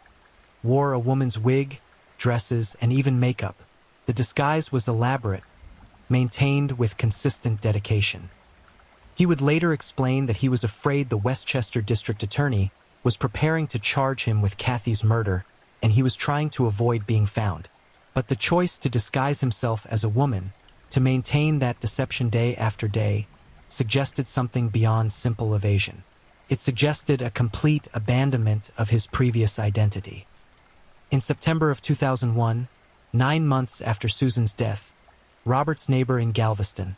wore a woman's wig, dresses, and even makeup, The disguise was elaborate, maintained with consistent dedication. He would later explain that he was afraid the Westchester District Attorney was preparing to charge him with Kathy's murder, and he was trying to avoid being found. But the choice to disguise himself as a woman, to maintain that deception day after day, suggested something beyond simple evasion. It suggested a complete abandonment of his previous identity. In September of 2001, 9 months after Susan's death, Robert's neighbor in Galveston,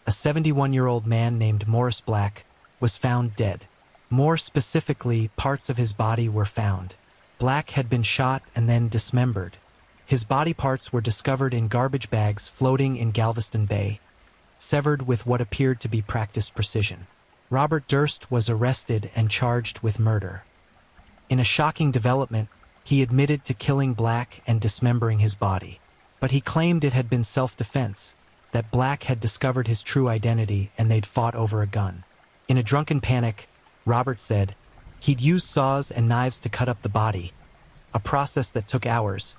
a 71-year-old man named Morris Black, was found dead. More specifically, parts of his body were found. Black had been shot and then dismembered. His body parts were discovered in garbage bags floating in Galveston Bay, severed with what appeared to be practiced precision. Robert Durst was arrested and charged with murder. In a shocking development, he admitted to killing Black and dismembering his body. But he claimed it had been self-defense, that Black had discovered his true identity and they'd fought over a gun. In a drunken panic, Robert said, he'd used saws and knives to cut up the body, a process that took hours,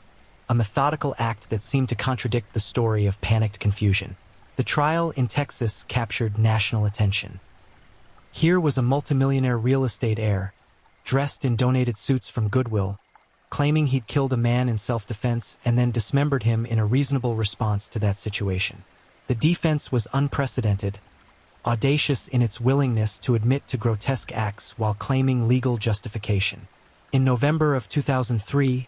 a methodical act that seemed to contradict the story of panicked confusion. The trial in Texas captured national attention. Here was a multimillionaire real estate heir, dressed in donated suits from Goodwill, claiming he'd killed a man in self-defense and then dismembered him in a reasonable response to that situation. The defense was unprecedented, audacious in its willingness to admit to grotesque acts while claiming legal justification. In November of 2003,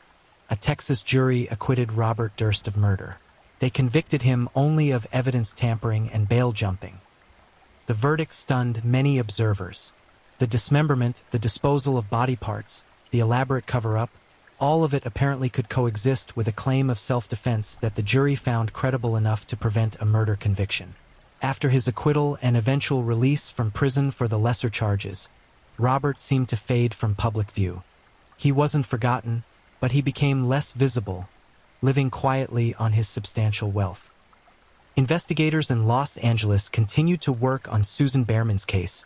a Texas jury acquitted Robert Durst of murder. They convicted him only of evidence tampering and bail jumping. The verdict stunned many observers. The dismemberment, the disposal of body parts, the elaborate cover-up, all of it apparently could coexist with a claim of self-defense that the jury found credible enough to prevent a murder conviction. After his acquittal and eventual release from prison for the lesser charges, Robert seemed to fade from public view. He wasn't forgotten, but he became less visible, living quietly on his substantial wealth. Investigators in Los Angeles continued to work on Susan Behrman's case,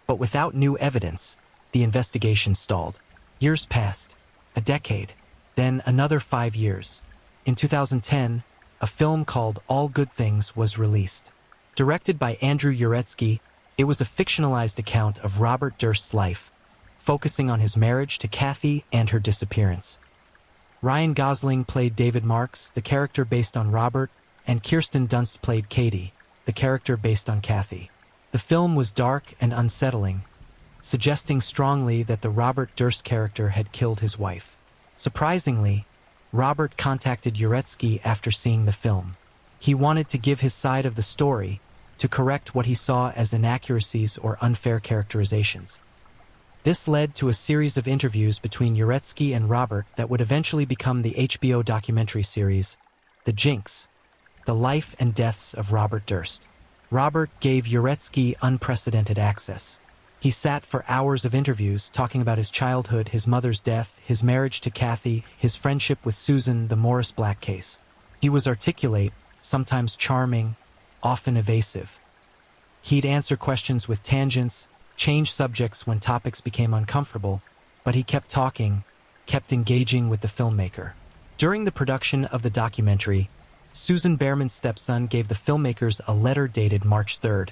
but without new evidence, the investigation stalled. Years passed, a decade, then another 5 years. In 2010, a film called All Good Things was released. Directed by Andrew Uretsky, it was a fictionalized account of Robert Durst's life, focusing on his marriage to Kathy and her disappearance. Ryan Gosling played David Marks, the character based on Robert, and Kirsten Dunst played Katie, the character based on Kathy. The film was dark and unsettling, suggesting strongly that the Robert Durst character had killed his wife. Surprisingly, Robert contacted Uretsky after seeing the film. He wanted to give his side of the story, to correct what he saw as inaccuracies or unfair characterizations. This led to a series of interviews between Uretsky and Robert that would eventually become the HBO documentary series, The Jinx, The Life and Deaths of Robert Durst. Robert gave Uretsky unprecedented access. He sat for hours of interviews talking about his childhood, his mother's death, his marriage to Kathy, his friendship with Susan, the Morris Black case. He was articulate, sometimes charming, often evasive. He'd answer questions with tangents, change subjects when topics became uncomfortable, but he kept talking, kept engaging with the filmmaker. During the production of the documentary, Susan Behrman's stepson gave the filmmakers a letter dated March 3,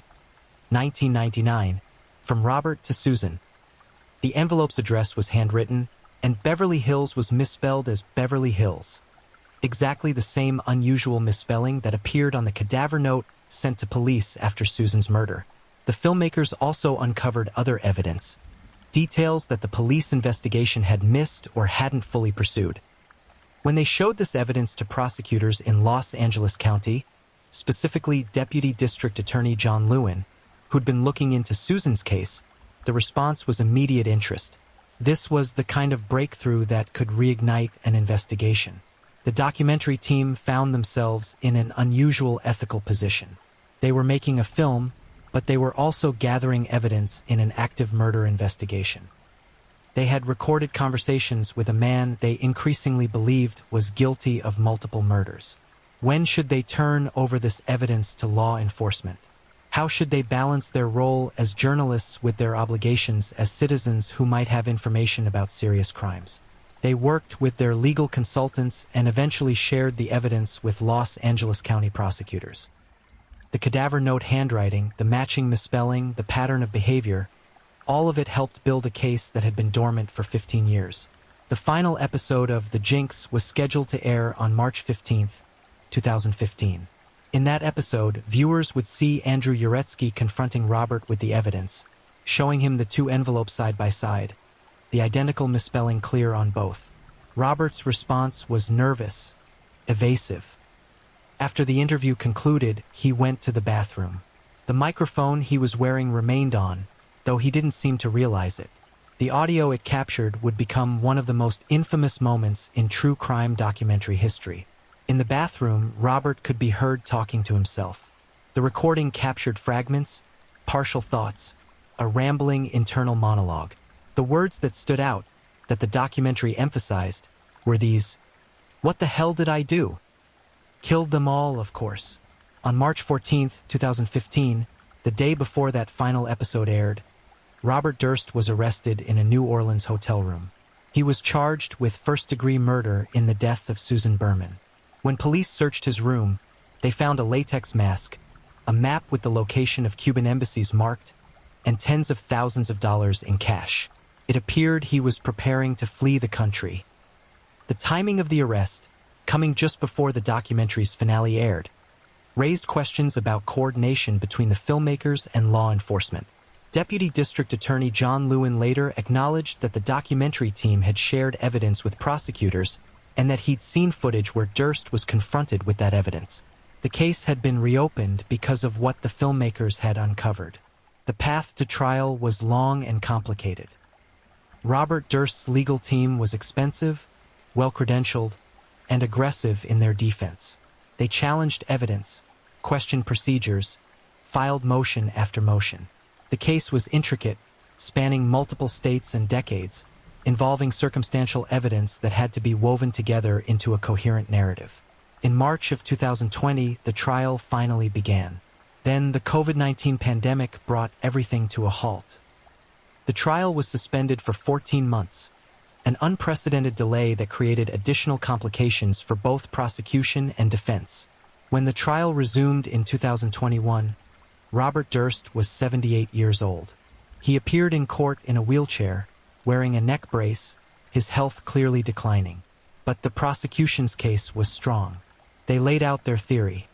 1999, from Robert to Susan. The envelope's address was handwritten, and Beverly Hills was misspelled as Beverly Hills. Exactly the same unusual misspelling that appeared on the cadaver note sent to police after Susan's murder. The filmmakers also uncovered other evidence, details that the police investigation had missed or hadn't fully pursued. When they showed this evidence to prosecutors in Los Angeles County, specifically Deputy District Attorney John Lewin, who'd been looking into Susan's case, the response was immediate interest. This was the kind of breakthrough that could reignite an investigation. The documentary team found themselves in an unusual ethical position. They were making a film, but they were also gathering evidence in an active murder investigation. They had recorded conversations with a man they increasingly believed was guilty of multiple murders. When should they turn over this evidence to law enforcement? How should they balance their role as journalists with their obligations as citizens who might have information about serious crimes? They worked with their legal consultants and eventually shared the evidence with Los Angeles County prosecutors. The cadaver note handwriting, the matching misspelling, the pattern of behavior, all of it helped build a case that had been dormant for 15 years. The final episode of The Jinx was scheduled to air on March 15, 2015. In that episode, viewers would see Andrew Uretsky confronting Robert with the evidence, showing him the two envelopes side by side, the identical misspelling clear on both. Robert's response was nervous, evasive. After the interview concluded, he went to the bathroom. The microphone he was wearing remained on, though he didn't seem to realize it. The audio it captured would become one of the most infamous moments in true crime documentary history. In the bathroom, Robert could be heard talking to himself. The recording captured fragments, partial thoughts, a rambling internal monologue. The words that stood out, that the documentary emphasized, were these: "What the hell did I do? Killed them all, of course." On March 14, 2015, the day before that final episode aired, Robert Durst was arrested in a New Orleans hotel room. He was charged with first-degree murder in the death of Susan Berman. When police searched his room, they found a latex mask, a map with the location of Cuban embassies marked, and tens of thousands of dollars in cash. It appeared he was preparing to flee the country. The timing of the arrest, coming just before the documentary's finale aired, raised questions about coordination between the filmmakers and law enforcement. Deputy District Attorney John Lewin later acknowledged that the documentary team had shared evidence with prosecutors and that he'd seen footage where Durst was confronted with that evidence. The case had been reopened because of what the filmmakers had uncovered. The path to trial was long and complicated. Robert Durst's legal team was expensive, well-credentialed, and aggressive in their defense. They challenged evidence, questioned procedures, filed motion after motion. The case was intricate, spanning multiple states and decades, involving circumstantial evidence that had to be woven together into a coherent narrative. In March of 2020, the trial finally began. Then the COVID-19 pandemic brought everything to a halt. The trial was suspended for 14 months, an unprecedented delay that created additional complications for both prosecution and defense. When the trial resumed in 2021, Robert Durst was 78 years old. He appeared in court in a wheelchair, wearing a neck brace, his health clearly declining. But the prosecution's case was strong. They laid out their theory.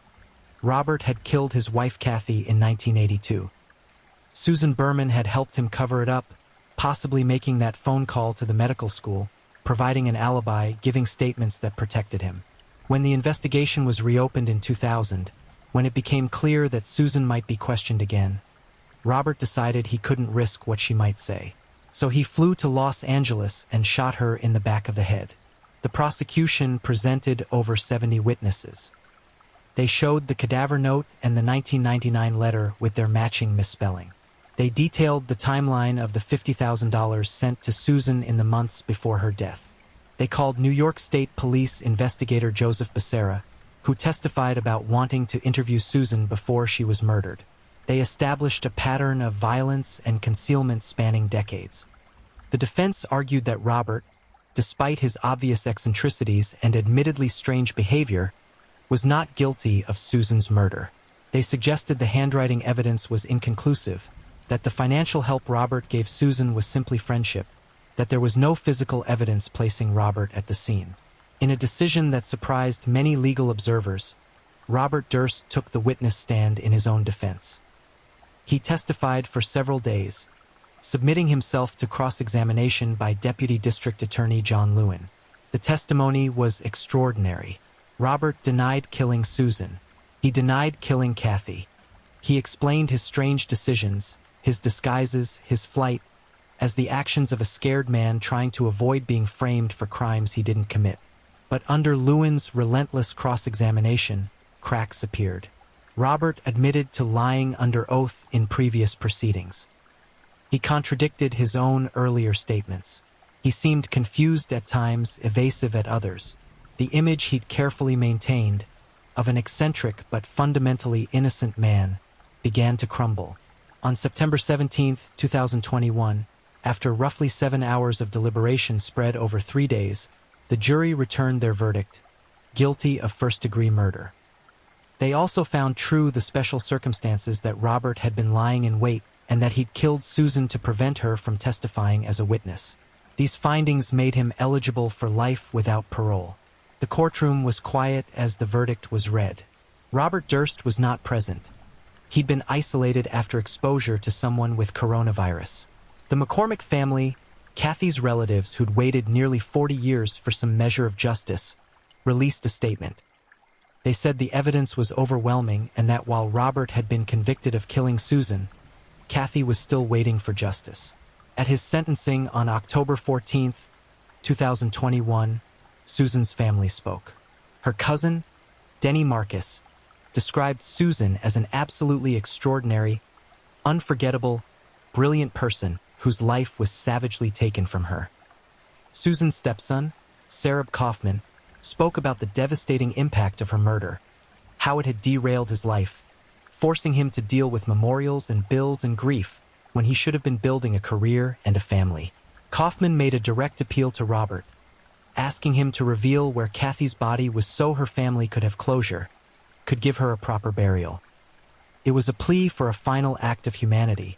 Robert had killed his wife Kathy in 1982. Susan Berman had helped him cover it up, possibly making that phone call to the medical school, providing an alibi, giving statements that protected him. When the investigation was reopened in 2000, when it became clear that Susan might be questioned again, Robert decided he couldn't risk what she might say. So he flew to Los Angeles and shot her in the back of the head. The prosecution presented over 70 witnesses. They showed the cadaver note and the 1999 letter with their matching misspelling. They detailed the timeline of the $50,000 sent to Susan in the months before her death. They called New York State Police investigator Joseph Becerra, who testified about wanting to interview Susan before she was murdered. They established a pattern of violence and concealment spanning decades. The defense argued that Robert, despite his obvious eccentricities and admittedly strange behavior, was not guilty of Susan's murder. They suggested the handwriting evidence was inconclusive, that the financial help Robert gave Susan was simply friendship, that there was no physical evidence placing Robert at the scene. In a decision that surprised many legal observers, Robert Durst took the witness stand in his own defense. He testified for several days, submitting himself to cross-examination by Deputy District Attorney John Lewin. The testimony was extraordinary. Robert denied killing Susan. He denied killing Kathy. He explained his strange decisions, his disguises, his flight, as the actions of a scared man trying to avoid being framed for crimes he didn't commit. But under Lewin's relentless cross-examination, cracks appeared. Robert admitted to lying under oath in previous proceedings. He contradicted his own earlier statements. He seemed confused at times, evasive at others. The image he'd carefully maintained, of an eccentric but fundamentally innocent man, began to crumble. On September 17, 2021, After roughly 7 hours of deliberation spread over 3 days, the jury returned their verdict, guilty of first-degree murder. They also found true the special circumstances that Robert had been lying in wait and that he'd killed Susan to prevent her from testifying as a witness. These findings made him eligible for life without parole. The courtroom was quiet as the verdict was read. Robert Durst was not present. He'd been isolated after exposure to someone with coronavirus. The McCormick family, Kathy's relatives who'd waited nearly 40 years for some measure of justice, released a statement. They said the evidence was overwhelming and that while Robert had been convicted of killing Susan, Kathy was still waiting for justice. At his sentencing on October 14, 2021, Susan's family spoke. Her cousin, Denny Marcus, described Susan as an absolutely extraordinary, unforgettable, brilliant person whose life was savagely taken from her. Susan's stepson, Sarab Kaufman, spoke about the devastating impact of her murder, how it had derailed his life, forcing him to deal with memorials and bills and grief when he should have been building a career and a family. Kaufman made a direct appeal to Robert, asking him to reveal where Kathy's body was so her family could have closure, could give her a proper burial. It was a plea for a final act of humanity,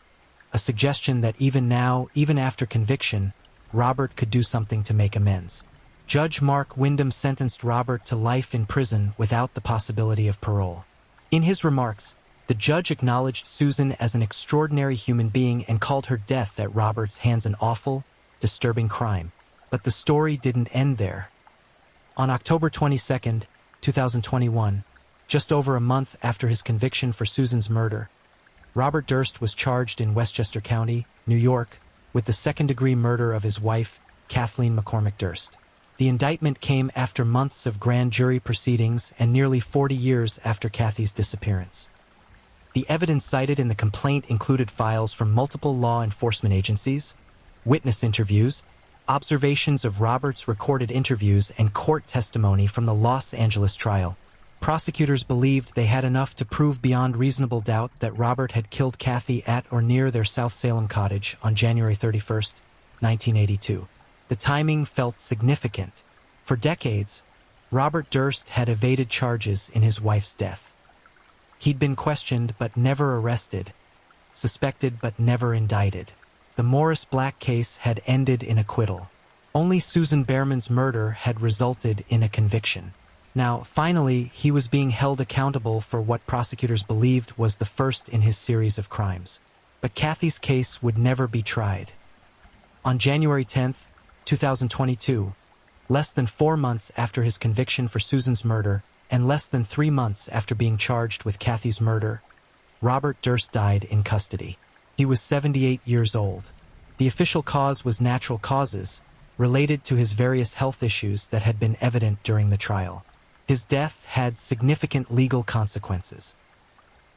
a suggestion that even now, even after conviction, Robert could do something to make amends. Judge Mark Wyndham sentenced Robert to life in prison without the possibility of parole. In his remarks, the judge acknowledged Susan as an extraordinary human being and called her death at Robert's hands an awful, disturbing crime. But the story didn't end there. On October 22, 2021, just over a month after his conviction for Susan's murder, Robert Durst was charged in Westchester County, New York, with the second-degree murder of his wife, Kathleen McCormick Durst. The indictment came after months of grand jury proceedings and nearly 40 years after Kathy's disappearance. The evidence cited in the complaint included files from multiple law enforcement agencies, witness interviews, observations of Robert's recorded interviews, and court testimony from the Los Angeles trial. Prosecutors believed they had enough to prove beyond reasonable doubt that Robert had killed Kathy at or near their South Salem cottage on January 31, 1982. The timing felt significant. For decades, Robert Durst had evaded charges in his wife's death. He'd been questioned but never arrested, suspected but never indicted. The Morris Black case had ended in acquittal. Only Susan Behrman's murder had resulted in a conviction. Now, finally, he was being held accountable for what prosecutors believed was the first in his series of crimes. But Kathy's case would never be tried. On January 10, 2022, less than 4 months after his conviction for Susan's murder, and less than 3 months after being charged with Kathy's murder, Robert Durst died in custody. He was 78 years old. The official cause was natural causes, related to his various health issues that had been evident during the trial. His death had significant legal consequences.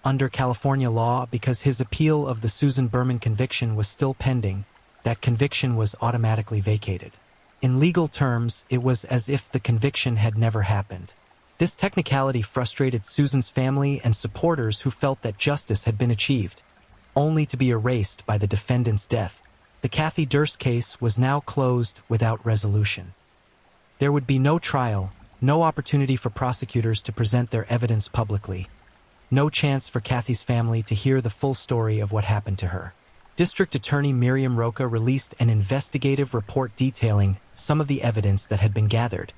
Under California law, because his appeal of the Susan Berman conviction was still pending, that conviction was automatically vacated. In legal terms, it was as if the conviction had never happened. This technicality frustrated Susan's family and supporters who felt that justice had been achieved, only to be erased by the defendant's death. The Kathy Durst case was now closed without resolution. There would be no trial, no opportunity for prosecutors to present their evidence publicly, no chance for Kathy's family to hear the full story of what happened to her. District Attorney Miriam Roca released an investigative report detailing some of the evidence that had been gathered,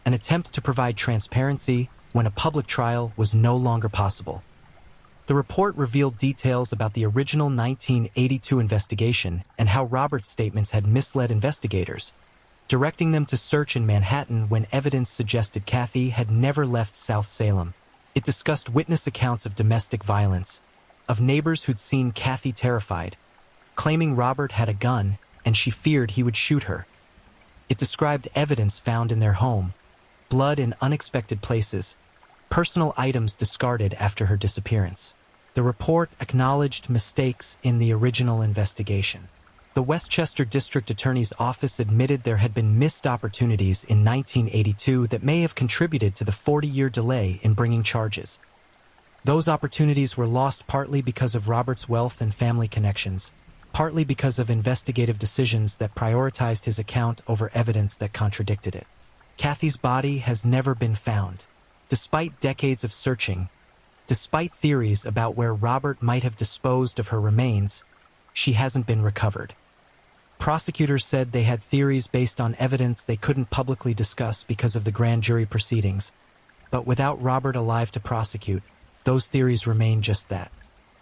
an attempt to provide transparency when a public trial was no longer possible. The report revealed details about the original 1982 investigation and how Robert's statements had misled investigators, directing them to search in Manhattan when evidence suggested Kathy had never left South Salem. It discussed witness accounts of domestic violence, of neighbors who'd seen Kathy terrified, claiming Robert had a gun and she feared he would shoot her. It described evidence found in their home, blood in unexpected places, personal items discarded after her disappearance. The report acknowledged mistakes in the original investigation. The Westchester District Attorney's Office admitted there had been missed opportunities in 1982 that may have contributed to the 40-year delay in bringing charges. Those opportunities were lost partly because of Robert's wealth and family connections, partly because of investigative decisions that prioritized his account over evidence that contradicted it. Kathy's body has never been found. Despite decades of searching, despite theories about where Robert might have disposed of her remains, she hasn't been recovered. Prosecutors said they had theories based on evidence they couldn't publicly discuss because of the grand jury proceedings, but without Robert alive to prosecute, those theories remain just that.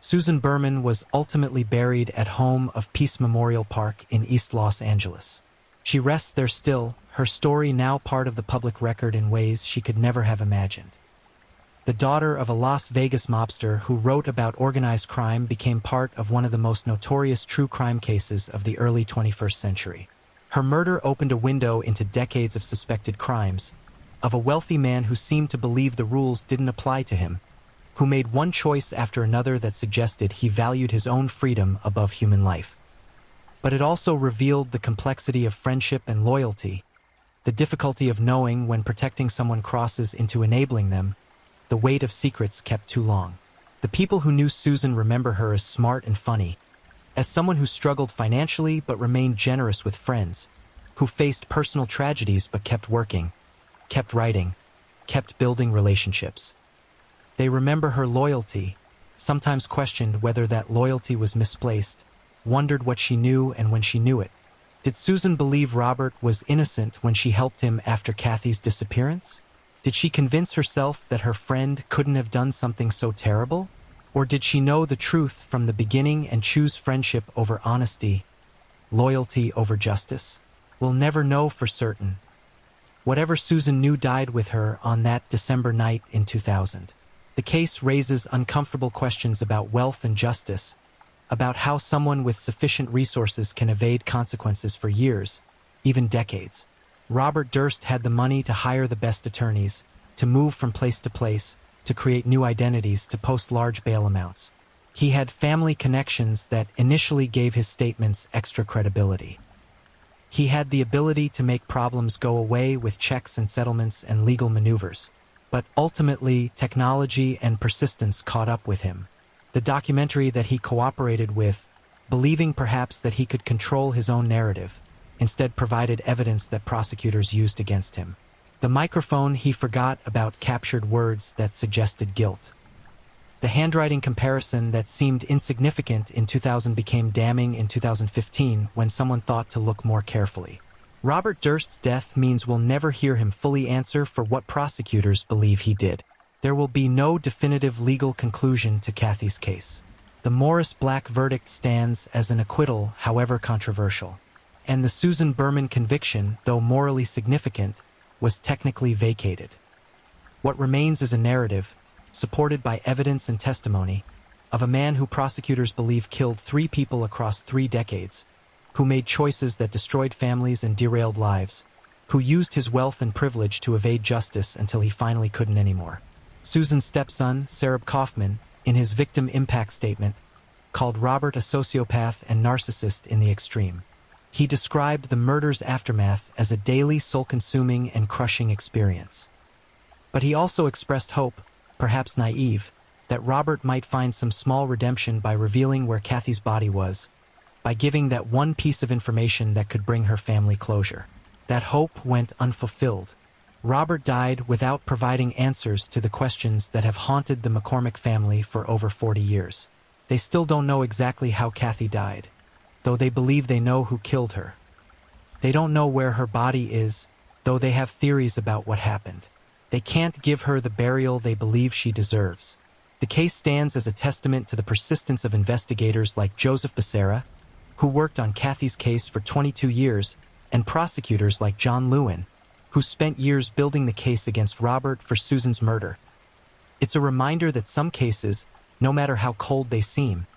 Susan Berman was ultimately buried at home of Peace Memorial Park in East Los Angeles. She rests there still, her story now part of the public record in ways she could never have imagined. The daughter of a Las Vegas mobster who wrote about organized crime became part of one of the most notorious true crime cases of the early 21st century. Her murder opened a window into decades of suspected crimes, of a wealthy man who seemed to believe the rules didn't apply to him, who made one choice after another that suggested he valued his own freedom above human life. But it also revealed the complexity of friendship and loyalty, the difficulty of knowing when protecting someone crosses into enabling them, the weight of secrets kept too long. The people who knew Susan remember her as smart and funny, as someone who struggled financially but remained generous with friends, who faced personal tragedies but kept working, kept writing, kept building relationships. They remember her loyalty, sometimes questioned whether that loyalty was misplaced, wondered what she knew and when she knew it. Did Susan believe Robert was innocent when she helped him after Kathy's disappearance? Did she convince herself that her friend couldn't have done something so terrible? Or did she know the truth from the beginning and choose friendship over honesty, loyalty over justice? We'll never know for certain. Whatever Susan knew died with her on that December night in 2000. The case raises uncomfortable questions about wealth and justice, about how someone with sufficient resources can evade consequences for years, even decades. Robert Durst had the money to hire the best attorneys, to move from place to place, to create new identities, to post large bail amounts. He had family connections that initially gave his statements extra credibility. He had the ability to make problems go away with checks and settlements and legal maneuvers. But ultimately, technology and persistence caught up with him. The documentary that he cooperated with, believing perhaps that he could control his own narrative, instead provided evidence that prosecutors used against him. The microphone he forgot about captured words that suggested guilt. The handwriting comparison that seemed insignificant in 2000 became damning in 2015 when someone thought to look more carefully. Robert Durst's death means we'll never hear him fully answer for what prosecutors believe he did. There will be no definitive legal conclusion to Kathy's case. The Morris Black verdict stands as an acquittal, however controversial. And the Susan Berman conviction, though morally significant, was technically vacated. What remains is a narrative, supported by evidence and testimony, of a man who prosecutors believe killed 3 people across 3 decades, who made choices that destroyed families and derailed lives, who used his wealth and privilege to evade justice until he finally couldn't anymore. Susan's stepson, Sarab Kaufman, in his victim impact statement, called Robert a sociopath and narcissist in the extreme. He described the murder's aftermath as a daily soul-consuming and crushing experience. But he also expressed hope, perhaps naive, that Robert might find some small redemption by revealing where Kathy's body was, by giving that one piece of information that could bring her family closure. That hope went unfulfilled. Robert died without providing answers to the questions that have haunted the McCormick family for over 40 years. They still don't know exactly how Kathy died, though they believe they know who killed her. They don't know where her body is, though they have theories about what happened. They can't give her the burial they believe she deserves. The case stands as a testament to the persistence of investigators like Joseph Becerra, who worked on Kathy's case for 22 years, and prosecutors like John Lewin, who spent years building the case against Robert for Susan's murder. It's a reminder that some cases, no matter how cold they seem,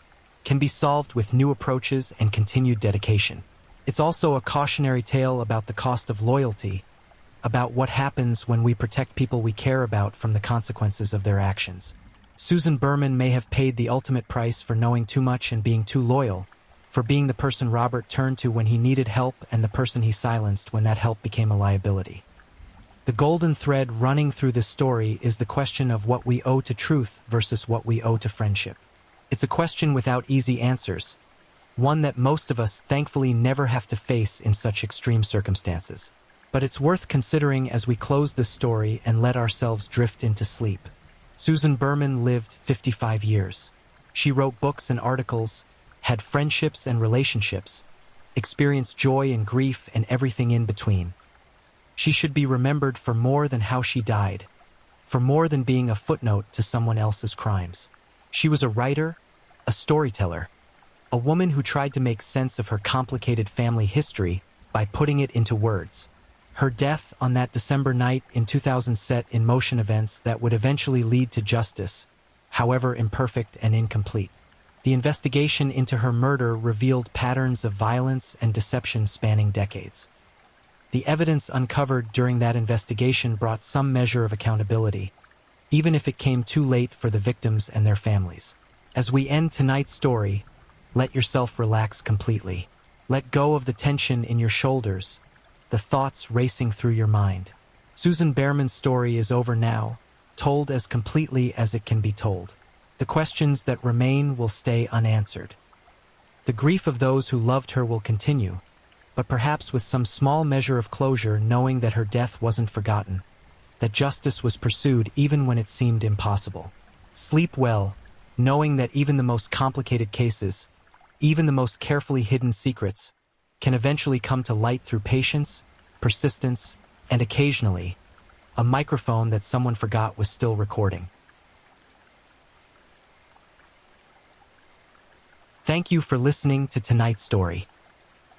can be solved with new approaches and continued dedication. It's also a cautionary tale about the cost of loyalty, about what happens when we protect people we care about from the consequences of their actions. Susan Berman may have paid the ultimate price for knowing too much and being too loyal, for being the person Robert turned to when he needed help and the person he silenced when that help became a liability. The golden thread running through this story is the question of what we owe to truth versus what we owe to friendship. It's a question without easy answers, one that most of us thankfully never have to face in such extreme circumstances. But it's worth considering as we close this story and let ourselves drift into sleep. Susan Berman lived 55 years. She wrote books and articles, had friendships and relationships, experienced joy and grief and everything in between. She should be remembered for more than how she died, for more than being a footnote to someone else's crimes. She was a writer, a storyteller, a woman who tried to make sense of her complicated family history by putting it into words. Her death on that December night in 2000 set in motion events that would eventually lead to justice, however imperfect and incomplete. The investigation into her murder revealed patterns of violence and deception spanning decades. The evidence uncovered during that investigation brought some measure of accountability, even if it came too late for the victims and their families. As we end tonight's story, let yourself relax completely. Let go of the tension in your shoulders, the thoughts racing through your mind. Susan Berman's story is over now, told as completely as it can be told. The questions that remain will stay unanswered. The grief of those who loved her will continue, but perhaps with some small measure of closure, knowing that her death wasn't forgotten, that justice was pursued even when it seemed impossible. Sleep well, knowing that even the most complicated cases, even the most carefully hidden secrets, can eventually come to light through patience, persistence, and occasionally, a microphone that someone forgot was still recording. Thank you for listening to tonight's story.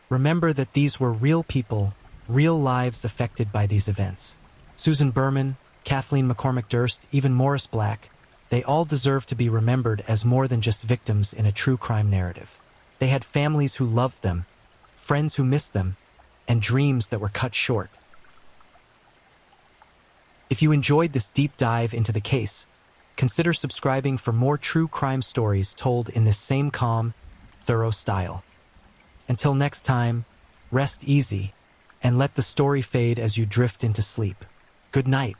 Remember that these were real people, real lives affected by these events. Susan Berman, Kathleen McCormick Durst, even Morris Black, they all deserve to be remembered as more than just victims in a true crime narrative. They had families who loved them, friends who missed them, and dreams that were cut short. If you enjoyed this deep dive into the case, consider subscribing for more true crime stories told in this same calm, thorough style. Until next time, rest easy and let the story fade as you drift into sleep. Good night.